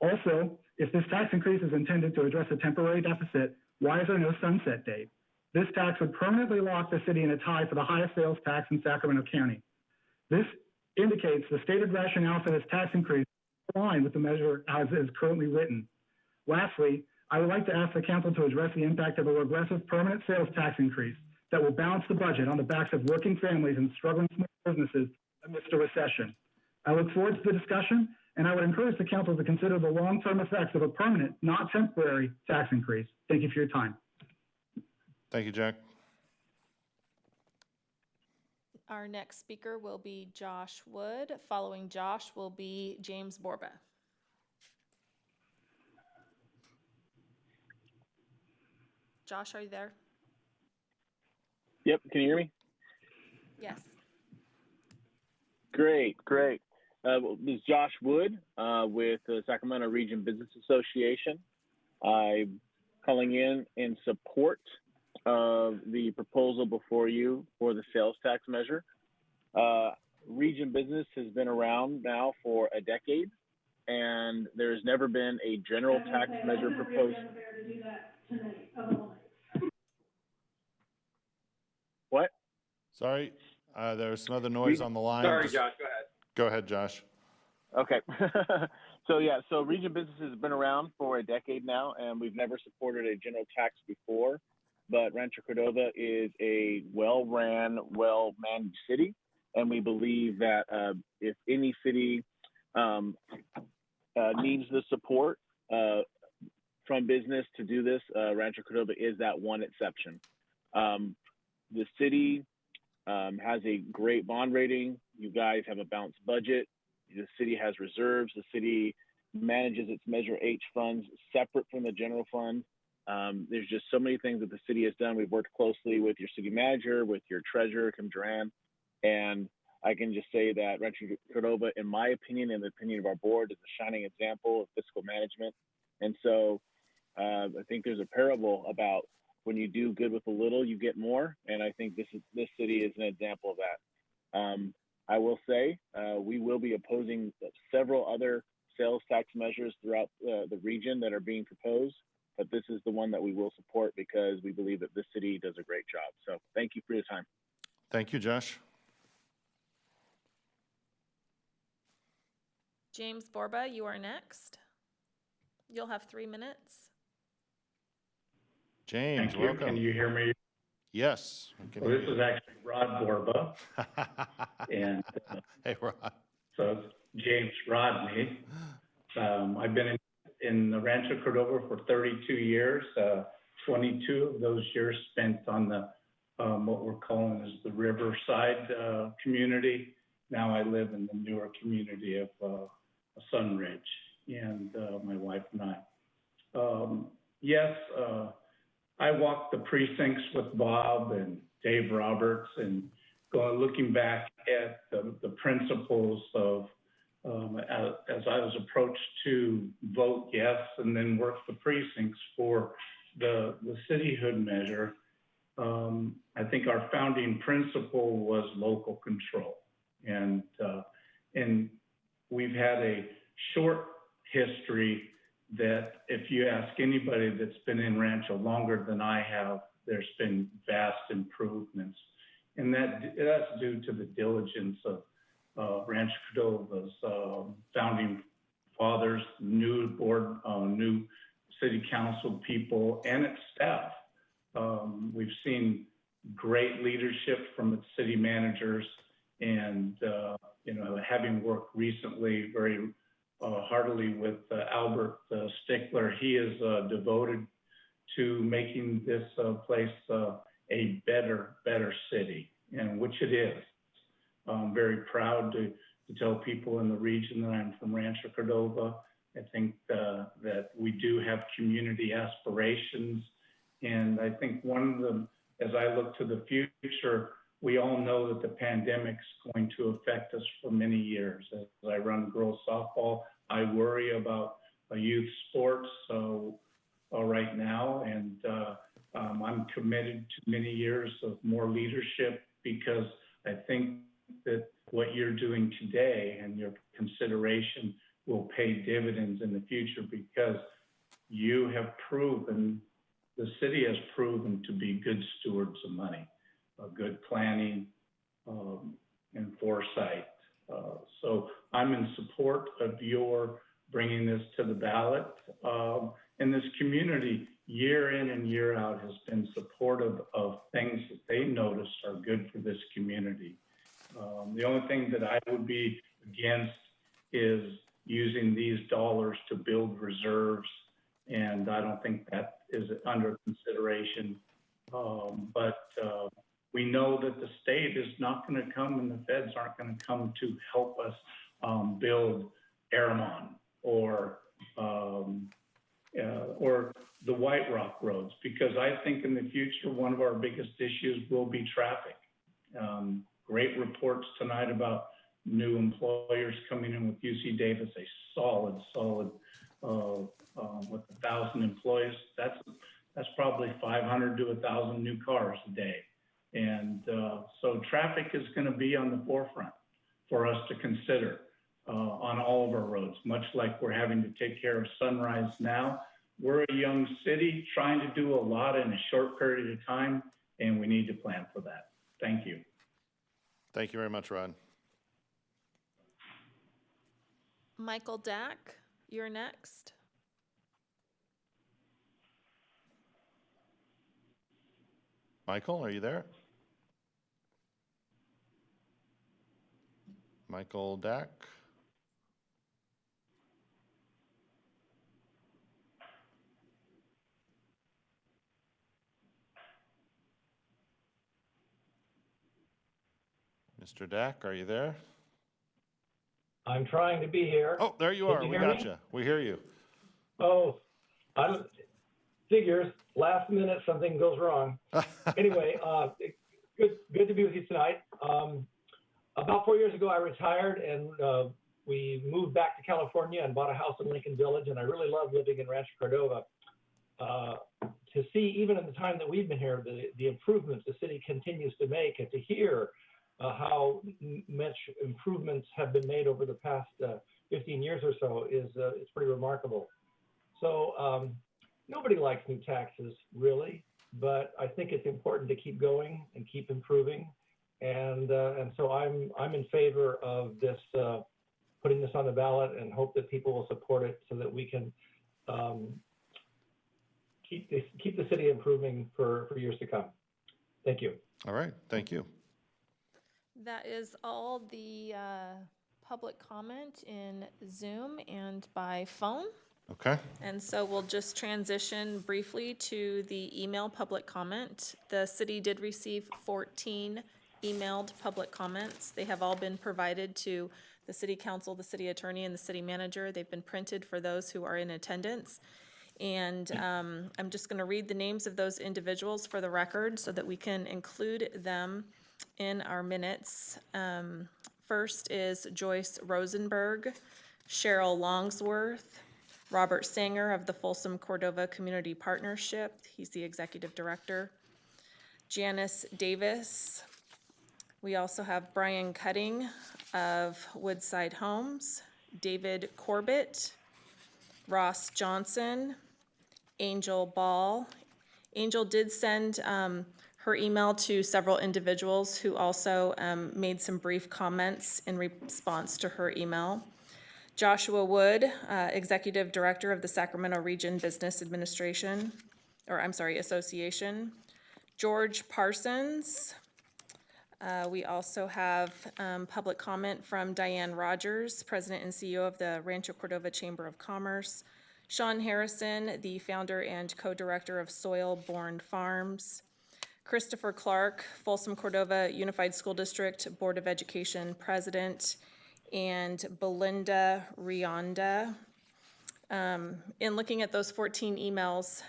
Also, if this tax increase is intended to address a temporary deficit, why is there no sunset date? This tax would permanently lock the city in a tie for the highest sales tax in Sacramento County. This indicates the stated rationale for this tax increase is aligned with the measure as is currently written. Lastly, I would like to ask the council to address the impact of a regressive permanent sales tax increase that will balance the budget on the backs of working families and struggling small businesses amidst a recession. I look forward to the discussion, and I would encourage the council to consider the long-term effects of a permanent, not temporary, tax increase. Thank you for your time. Thank you, Jack. Our next speaker will be Josh Wood. Following Josh will be James Borba. Josh, are you there? Yep, can you hear me? Yes. Great. This is Josh Wood with the Sacramento Region Business Association. I'm calling in support of the proposal before you for the sales tax measure. Region Business has been around now for a decade, and there's never been a general tax measure proposed. What? Sorry, there's some other noise on the line. Sorry, Josh, go ahead. Go ahead, Josh. Okay. So Region Business has been around for a decade now, and we've never supported a general tax before. But Rancho Cordova is a well-ran, well-managed city, and we believe that if any city needs the support from business to do this, Rancho Cordova is that one exception. The city has a great bond rating. You guys have a balanced budget. The city has reserves. The city manages its Measure H funds separate from the general fund. There's just so many things that the city has done. We've worked closely with your city manager, with your treasurer, Kim Duran, and I can just say that Rancho Cordova, in my opinion, and the opinion of our board, is a shining example of fiscal management. And so I think there's a parable about when you do good with a little, you get more. And I think this city is an example of that. I will say we will be opposing several other sales tax measures throughout the region that are being proposed, but this is the one that we will support because we believe that this city does a great job. So thank you for your time. Thank you, Josh. James Borba, you are next. You'll have 3 minutes. James, Thank you. welcome. Can you hear me? Yes. Well, this is actually Rod Borba. And hey, Rod. So it's James Rodney. I've been in the Rancho Cordova for 32 years. 22 of those years spent on the what we're calling as the Riverside community. Now I live in the newer community of Sunridge, and my wife and I. Yes, I walked the precincts with Bob and Dave Roberts, and looking back at the principles of as I was approached to vote yes and then work the precincts for the cityhood measure. I think our founding principle was local control, and we've had a short history that if you ask anybody that's been in Rancho longer than I have, there's been vast improvements. And that's due to the diligence of Rancho Cordova's founding fathers, new board, new city council people, and its staff. We've seen great leadership from its city managers, and having worked recently very heartily with Albert Stickler, he is devoted to making this place a better city, and which it is. I'm very proud to tell people in the region that I'm from Rancho Cordova. I think that we do have community aspirations, and I think one of them, as I look to the future, we all know that the pandemic's going to affect us for many years. As I run girls softball, I worry about youth sports right now, and I'm committed to many years of more leadership because I think that what you're doing today and your consideration will pay dividends in the future because you have proven, the city has proven to be good stewards of money, good planning and foresight. So I'm in support of your bringing this to the ballot. And this community, year in and year out, has been supportive of things that they noticed are good for this community. The only thing that I would be against is using these dollars to build reserves, and I don't think that is under consideration. But we know that the state is not going to come and the feds aren't going to come to help us build Aramon or the White Rock roads, because I think in the future, one of our biggest issues will be traffic. Great reports tonight about new employers coming in with UC Davis, a solid with 1,000 employees. That's probably 500 to 1,000 new cars a day. And so traffic is going to be on the forefront for us to consider on all of our roads, much like we're having to take care of Sunrise now. We're a young city trying to do a lot in a short period of time, and we need to plan for that. Thank you. Thank you very much, Rod. Michael Dack, you're next. Michael, are you there? Michael Dack? Mr. Dack, are you there? I'm trying to be here. Oh, there you Can are. you We hear got me? you. We hear you. Oh, figures, last minute, something goes wrong. Anyway, good to be with you tonight. About 4 years ago, I retired and we moved back to California and bought a house in Lincoln Village, and I really love living in Rancho Cordova. To see, even in the time that we've been here, the improvements the city continues to make, and to hear how much improvements have been made over the past 15 years or so is pretty remarkable. So nobody likes new taxes, really, but I think it's important to keep going and keep improving. And so I'm in favor of this, putting this on the ballot, and hope that people will support it so that we can keep the city improving for years to come. Thank you. All right, thank you. That is all the public comment in Zoom and by phone. Okay. And so we'll just transition briefly to the email public comment. The city did receive 14 emailed public comments. They have all been provided to the city council, the city attorney, and the city manager. They've been printed for those who are in attendance. And I'm just going to read the names of those individuals for the record so that we can include them in our minutes. First is Joyce Rosenberg, Cheryl Longsworth, Robert Sanger of the Folsom Cordova Community Partnership. He's the executive director. Janice Davis. We also have Brian Cutting of Woodside Homes, David Corbett, Ross Johnson, Angel Ball. Angel did send her email to several individuals who also made some brief comments in response to her email. Joshua Wood, Executive Director of the Sacramento Region Business Association. George Parsons. We also have public comment from Diane Rogers, President and CEO of the Rancho Cordova Chamber of Commerce. Sean Harrison, the founder and co-director of Soil-Born Farms. Christopher Clark, Folsom Cordova Unified School District Board of Education President. And Belinda Rionda. In looking at those 14 emails,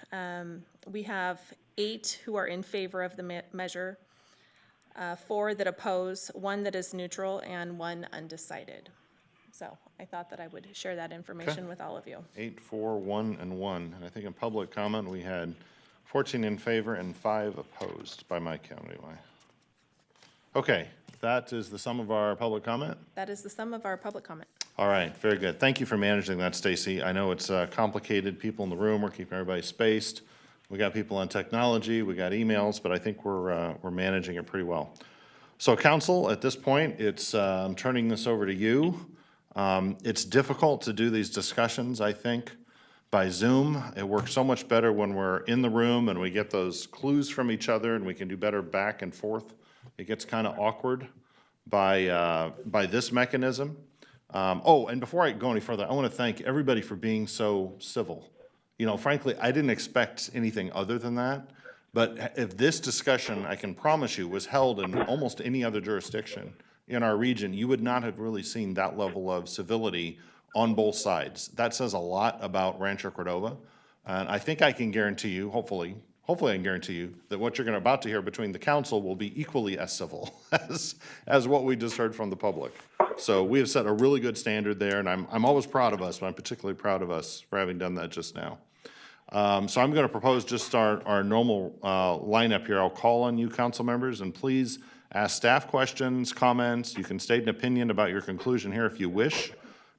we have 8 who are in favor of the measure, 4 that oppose, 1 that is neutral, and 1 undecided. So I thought that I would share that information with all of you. 8, 4, 1, and 1. And I think in public comment, we had 14 in favor and 5 opposed by my count anyway. Okay, that is the sum of our public comment. That is the sum of our public comment. All right, very good. Thank you for managing that, Stacy. I know it's complicated. People in the room, we're keeping everybody spaced. We got people on technology, we got emails, but I think we're managing it pretty well. So council, at this point, I'm turning this over to you. It's difficult to do these discussions, I think, by Zoom. It works so much better when we're in the room and we get those clues from each other and we can do better back and forth. It gets kind of awkward by this mechanism. And before I go any further, I want to thank everybody for being so civil. You know, frankly, I didn't expect anything other than that. But if this discussion, I can promise you, was held in almost any other jurisdiction in our region, you would not have really seen that level of civility on both sides. That says a lot about Rancho Cordova. And I think I can guarantee you, hopefully I can guarantee you that what you're about to hear between the council will be equally as civil as what we just heard from the public. So we have set a really good standard there, and I'm always proud of us, but I'm particularly proud of us for having done that just now. So I'm going to propose just our normal lineup here. I'll call on you, council members, and please ask staff questions, comments. You can state an opinion about your conclusion here if you wish,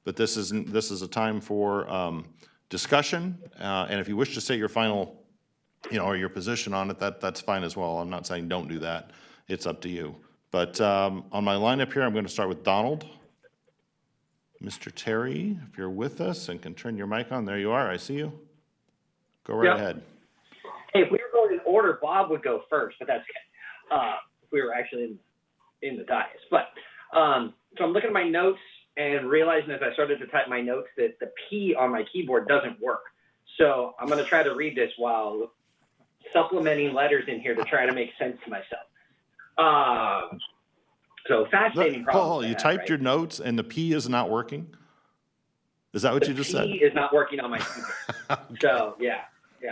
but this is a time for discussion. And if you wish to state your final, or your position on it, that's fine as well. I'm not saying don't do that. It's up to you. But on my lineup here, I'm going to start with Donald. Mr. Terry, if you're with us and can turn your mic on. There you are. I see you. Go right ahead. Hey, if we were going in order, Bob would go first, but that's okay. If we were actually in the dais. But so I'm looking at my notes and realizing as I started to type my notes that the P on my keyboard doesn't work. So I'm going to try to read this while supplementing letters in here to try to make sense to myself. So fascinating problem. Paul, you typed your notes and the P is not working? Is that what you just said? The P is not working on my keyboard. So, yeah.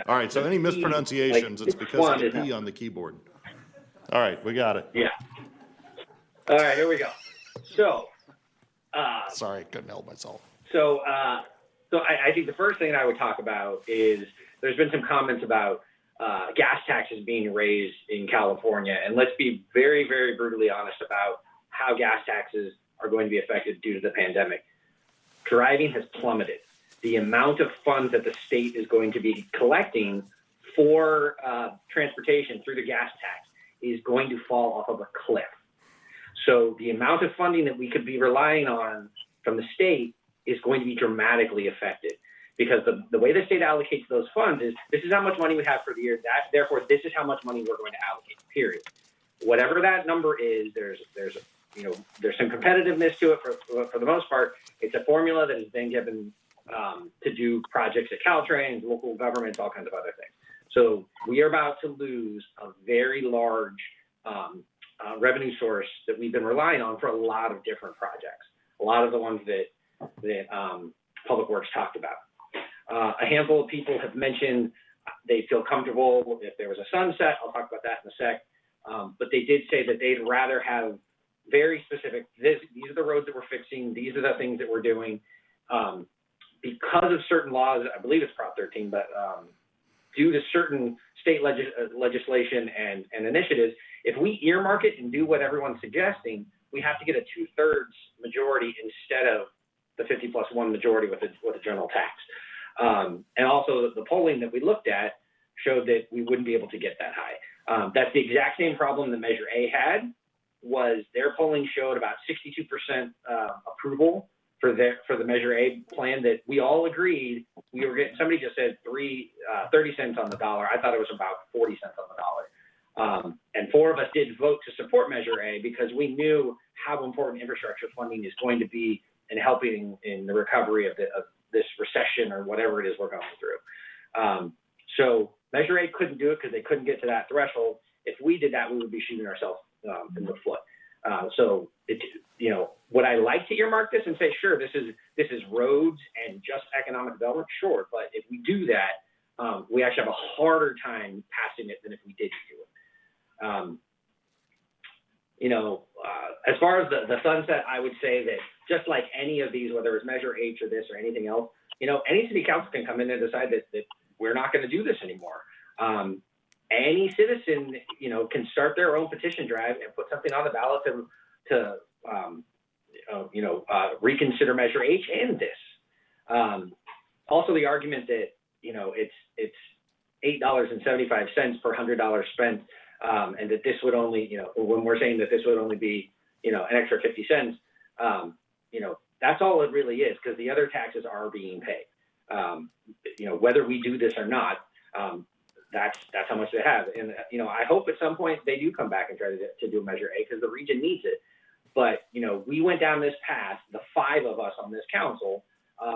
All right, so The any P, mispronunciations, it's because of one the is P not- on the keyboard. All right, we got it. Yeah. All right, here we go. So, Sorry, I couldn't help myself. So I think the first thing I would talk about is there's been some comments about gas taxes being raised in California. And let's be very, very brutally honest about how gas taxes are going to be affected due to the pandemic. Driving has plummeted. The amount of funds that the state is going to be collecting for transportation through the gas tax is going to fall off of a cliff. So the amount of funding that we could be relying on from the state is going to be dramatically affected, because the way the state allocates those funds is this is how much money we have for the year. Therefore, this is how much money we're going to allocate. Period. Whatever that number is, there's some competitiveness to it for the most part. It's a formula that has been given to do projects at Caltrain, local governments, all kinds of other things. So we are about to lose a very large revenue source that we've been relying on for a lot of different projects. A lot of the ones that Public Works talked about. A handful of people have mentioned they feel comfortable if there was a sunset. I'll talk about that in a sec. But they did say that they'd rather have very specific, these are the roads that we're fixing, these are the things that we're doing. Because of certain laws, I believe it's Prop 13, but due to certain state legislation and initiatives, if we earmark it and do what everyone's suggesting, we have to get a 2/3 majority instead of the 50+1 majority with a general tax. And also the polling that we looked at showed that we wouldn't be able to get that high. That's the exact same problem that Measure A had. Was their polling showed about 62% approval for the Measure A plan that we all agreed we were getting. Somebody just said 30 cents on the dollar. I thought it was about 40 cents on the dollar. And 4 of us did vote to support Measure A because we knew how important infrastructure funding is going to be in helping in the recovery of this recession or whatever it is we're going through. So Measure A couldn't do it because they couldn't get to that threshold. If we did that, we would be shooting ourselves in the foot. So would I like to earmark this and say, sure, this is roads and just economic development? Sure, but if we do that, we actually have a harder time passing it than if we did do it. As far as the sunset, I would say that just like any of these, whether it's Measure H or this or anything else, any city council can come in and decide that we're not going to do this anymore. Any citizen, can start their own petition drive and put something on the ballot to reconsider Measure H and this. Also, the argument that it's $8.75 per $100 spent, and that this would only, when we're saying that this would only be, an extra 50 cents, that's all it really is, because the other taxes are being paid. Whether we do this or not, that's how much they have. And, I hope at some point they do come back and try to do Measure A, because the region needs it. But, we went down this path, the 5 of us on this council,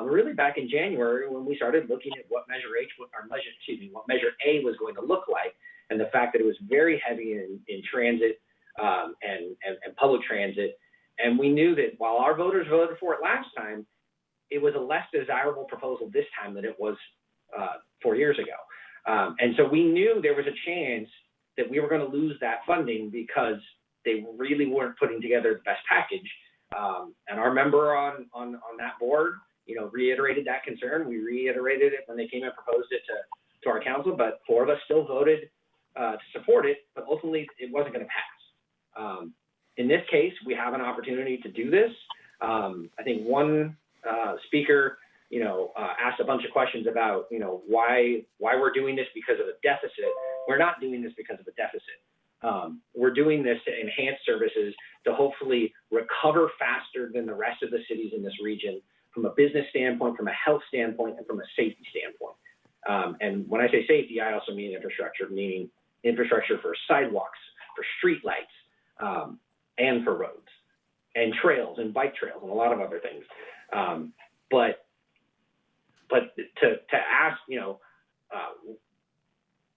really back in January when we started looking at what Measure what Measure A was going to look like, and the fact that it was very heavy in transit and public transit. And we knew that while our voters voted for it last time, it was a less desirable proposal this time than it was 4 years ago. And so we knew there was a chance that we were going to lose that funding because they really weren't putting together the best package. And our member on that board, reiterated that concern. We reiterated it when they came and proposed it to our council, but 4 of us still voted to support it, but ultimately it wasn't going to pass. In this case, we have an opportunity to do this. I think one speaker, asked a bunch of questions about, why we're doing this because of a deficit. We're not doing this because of a deficit. We're doing this to enhance services, to hopefully recover faster than the rest of the cities in this region from a business standpoint, from a health standpoint, and from a safety standpoint. And when I say safety, I also mean infrastructure, meaning infrastructure for sidewalks, for street lights, and for roads, and trails, and bike trails, and a lot of other things. But to ask,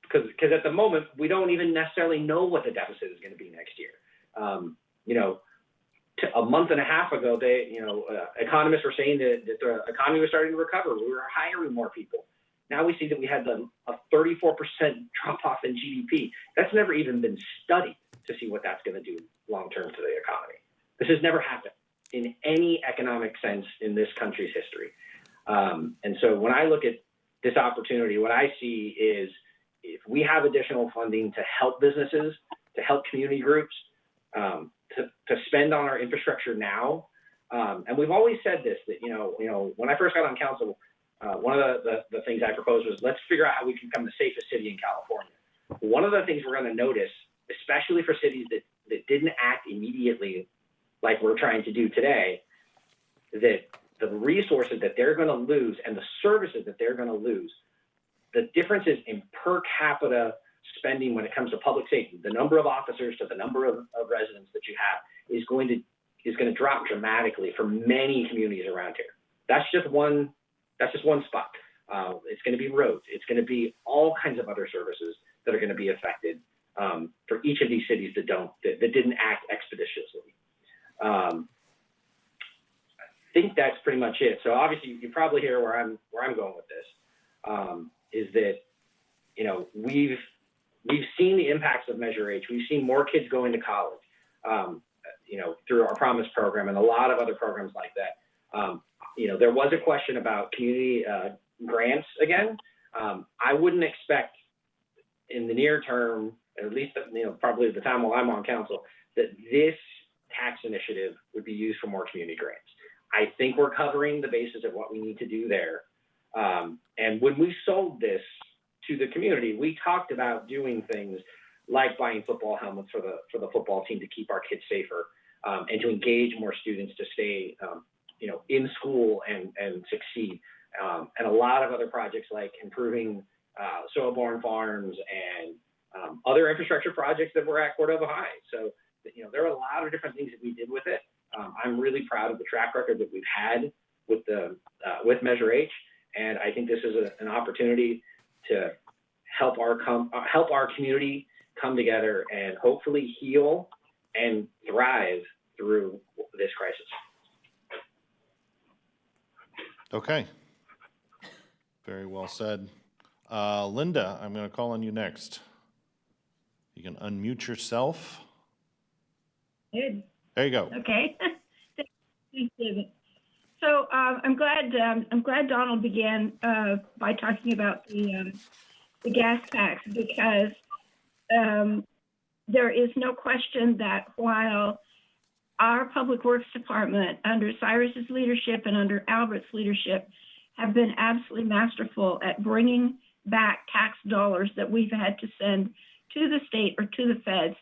because at the moment we don't even necessarily know what the deficit is going to be next year. a month and a half ago, economists were saying that the economy was starting to recover. We were hiring more people. Now we see that we had a 34% drop off in GDP. That's never even been studied to see what that's going to do long term to the economy. This has never happened in any economic sense in this country's history. And so when I look at this opportunity, what I see is if we have additional funding to help businesses, to help community groups, to spend on our infrastructure now. And we've always said this, that, when I first got on council, one of the things I proposed was let's figure out how we can become the safest city in California. One of the things we're going to notice, especially for cities that didn't act immediately like we're trying to do today, that the resources that they're going to lose and the services that they're going to lose, the differences in per capita spending when it comes to public safety, the number of officers to the number of residents that you have is going to drop dramatically for many communities around here. That's just one spot. It's going to be roads. It's going to be all kinds of other services that are going to be affected for each of these cities that didn't act expeditiously. I think that's pretty much it. So obviously you probably hear where I'm going with this, is that, we've seen the impacts of Measure H. We've seen more kids going to college, through our Promise program and a lot of other programs like that. There was a question about community grants again. I wouldn't expect in the near term, at least, probably at the time while I'm on council, that this tax initiative would be used for more community grants. I think we're covering the basis of what we need to do there. And when we sold this to the community, we talked about doing things like buying football helmets for the football team to keep our kids safer, and to engage more students to stay, in school and succeed. And a lot of other projects like improving soil-borne farms and other infrastructure projects that were at Cordova High. So, there are a lot of different things that we did with it. I'm really proud of the track record that we've had with Measure H, and I think this is an opportunity to help our community come together and hopefully heal and thrive through this crisis. Okay. Very well said. Linda, I'm going to call on you next. You can unmute yourself. Good. There you go. Okay. Thanks, David. So I'm glad Donald began by talking about the gas tax, because there is no question that while our Public Works Department under Cyrus's leadership and under Albert's leadership have been absolutely masterful at bringing back tax dollars that we've had to send to the state or to the feds,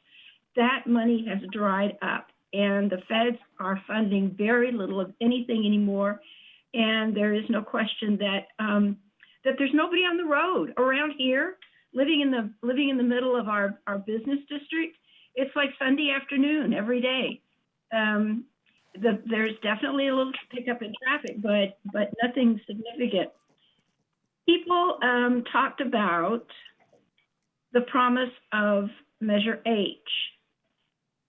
that money has dried up. And the feds are funding very little of anything anymore. And there is no question that that there's nobody on the road around here living in the middle of our business district. It's like Sunday afternoon every day. There's definitely a little pickup in traffic, but nothing significant. People talked about the promise of Measure H.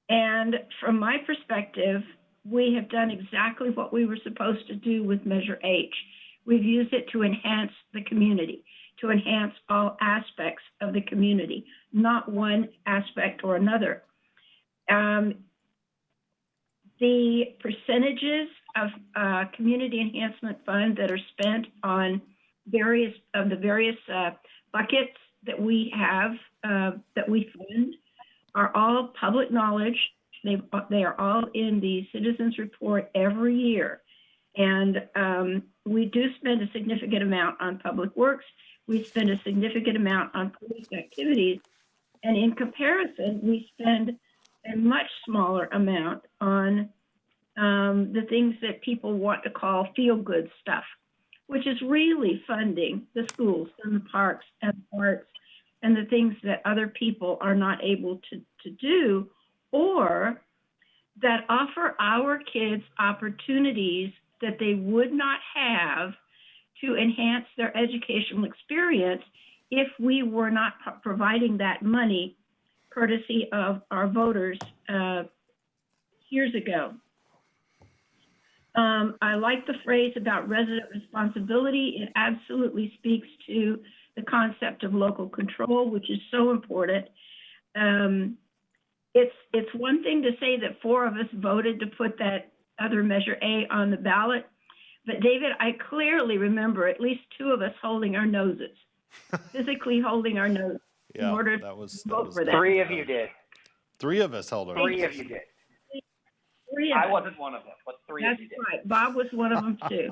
And from my perspective, we have done exactly what we were supposed to do with Measure H. We've used it to enhance the community, to enhance all aspects of the community, not one aspect or another. The percentages of community enhancement fund that are spent on various buckets that we have, that we fund, are all public knowledge. They are all in the Citizens Report every year. And we do spend a significant amount on public works. We spend a significant amount on police activities. And in comparison, we spend a much smaller amount on the things that people want to call feel-good stuff, which is really funding the schools and the parks and the arts and the things that other people are not able to do, or that offer our kids opportunities that they would not have to enhance their educational experience if we were not providing that money courtesy of our voters years ago. I like the phrase about resident responsibility. It absolutely speaks to the concept of local control, which is so important. It's one thing to say that 4 of us voted to put that other Measure A on the ballot, but David, I clearly remember at least 2 of us holding our noses, physically holding our noses in order to vote for that. 3 of you did. 3 of us held our 3 noses. of you did. 3 of I us. wasn't one of them, but 3 of That's you did. right. Bob was one of them too.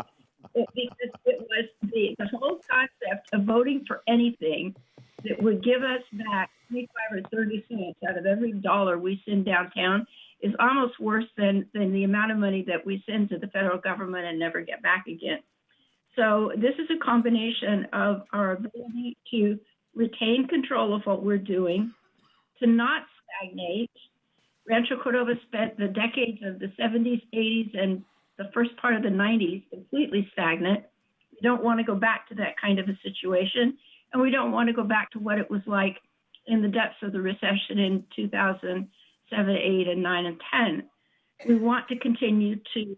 Because it was the whole concept of voting for anything that would give us back 25 or 30 cents out of every dollar we send downtown is almost worse than the amount of money that we send to the federal government and never get back again. So this is a combination of our ability to retain control of what we're doing, to not stagnate. Rancho Cordova spent the decades of the 70s, 80s, and the first part of the 90s completely stagnant. We don't want to go back to that kind of a situation, and we don't want to go back to what it was like in the depths of the recession in 2007, 8, and 9, and 10. We want to continue to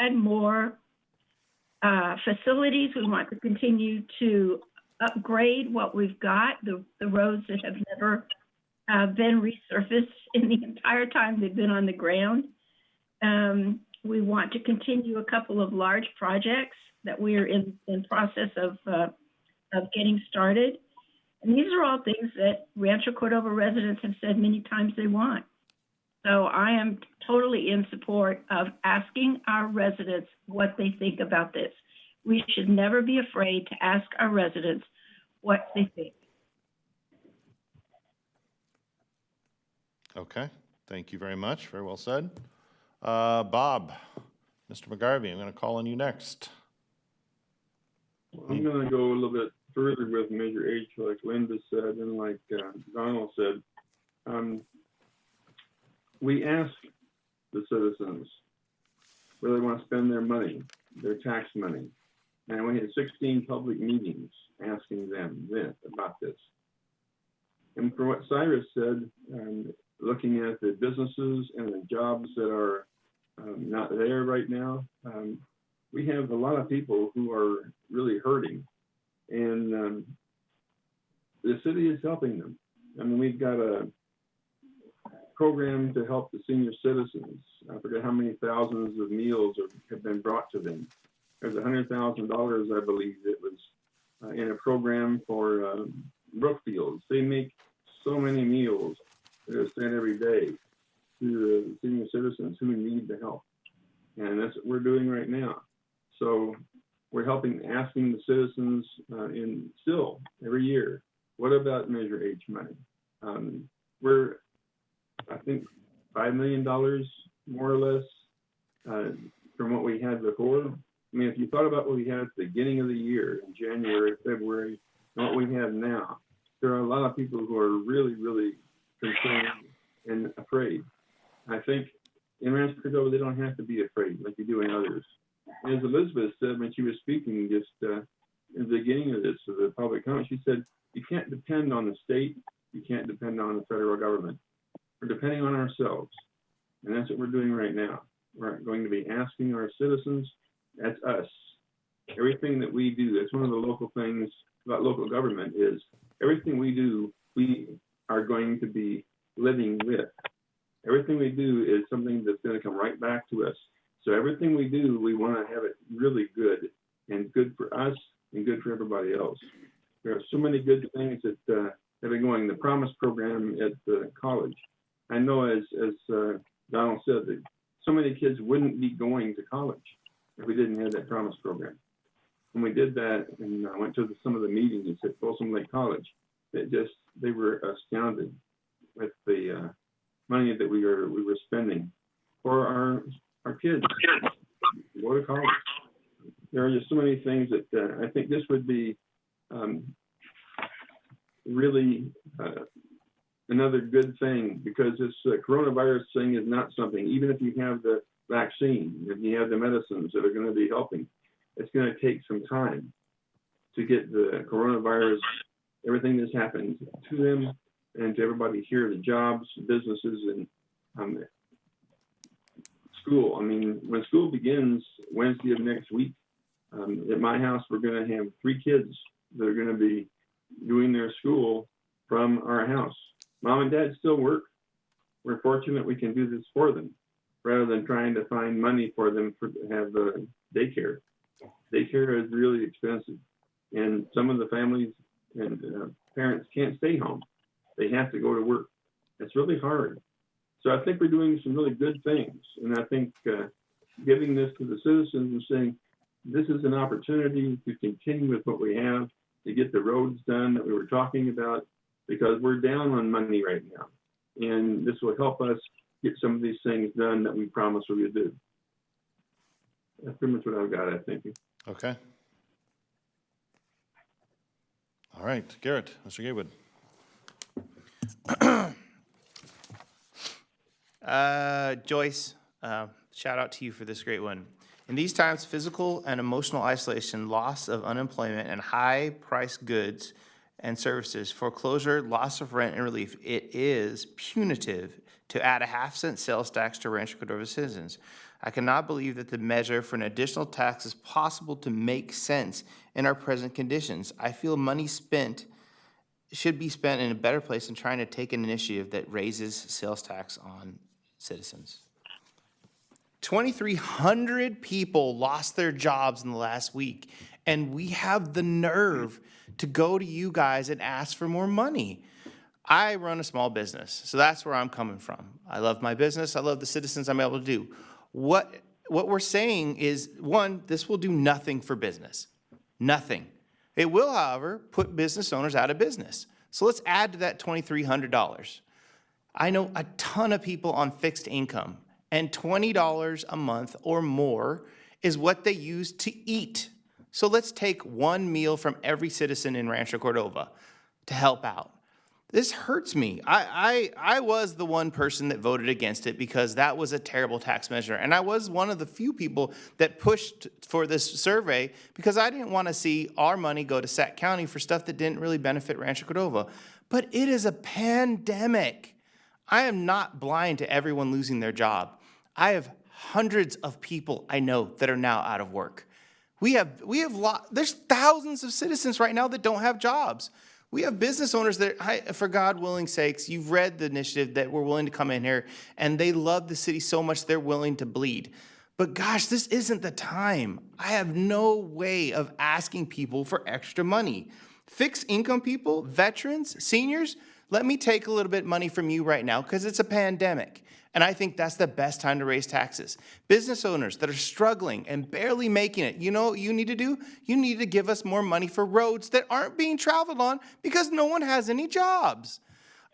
add more facilities. We want to continue to upgrade what we've got, the roads that have never been resurfaced in the entire time they've been on the ground. We want to continue a couple of large projects that we are in process of getting started. And these are all things that Rancho Cordova residents have said many times they want. So I am totally in support of asking our residents what they think about this. We should never be afraid to ask our residents what they think. Okay, thank you very much. Very well said. Bob, Mr. McGarvey, I'm going to call on you next. I'm going to go a little bit further with Measure H, like Linda said, and like Donald said. We ask the citizens where they want to spend their money, their tax money. And we had 16 public meetings asking them about this. And for what Cyrus said, looking at the businesses and the jobs that are not there right now, we have a lot of people who are really hurting. And the city is helping them. I mean, we've got a program to help the senior citizens. I forget how many thousands of meals have been brought to them. There's $100,000, I believe, it was in a program for Brookfield. They make so many meals that are sent every day to the senior citizens who need the help. And that's what we're doing right now. So we're asking the citizens still every year, what about Measure H money? We're, I think, $5 million, more or less, from what we had before. I mean, if you thought about what we had at the beginning of the year, in January, February, and what we have now, there are a lot of people who are really, really concerned and afraid. I think in Rancho Cordova, they don't have to be afraid like you do in others. As Elizabeth said when she was speaking just in the beginning of this, of the public comment, she said, you can't depend on the state, you can't depend on the federal government. We're depending on ourselves. And that's what we're doing right now. We're going to be asking our citizens, that's us. Everything that we do, that's one of the local things about local government is everything we do, we are going to be living with. Everything we do is something that's going to come right back to us. So everything we do, we want to have it really good and good for us and good for everybody else. There are so many good things that have been going. The Promise program at the college. I know as Donald said, that so many kids wouldn't be going to college if we didn't have that Promise program. When we did that and I went to some of the meetings at Folsom Lake College, they were astounded with the money that we were spending for our kids to go to college. There are just so many things that I think this would be really another good thing, because this coronavirus thing is not something, even if you have the vaccine, if you have the medicines that are going to be helping, it's going to take some time to get the coronavirus, everything that's happened to them and to everybody here, the jobs, businesses, and school. I mean, when school begins Wednesday of next week, at my house, we're going to have 3 kids that are going to be doing their school from our house. Mom and Dad still work. We're fortunate we can do this for them rather than trying to find money for them to have daycare. Daycare is really expensive. And some of the families and parents can't stay home. They have to go to work. It's really hard. So I think we're doing some really good things. And I think giving this to the citizens and saying, this is an opportunity to continue with what we have, to get the roads done that we were talking about, because we're down on money right now. And this will help us get some of these things done that we promised we would do. That's pretty much what I've got, I think. Okay. All right, Garrett, Mr. Gaywood. Joyce, shout out to you for this great one. In these times, physical and emotional isolation, loss of unemployment, and high-priced goods and services, foreclosure, loss of rent and relief, it is punitive to add a half-cent sales tax to Rancho Cordova citizens. I cannot believe that the measure for an additional tax is possible to make sense in our present conditions. I feel money spent should be spent in a better place than trying to take an initiative that raises sales tax on citizens. 2,300 people lost their jobs in the last week, and we have the nerve to go to you guys and ask for more money. I run a small business, so that's where I'm coming from. I love my business. I love the citizens I'm able to do. What we're saying is, one, this will do nothing for business. Nothing. It will, however, put business owners out of business. So let's add to that $2,300. I know a ton of people on fixed income, and $20 a month or more is what they use to eat. So let's take one meal from every citizen in Rancho Cordova to help out. This hurts me. I was the one person that voted against it because that was a terrible tax measure. And I was one of the few people that pushed for this survey because I didn't want to see our money go to Sac County for stuff that didn't really benefit Rancho Cordova. But it is a pandemic. I am not blind to everyone losing their job. I have hundreds of people I know that are now out of work. There's thousands of citizens right now that don't have jobs. We have business owners that, for God willing sakes, you've read the initiative that we're willing to come in here, and they love the city so much they're willing to bleed. But gosh, this isn't the time. I have no way of asking people for extra money. Fixed income people, veterans, seniors, let me take a little bit of money from you right now because it's a pandemic. And I think that's the best time to raise taxes. Business owners that are struggling and barely making it, you know what you need to do? You need to give us more money for roads that aren't being traveled on because no one has any jobs.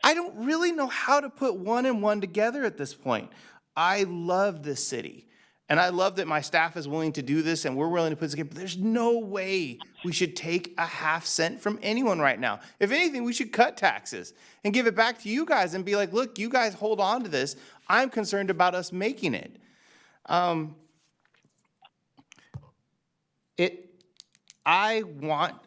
I don't really know how to put one and one together at this point. I love this city. And I love that my staff is willing to do this and we're willing to put this together. But there's no way we should take a half cent from anyone right now. If anything, we should cut taxes and give it back to you guys and be like, look, you guys hold on to this. I'm concerned about us making it. I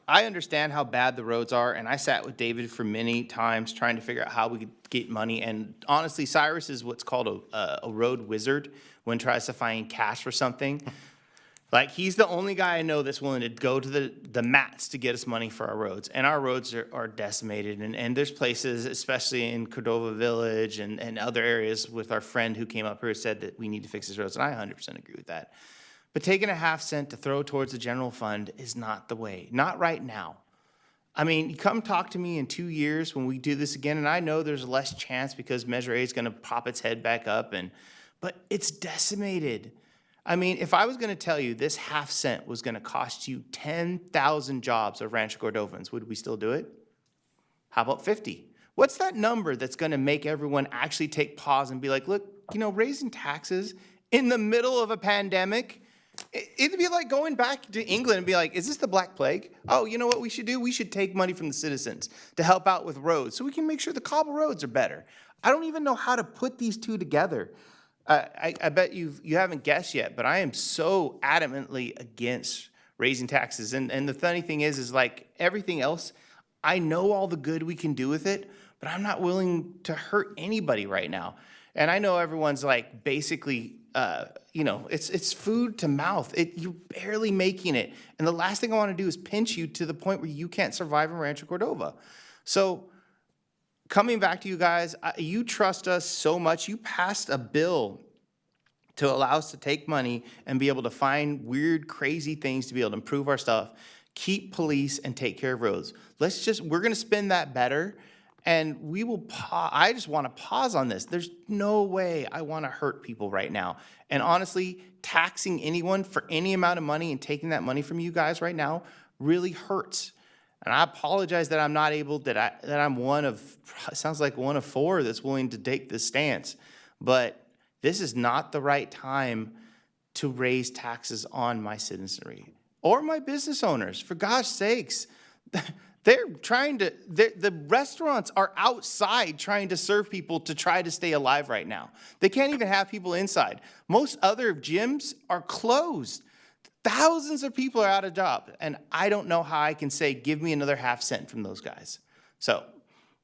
understand how bad the roads are, and I sat with David for many times trying to figure out how we could get money. And honestly, Cyrus is what's called a road wizard when he tries to find cash for something. Like, he's the only guy I know that's willing to go to the mats to get us money for our roads. And our roads are decimated. And there's places, especially in Cordova Village and other areas with our friend who came up here said that we need to fix these roads. And I 100% agree with that. But taking a half cent to throw towards the general fund is not the way. Not right now. I mean, come talk to me in 2 years when we do this again. And I know there's less chance because Measure A is going to pop its head back up. But it's decimated. I mean, if I was going to tell you this half cent was going to cost you 10,000 jobs of Rancho Cordovans, would we still do it? How about 50? What's that number that's going to make everyone actually take pause and be like, look, raising taxes in the middle of a pandemic, it'd be like going back to England and be like, is this the Black Plague? Oh, you know what we should do? We should take money from the citizens to help out with roads so we can make sure the cobble roads are better. I don't even know how to put these two together. I bet you haven't guessed yet, but I am so adamantly against raising taxes. And the funny thing is like everything else, I know all the good we can do with it, but I'm not willing to hurt anybody right now. And I know everyone's like basically it's food to mouth. You're barely making it. And the last thing I want to do is pinch you to the point where you can't survive in Rancho Cordova. So coming back to you guys, you trust us so much. You passed a bill to allow us to take money and be able to find weird, crazy things to be able to improve our stuff, keep police, and take care of roads. We're going to spend that better. And we will I just want to pause on this. There's no way I want to hurt people right now. And honestly, taxing anyone for any amount of money and taking that money from you guys right now really hurts. And I apologize that I'm not able, that I'm one of, it sounds like one of 4 that's willing to take this stance. But this is not the right time to raise taxes on my citizenry or my business owners. For gosh sakes. They're trying to, the restaurants are outside trying to serve people to try to stay alive right now. They can't even have people inside. Most other gyms are closed. Thousands of people are out of job. And I don't know how I can say, give me another half cent from those guys. So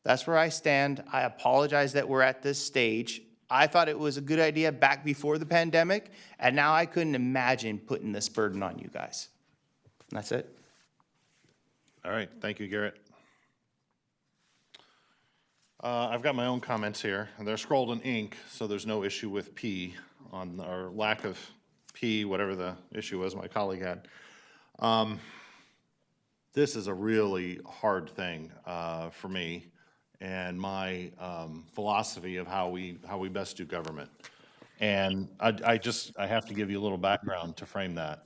that's where I stand. I apologize that we're at this stage. I thought it was a good idea back before the pandemic. And now I couldn't imagine putting this burden on you guys. And that's it. All right, thank you, Garrett. I've got my own comments here, and they're scrolled in ink, so there's no issue with P on our lack of P, whatever the issue was my colleague had. This is a really hard thing for me and my philosophy of how we best do government. And I have to give you a little background to frame that.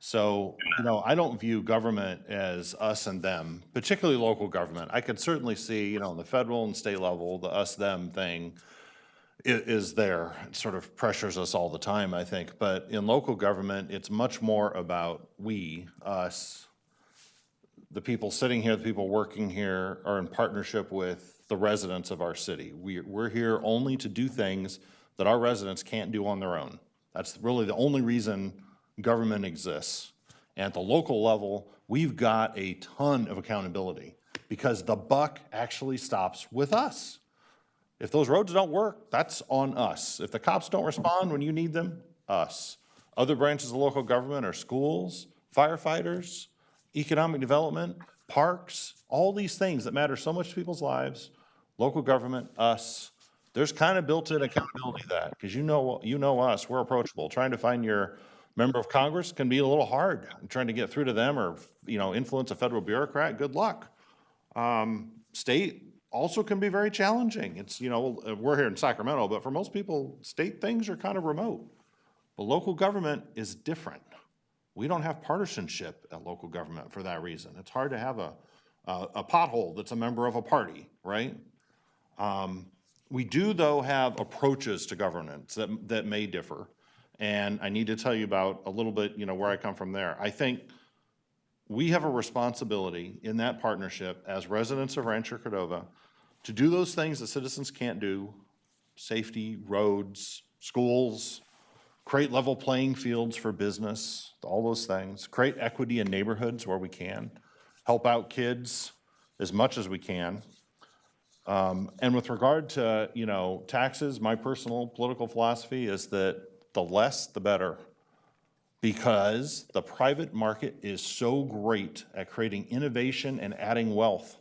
So, I don't view government as us and them, particularly local government. I could certainly see, on the federal and state level, the us-them thing is there. It sort of pressures us all the time, I think. But in local government, it's much more about we, us, the people sitting here, the people working here are in partnership with the residents of our city. We're here only to do things that our residents can't do on their own. That's really the only reason government exists. And at the local level, we've got a ton of accountability because the buck actually stops with us. If those roads don't work, that's on us. If the cops don't respond when you need them, us. Other branches of local government are schools, firefighters, economic development, parks, all these things that matter so much to people's lives. Local government, us. There's kind of built-in accountability to that because you know us, we're approachable. Trying to find your member of Congress can be a little hard. Trying to get through to them or influence a federal bureaucrat, good luck. State also can be very challenging. It's, we're here in Sacramento, but for most people, state things are kind of remote. But local government is different. We don't have partisanship at local government for that reason. It's hard to have a pothole that's a member of a party, right? We do, though, have approaches to governance that may differ. And I need to tell you about a little bit, where I come from there. I think we have a responsibility in that partnership as residents of Rancho Cordova to do those things that citizens can't do: safety, roads, schools, create level playing fields for business, all those things, create equity in neighborhoods where we can, help out kids as much as we can. And with regard to, taxes, my personal political philosophy is that the less, the better, because the private market is so great at creating innovation and adding wealth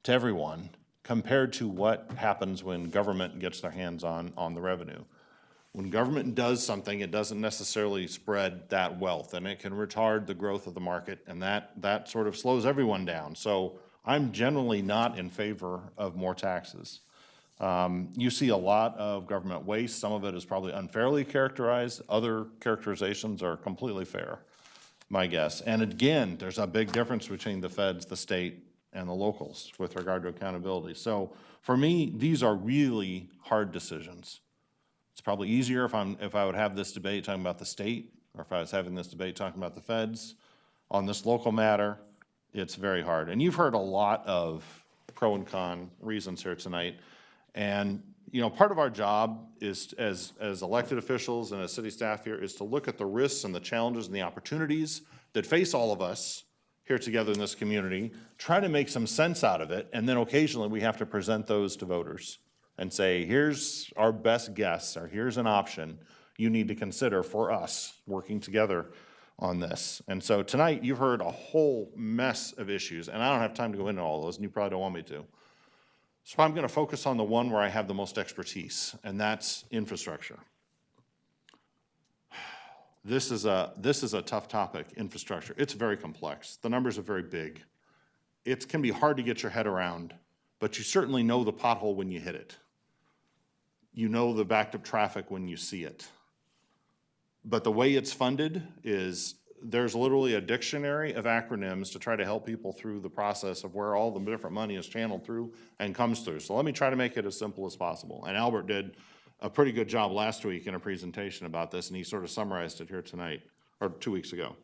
to everyone compared to what happens when government gets their hands on the revenue. When government does something, it doesn't necessarily spread that wealth, and it can retard the growth of the market, and that sort of slows everyone down. So I'm generally not in favor of more taxes. You see a lot of government waste. Some of it is probably unfairly characterized. Other characterizations are completely fair, my guess. And again, there's a big difference between the feds, the state, and the locals with regard to accountability. So for me, these are really hard decisions. It's probably easier if I would have this debate talking about the state, or if I was having this debate talking about the feds. On this local matter, it's very hard. And you've heard a lot of pro and con reasons here tonight. And, part of our job is, as elected officials and as city staff here, is to look at the risks and the challenges and the opportunities that face all of us here together in this community, try to make some sense out of it, and then occasionally we have to present those to voters and say, here's our best guess, or here's an option. you need to consider for us working together on this. And so tonight, you've heard a whole mess of issues, and I don't have time to go into all those, and you probably don't want me to. So I'm going to focus on the one where I have the most expertise, and that's infrastructure. This is a tough topic, infrastructure. It's very complex. The numbers are very big. It can be hard to get your head around, but you certainly know the pothole when you hit it. You know the backed up traffic when you see it. But the way it's funded is there's literally a dictionary of acronyms to try to help people through the process of where all the different money is channeled through and comes through. So let me try to make it as simple as possible. And Albert did a pretty good job last week in a presentation about this, and he sort of summarized it here tonight, or 2 weeks ago.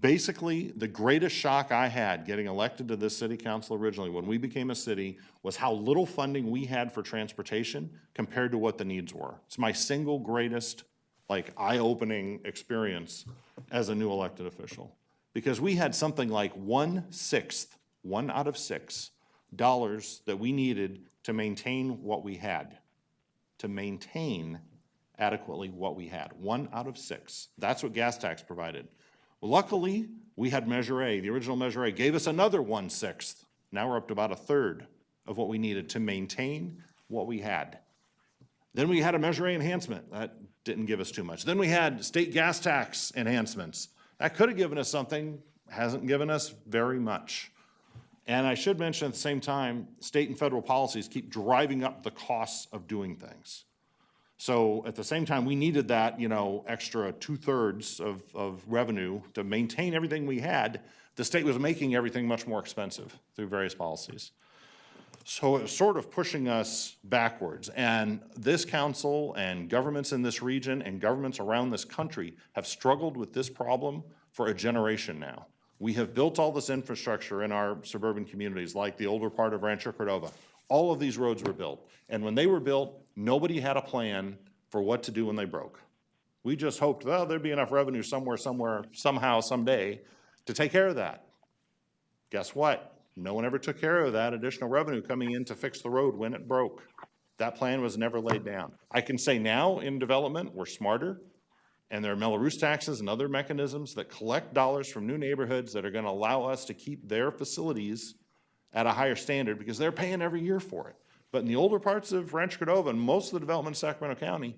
Basically, the greatest shock I had getting elected to this city council originally when we became a city was how little funding we had for transportation compared to what the needs were. It's my single greatest eye-opening experience as a new elected official. Because we had something like 1/6, 1 out of 6 dollars that we needed to maintain what we had. To maintain adequately what we had, 1 out of 6. That's what gas tax provided. Luckily, we had Measure A. The original Measure A gave us another 1/6. Now we're up to about 1/3 of what we needed to maintain what we had. Then we had a Measure A enhancement. That didn't give us too much. Then we had state gas tax enhancements. That could have given us something, hasn't given us very much. And I should mention at the same time, state and federal policies keep driving up the costs of doing things. So at the same time, we needed that, extra 2/3 of revenue to maintain everything we had. The state was making everything much more expensive through various policies. So it was sort of pushing us backwards. And this council and governments in this region and governments around this country have struggled with this problem for a generation now. We have built all this infrastructure in our suburban communities, like the older part of Rancho Cordova. All of these roads were built. And when they were built, nobody had a plan for what to do when they broke. We just hoped, well, there'd be enough revenue somewhere, somehow, someday to take care of that. Guess what? No one ever took care of that additional revenue coming in to fix the road when it broke. That plan was never laid down. I can say now in development, we're smarter. And there are Melrose taxes and other mechanisms that collect dollars from new neighborhoods that are going to allow us to keep their facilities at a higher standard because they're paying every year for it. But in the older parts of Rancho Cordova and most of the development in Sacramento County,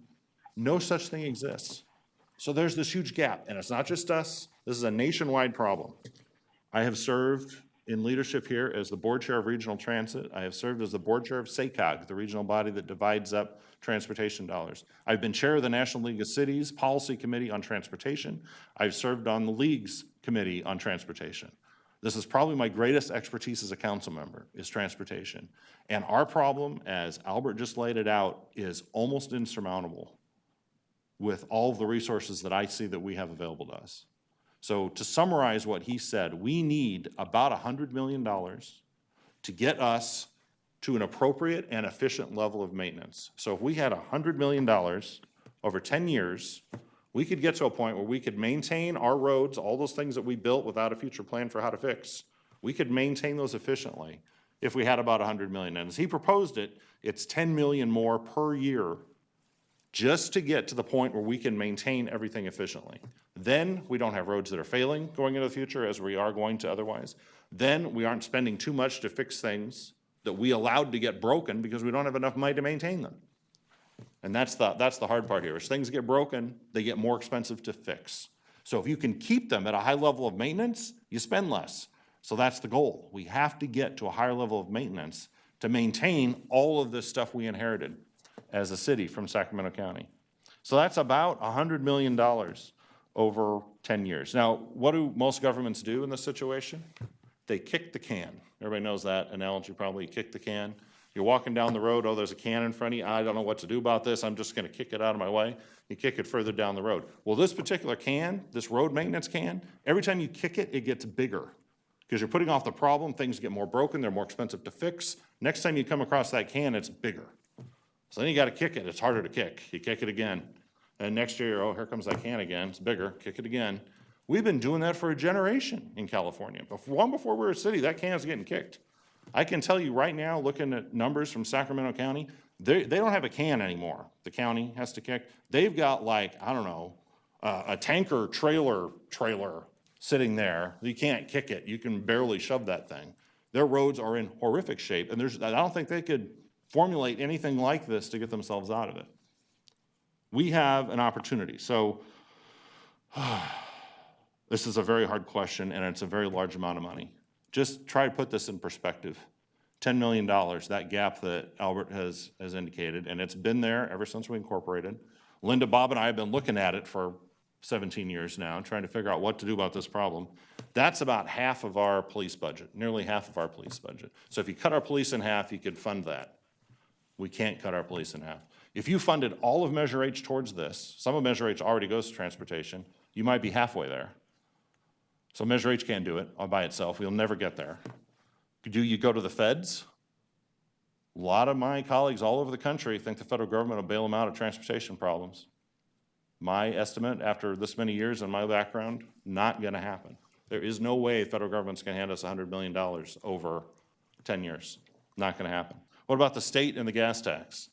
no such thing exists. So there's this huge gap, and it's not just us. This is a nationwide problem. I have served in leadership here as the board chair of regional transit. I have served as the board chair of SACOG, the regional body that divides up transportation dollars. I've been chair of the National League of Cities Policy Committee on Transportation. I've served on the League's Committee on Transportation. This is probably my greatest expertise as a council member, is transportation. And our problem, as Albert just laid it out, is almost insurmountable with all of the resources that I see that we have available to us. So to summarize what he said, we need about $100 million to get us to an appropriate and efficient level of maintenance. So if we had $100 million over 10 years, we could get to a point where we could maintain our roads, all those things that we built without a future plan for how to fix. We could maintain those efficiently if we had about $100 million. And as he proposed it, it's $10 million more per year just to get to the point where we can maintain everything efficiently. Then we don't have roads that are failing going into the future as we are going to otherwise. Then we aren't spending too much to fix things that we allowed to get broken because we don't have enough money to maintain them. And that's the hard part here. As things get broken, they get more expensive to fix. So if you can keep them at a high level of maintenance, you spend less. So that's the goal. We have to get to a higher level of maintenance to maintain all of this stuff we inherited as a city from Sacramento County. So that's about $100 million over 10 years. Now, what do most governments do in this situation? They kick the can. Everybody knows that analogy probably, kick the can. You're walking down the road, oh, there's a can in front of you. I don't know what to do about this. I'm just going to kick it out of my way. You kick it further down the road. Well, this particular can, this road maintenance can, every time you kick it, it gets bigger because you're putting off the problem. Things get more broken. They're more expensive to fix. Next time you come across that can, it's bigger. So then you got to kick it. It's harder to kick. You kick it again. And next year, oh, here comes that can again. It's bigger. Kick it again. We've been doing that for a generation in California. Long before we were a city, that can is getting kicked. I can tell you right now, looking at numbers from Sacramento County, they don't have a can anymore. The county has to kick. They've got like, I don't know, a tanker trailer sitting there. You can't kick it. You can barely shove that thing. Their roads are in horrific shape, and I don't think they could formulate anything like this to get themselves out of it. We have an opportunity. So this is a very hard question, and it's a very large amount of money. Just try to put this in perspective. $10 million, that gap that Albert has indicated, and it's been there ever since we incorporated. Linda, Bob, and I have been looking at it for 17 years now, trying to figure out what to do about this problem. That's about half of our police budget, nearly half of our police budget. So if you cut our police in half, you could fund that. We can't cut our police in half. If you funded all of Measure H towards this, some of Measure H already goes to transportation, you might be halfway there. So Measure H can't do it all by itself. We'll never get there. Do you go to the feds? A lot of my colleagues all over the country think the federal government will bail them out of transportation problems. My estimate, after this many years in my background, not going to happen. There is no way the federal government's going to hand us $100 million over 10 years. Not going to happen. What about the state and the gas tax?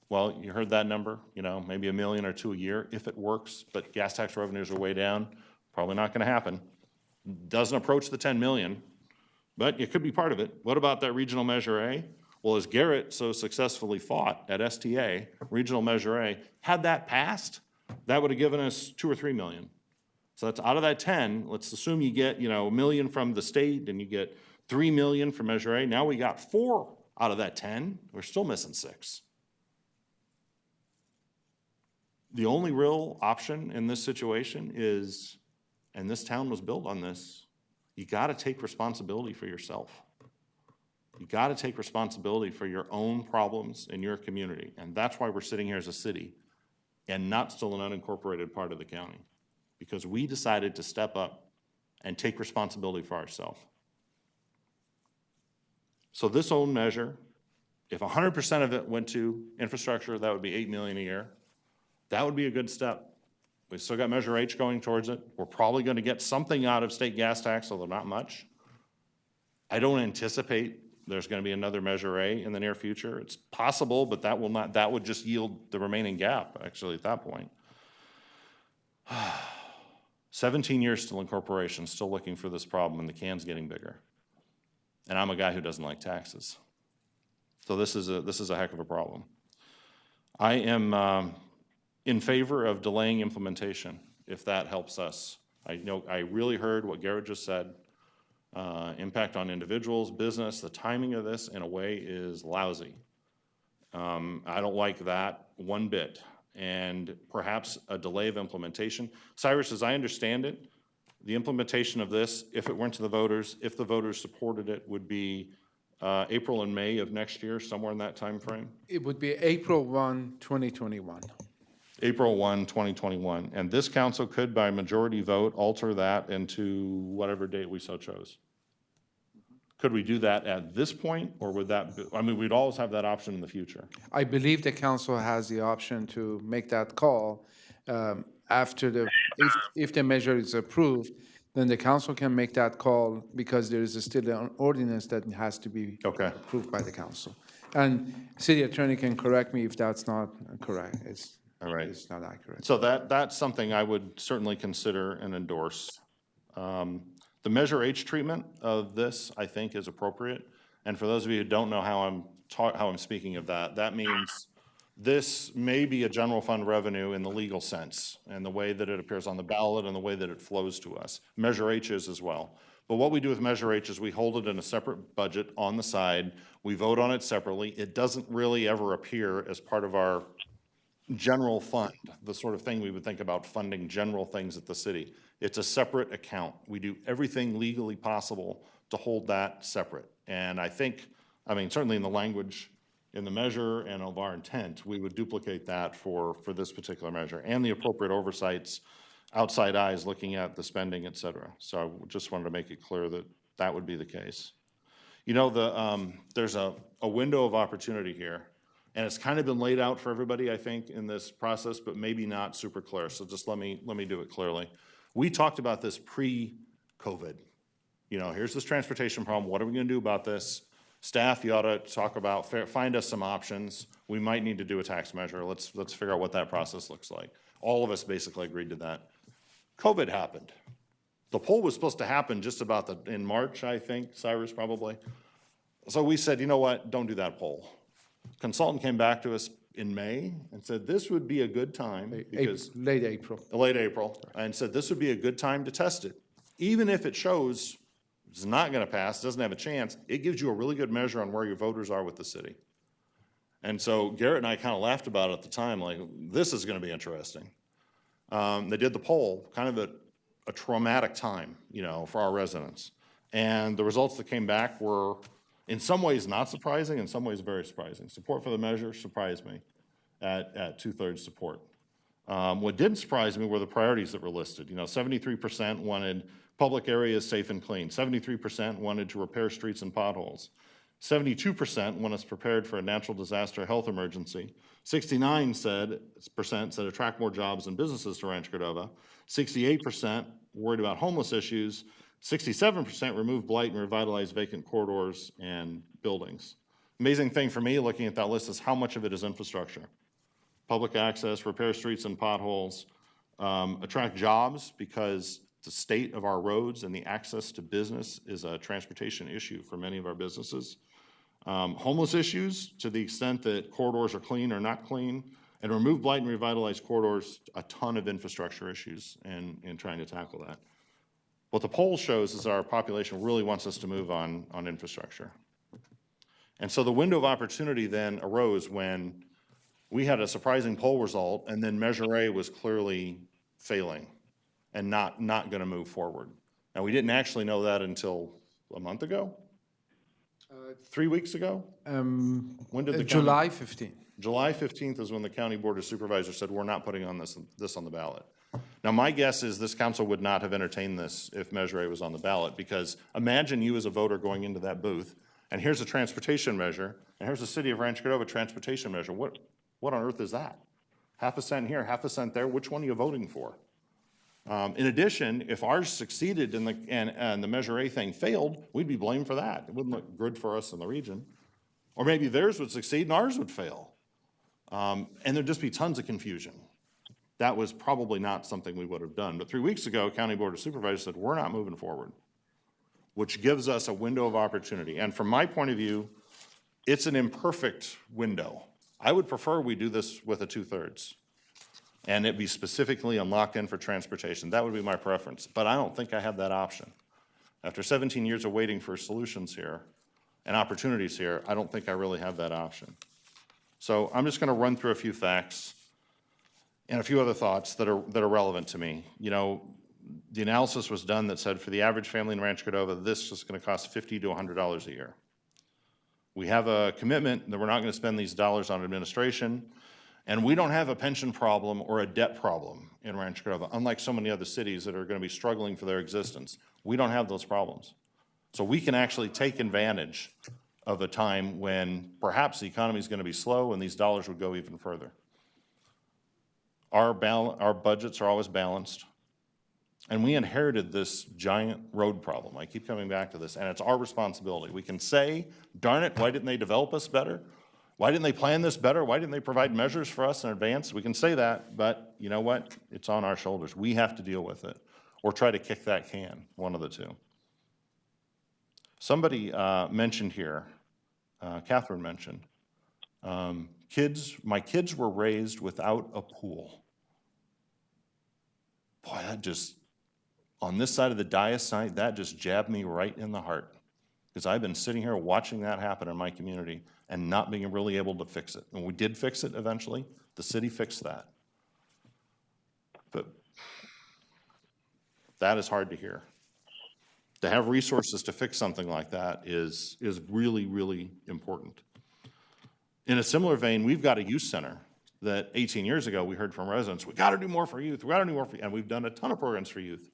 Well, you heard that number, maybe $1 million or $2 million a year if it works, but gas tax revenues are way down. Probably not going to happen. Doesn't approach the 10 million, but it could be part of it. What about that regional Measure A? Well, as Garrett so successfully fought at STA, regional Measure A, had that passed, that would have given us 2 or 3 million. So that's out of that 10, let's assume you get, $1 million from the state and you get 3 million from Measure A. Now we got 4 out of that 10. We're still missing 6. The only real option in this situation is, and this town was built on this, you got to take responsibility for yourself. You got to take responsibility for your own problems in your community. And that's why we're sitting here as a city and not still an unincorporated part of the county, because we decided to step up and take responsibility for ourselves. So this own measure, if 100% of it went to infrastructure, that would be $8 million a year. That would be a good step. We've still got Measure H going towards it. We're probably going to get something out of state gas tax, although not much. I don't anticipate there's going to be another Measure A in the near future. It's possible, but that would just yield the remaining gap, actually, at that point. 17 years till incorporation, still looking for this problem, and the can's getting bigger. And I'm a guy who doesn't like taxes. So this is a heck of a problem. I am in favor of delaying implementation, if that helps us. I really heard what Garrett just said. Impact on individuals, business, the timing of this in a way is lousy. I don't like that one bit. And perhaps a delay of implementation. Cyrus, as I understand it, the implementation of this, if it went to the voters, if the voters supported it, would be April and May of next year, somewhere in that time frame? It would be April 1, 2021. April 1, 2021. And this council could, by majority vote, alter that into whatever date we so chose. Could we do that at this point, or would that be, we'd always have that option in the future? I believe the council has the option to make that call after if the measure is approved, then the council can make that call because there is still an ordinance that has to be approved by the council. And city attorney can correct me if that's not correct. It's not accurate. So that's something I would certainly consider and endorse. The Measure H treatment of this, I think, is appropriate. And for those of you who don't know how I'm speaking of that, that means this may be a general fund revenue in the legal sense and the way that it appears on the ballot and the way that it flows to us. Measure H is as well. But what we do with Measure H is we hold it in a separate budget on the side. We vote on it separately. It doesn't really ever appear as part of our general fund, the sort of thing we would think about funding general things at the city. It's a separate account. We do everything legally possible to hold that separate. And I think, certainly in the language, in the measure and of our intent, we would duplicate that for this particular measure and the appropriate oversights, outside eyes looking at the spending, et cetera. So I just wanted to make it clear that that would be the case. There's a window of opportunity here. And it's kind of been laid out for everybody, I think, in this process, but maybe not super clear. So just let me do it clearly. We talked about this pre-COVID. Here's this transportation problem. What are we going to do about this? Staff, you ought to talk about, find us some options. We might need to do a tax measure. Let's figure out what that process looks like. All of us basically agreed to that. COVID happened. The poll was supposed to happen just about in March, I think, Cyrus probably. So we said, you know what, don't do that poll. Consultant came back to us in May and said this would be a good time because Late April. late April, and said this would be a good time to test it. Even if it shows it's not gonna pass, doesn't have a chance, it gives you a really good measure on where your voters are with the city. And so Garrett and I kind of laughed about it at the time, like, this is gonna be interesting. They did the poll, kind of a traumatic time, you know, for our residents. And the results that came back were, in some ways not surprising, in some ways very surprising. Support for the measure surprised me at 2/3 support. What didn't surprise me were the priorities that were listed. You know, 73% wanted public areas safe and clean. 73% wanted to repair streets and potholes. 72% want us prepared for a natural disaster health emergency. 69% said attract more jobs and businesses to Rancho Cordova. 68% worried about homeless issues. 67% remove blight and revitalize vacant corridors and buildings. Amazing thing for me looking at that list is how much of it is infrastructure. Public access, repair streets and potholes, attract jobs because the state of our roads and the access to business is a transportation issue for many of our businesses. Homeless issues to the extent that corridors are clean or not clean, and remove blight and revitalize corridors, a ton of infrastructure issues in trying to tackle that. What the poll shows is our population really wants us to move on infrastructure. And so the window of opportunity then arose when we had a surprising poll result and then Measure A was clearly failing and not gonna move forward. Now, we didn't actually know that until a month ago? 3 weeks ago? When did the July 15th. July 15th is when the County Board of Supervisors said, we're not putting on this on the ballot. Now, my guess is this council would not have entertained this if Measure A was on the ballot, because imagine you as a voter going into that booth, and here's a transportation measure, and here's the City of Rancho Cordova transportation measure. What on earth is that? Half a cent here, half a cent there, which one are you voting for? In addition, if ours succeeded and the Measure A thing failed, we'd be blamed for that. It wouldn't look good for us in the region. Or maybe theirs would succeed and ours would fail. And there'd just be tons of confusion. That was probably not something we would have done. But 3 weeks ago, County Board of Supervisors said, we're not moving forward, which gives us a window of opportunity. And from my point of view, it's an imperfect window. I would prefer we do this with a 2/3 and it be specifically unlocked in for transportation. That would be my preference, but I don't think I have that option. After 17 years of waiting for solutions here and opportunities here, I don't think I really have that option. So I'm just gonna run through a few facts and a few other thoughts that are relevant to me. You know, the analysis was done that said for the average family in Rancho Cordova, this is gonna cost $50 to $100 a year. We have a commitment that we're not gonna spend these dollars on administration, and we don't have a pension problem or a debt problem in Rancho Cordova, unlike so many other cities that are gonna be struggling for their existence. We don't have those problems. So we can actually take advantage of a time when perhaps the economy is gonna be slow and these dollars would go even further. Our budgets are always balanced, and we inherited this giant road problem. I keep coming back to this, and it's our responsibility. We can say, darn it, why didn't they develop us better? Why didn't they plan this better? Why didn't they provide measures for us in advance? We can say that, but you know what? It's on our shoulders. We have to deal with it, or try to kick that can, one of the two. Somebody mentioned here, Catherine mentioned, my kids were raised without a pool. Boy, that just, on this side of the dais tonight, that just jabbed me right in the heart. Because I've been sitting here watching that happen in my community and not being really able to fix it. And we did fix it eventually. The city fixed that. But that is hard to hear. To have resources to fix something like that is really, really important. In a similar vein, we've got a youth center that 18 years ago we heard from residents, we gotta do more for youth, we gotta do more for youth, and we've done a ton of programs for youth.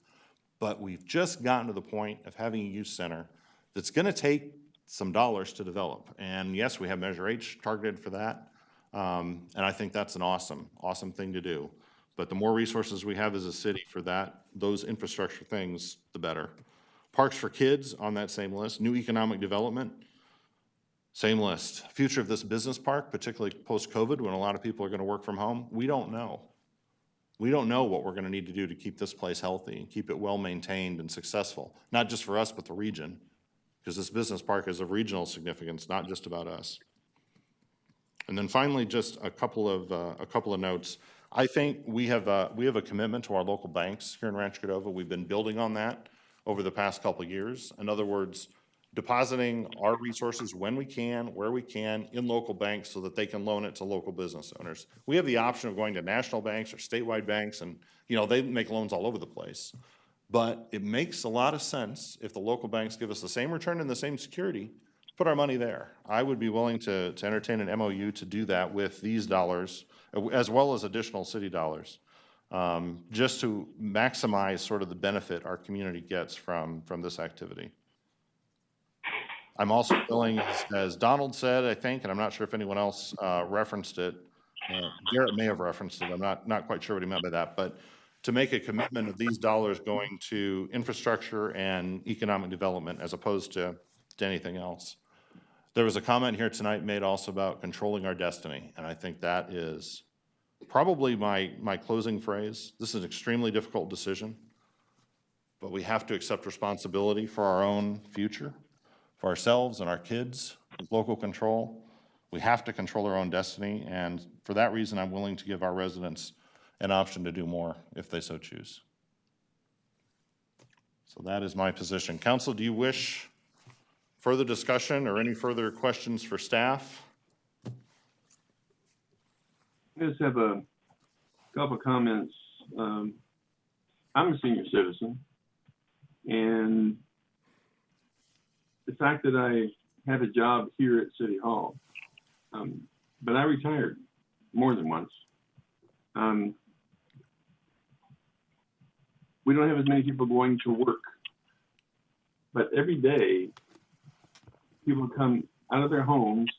But we've just gotten to the point of having a youth center that's gonna take some dollars to develop. And yes, we have Measure H targeted for that. And I think that's an awesome thing to do. But the more resources we have as a city for that, those infrastructure things, the better. Parks for kids on that same list, new economic development. Same list. Future of this business park, particularly post-COVID, when a lot of people are going to work from home, we don't know. We don't know what we're going to need to do to keep this place healthy and keep it well-maintained and successful, not just for us, but the region, because this business park is of regional significance, not just about us. And then finally, just a couple of notes. I think we have a commitment to our local banks here in Rancho Cordova. We've been building on that over the past couple of years. In other words, depositing our resources when we can, where we can, in local banks so that they can loan it to local business owners. We have the option of going to national banks or statewide banks, and they make loans all over the place. But it makes a lot of sense if the local banks give us the same return and the same security, put our money there. I would be willing to entertain an MOU to do that with these dollars, as well as additional city dollars, just to maximize sort of the benefit our community gets from this activity. I'm also willing, as Donald said, I think, and I'm not sure if anyone else referenced it, Garrett may have referenced it, I'm not quite sure what he meant by that, but to make a commitment of these dollars going to infrastructure and economic development as opposed to anything else. There was a comment here tonight made also about controlling our destiny, and I think that is probably my closing phrase. This is an extremely difficult decision, but we have to accept responsibility for our own future, for ourselves and our kids, with local control. We have to control our own destiny, and for that reason, I'm willing to give our residents an option to do more if they so choose. So that is my position. Council, do you wish further discussion or any further questions for staff? I just have a couple of comments. I'm a senior citizen, and the fact that I have a job here at City Hall, but I retired more than once. We don't have as many people going to work, but every day people come out of their homes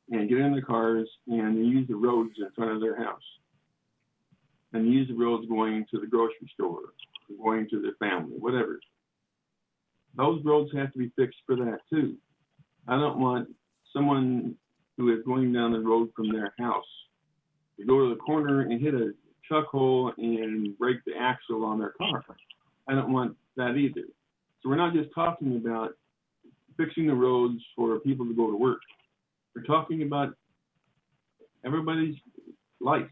and get in their cars and they use the roads in front of their house. And they use the roads going to the grocery store, going to their family, whatever. Those roads have to be fixed for that too. I don't want someone who is going down the road from their house to go to the corner and hit a chuck hole and break the axle on their car. I don't want that either. So we're not just talking about fixing the roads for people to go to work. We're talking about everybody's life.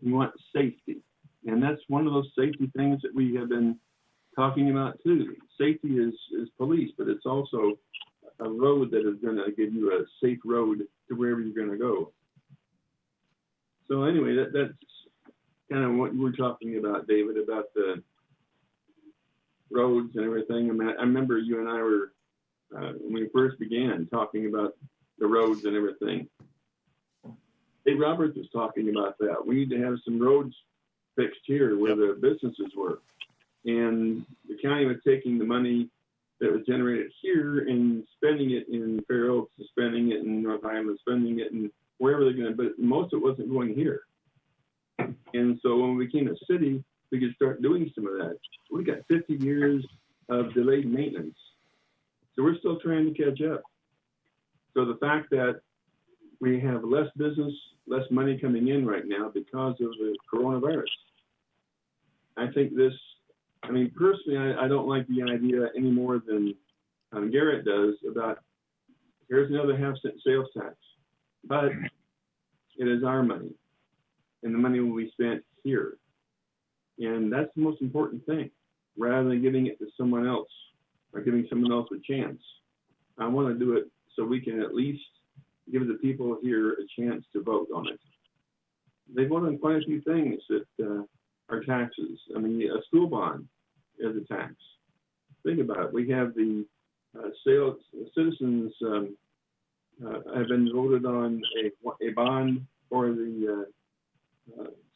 We want safety. And that's one of those safety things that we have been talking about too. Safety is police, but it's also a road that is going to give you a safe road to wherever you're going to go. So anyway, that's kind of what you were talking about, David, about the roads and everything. I mean, I remember you and I were, when we first began talking about the roads and everything. Dave Roberts was talking about that. We need to have some roads fixed here where the businesses were. And the county was taking the money that was generated here and spending it in Fair Oaks, spending it in North Island, spending it in wherever they're going to, but most of it wasn't going here. And so when we became a city, we could start doing some of that. We got 50 years of delayed maintenance. So we're still trying to catch up. So the fact that we have less business, less money coming in right now because of the coronavirus, I think this, I mean, personally, I don't like the idea any more than Garrett does about here's another half-cent sales tax. But it is our money, and the money will be spent here. And that's the most important thing, rather than giving it to someone else or giving someone else a chance. I want to do it so we can at least give the people here a chance to vote on it. They vote on quite a few things that are taxes. I mean, a school bond is a tax. Think about it. We have the citizens have been voted on a bond for the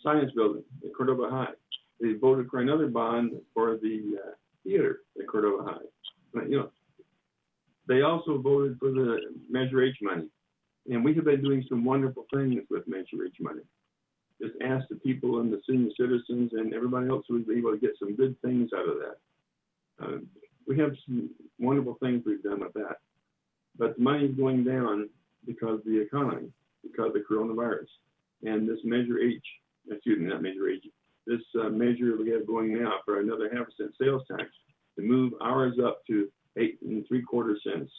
science building at Cordova High. They voted for another bond for the theater at Cordova High. But, you know, they also voted for the Measure H money. And we have been doing some wonderful things with Measure H money. Just ask the people and the senior citizens and everybody else who was able to get some good things out of that. We have some wonderful things we've done with that. but the money is going down because of the economy, because of the coronavirus. And this Measure H, excuse me, not Measure H, this measure we have going now for another 0.5% sales tax to move ours up to 8 3/4 cents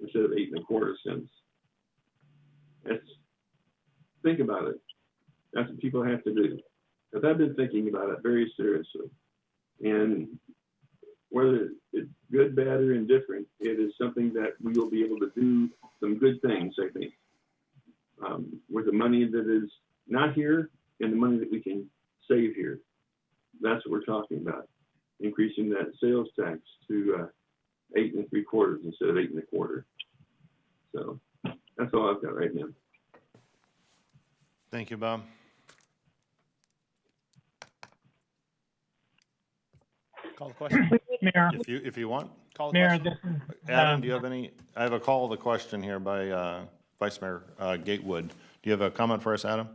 instead of 8 1/4 cents. Think about it. That's what people have to do. Because I've been thinking about it very seriously. And whether it's good, bad, or indifferent, it is something that we will be able to do some good things, I think, with the money that is not here and the money that we can save here. That's what we're talking about, increasing that sales tax to 8 3/4 instead of 8 1/4. So that's all I've got right now. Thank you, Bob. Call the question. Mayor. If you want, call the Mayor, question. this is, Adam, do you have any? I have a call the question here by Vice Mayor Gatewood. Do you have a comment for us, Adam?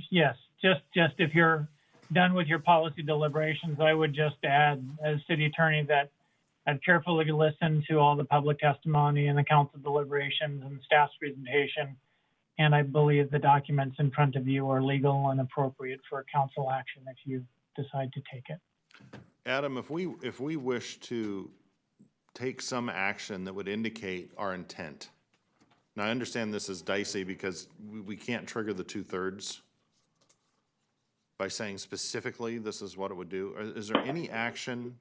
yes, just if you're done with your policy deliberations, I would just add, as city attorney, that I've carefully listened to all the public testimony and the council deliberations and staff's presentation, and I believe the documents in front of you are legal and appropriate for council action if you decide to take it. Adam, if we wish to take some action that would indicate our intent. Now, I understand this is dicey because we can't trigger the 2/3 by saying specifically this is what it would do. Is there any action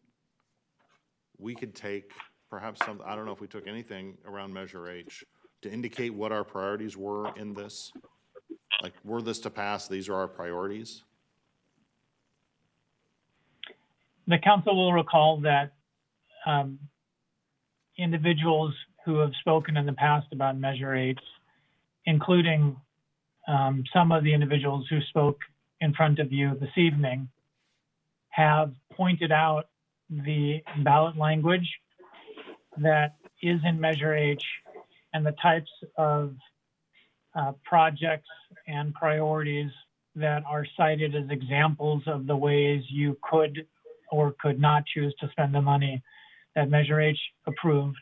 we could take, perhaps some, I don't know if we took anything around Measure H, to indicate what our priorities were in this? Like, were this to pass, these are our priorities? The council will recall that individuals who have spoken in the past about Measure H, including some of the individuals who spoke in front of you this evening, have pointed out the ballot language that is in Measure H and the types of projects and priorities that are cited as examples of the ways you could or could not choose to spend the money that Measure H approved.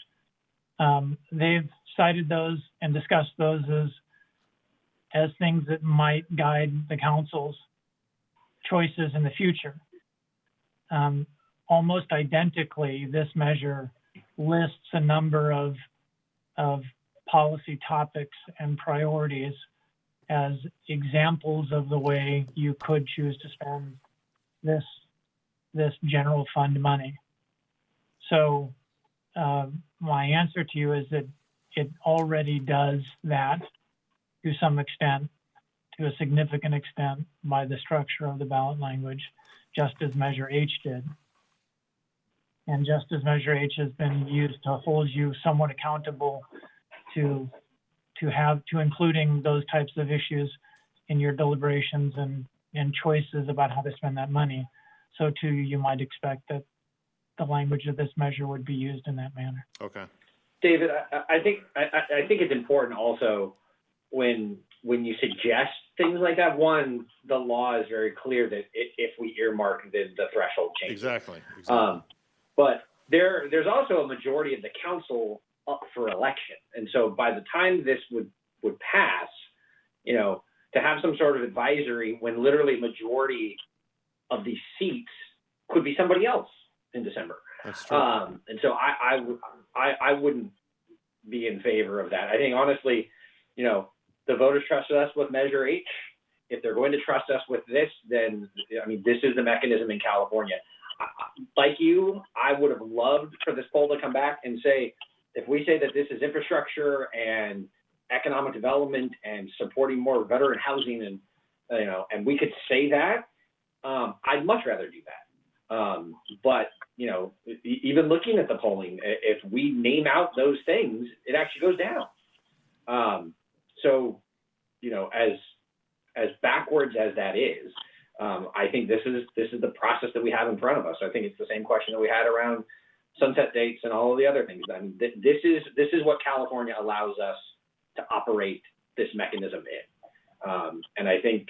They've cited those and discussed those as things that might guide the council's choices in the future. Almost identically, this measure lists a number of policy topics and priorities as examples of the way you could choose to spend this general fund money. So my answer to you is that it already does that to some extent, to a significant extent, by the structure of the ballot language, just as Measure H did. And just as Measure H has been used to hold you somewhat accountable to including those types of issues in your deliberations and choices about how to spend that money, so too you might expect that the language of this measure would be used in that manner. Okay. David, I think it's important also when you suggest things like that. One, the law is very clear that if we earmark, then the threshold changes. Exactly. But there's also a majority of the council up for election, and so by the time this would pass, to have some sort of advisory when literally majority of these seats could be somebody else in December. That's true. And so I wouldn't be in favor of that. I think honestly, the voters trusted us with Measure H. If they're going to trust us with this, then this is the mechanism in California. Like you, I would have loved for this poll to come back and say, if we say that this is infrastructure and economic development and supporting more veteran housing, and we could say that, I'd much rather do that. But even looking at the polling, if we name out those things, it actually goes down. So, as backwards as that is, I think this is the process that we have in front of us. I think it's the same question that we had around sunset dates and all of the other things. I mean, this is what California allows us to operate this mechanism in. And I think,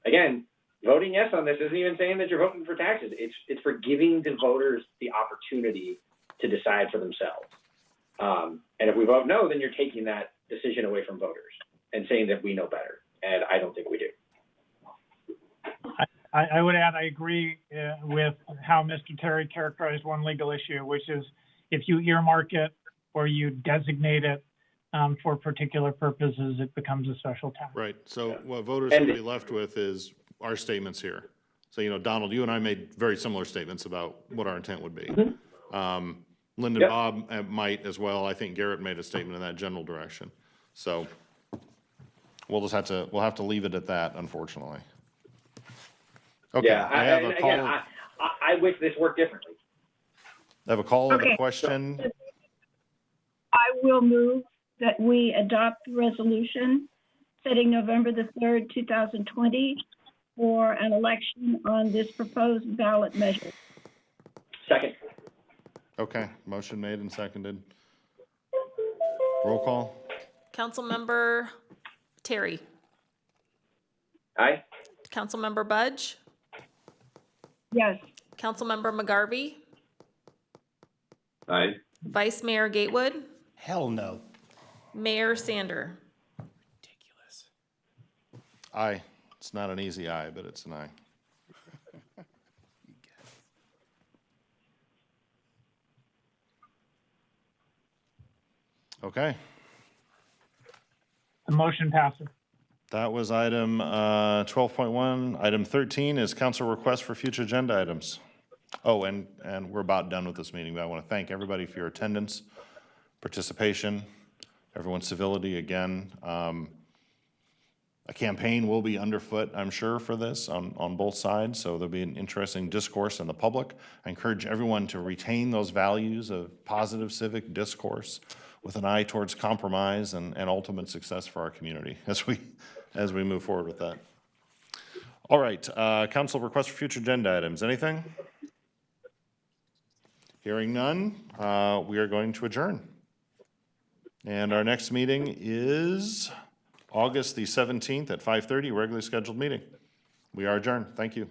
again, voting yes on this isn't even saying that you're voting for taxes. It's for giving the voters the opportunity to decide for themselves. And if we vote no, then you're taking that decision away from voters and saying that we know better. And I don't think we do. I would add, I agree with how Mr. Terry characterized one legal issue, which is if you earmark it or you designate it for particular purposes, it becomes a special tax. Right, so what voters will be left with is our statements here. So, you know, Donald, you and I made very similar statements about what our intent would be. Linda and Bob might as well. I think Garrett made a statement in that general direction. So we'll just have to leave it at that, unfortunately. Okay, Yeah, I have a call. again, I wish this worked differently. I have a call and a Okay. question. I will move that we adopt the resolution setting November the 3rd, 2020 for an election on this proposed ballot measure. Second. Okay, motion made and seconded. Roll call. Councilmember Terry. Aye. Councilmember Budge. Yes. Councilmember McGarvey. Aye. Vice Mayor Gatewood. Hell no. Mayor Sander. Aye. It's not an easy aye, but it's an aye. Okay, The motion passes. that was item 12.1. Item 13 is council request for future agenda items. Oh, and we're about done with this meeting, but I want to thank everybody for your attendance, participation, everyone's civility again. A campaign will be underfoot, I'm sure, for this on both sides, so there'll be an interesting discourse in the public. I encourage everyone to retain those values of positive civic discourse with an eye towards compromise and ultimate success for our community as we move forward with that. All right, council request for future agenda items. Anything? Hearing none, we are going to adjourn. And our next meeting is August the 17th at 5:30, regularly scheduled meeting. We are adjourned. Thank you.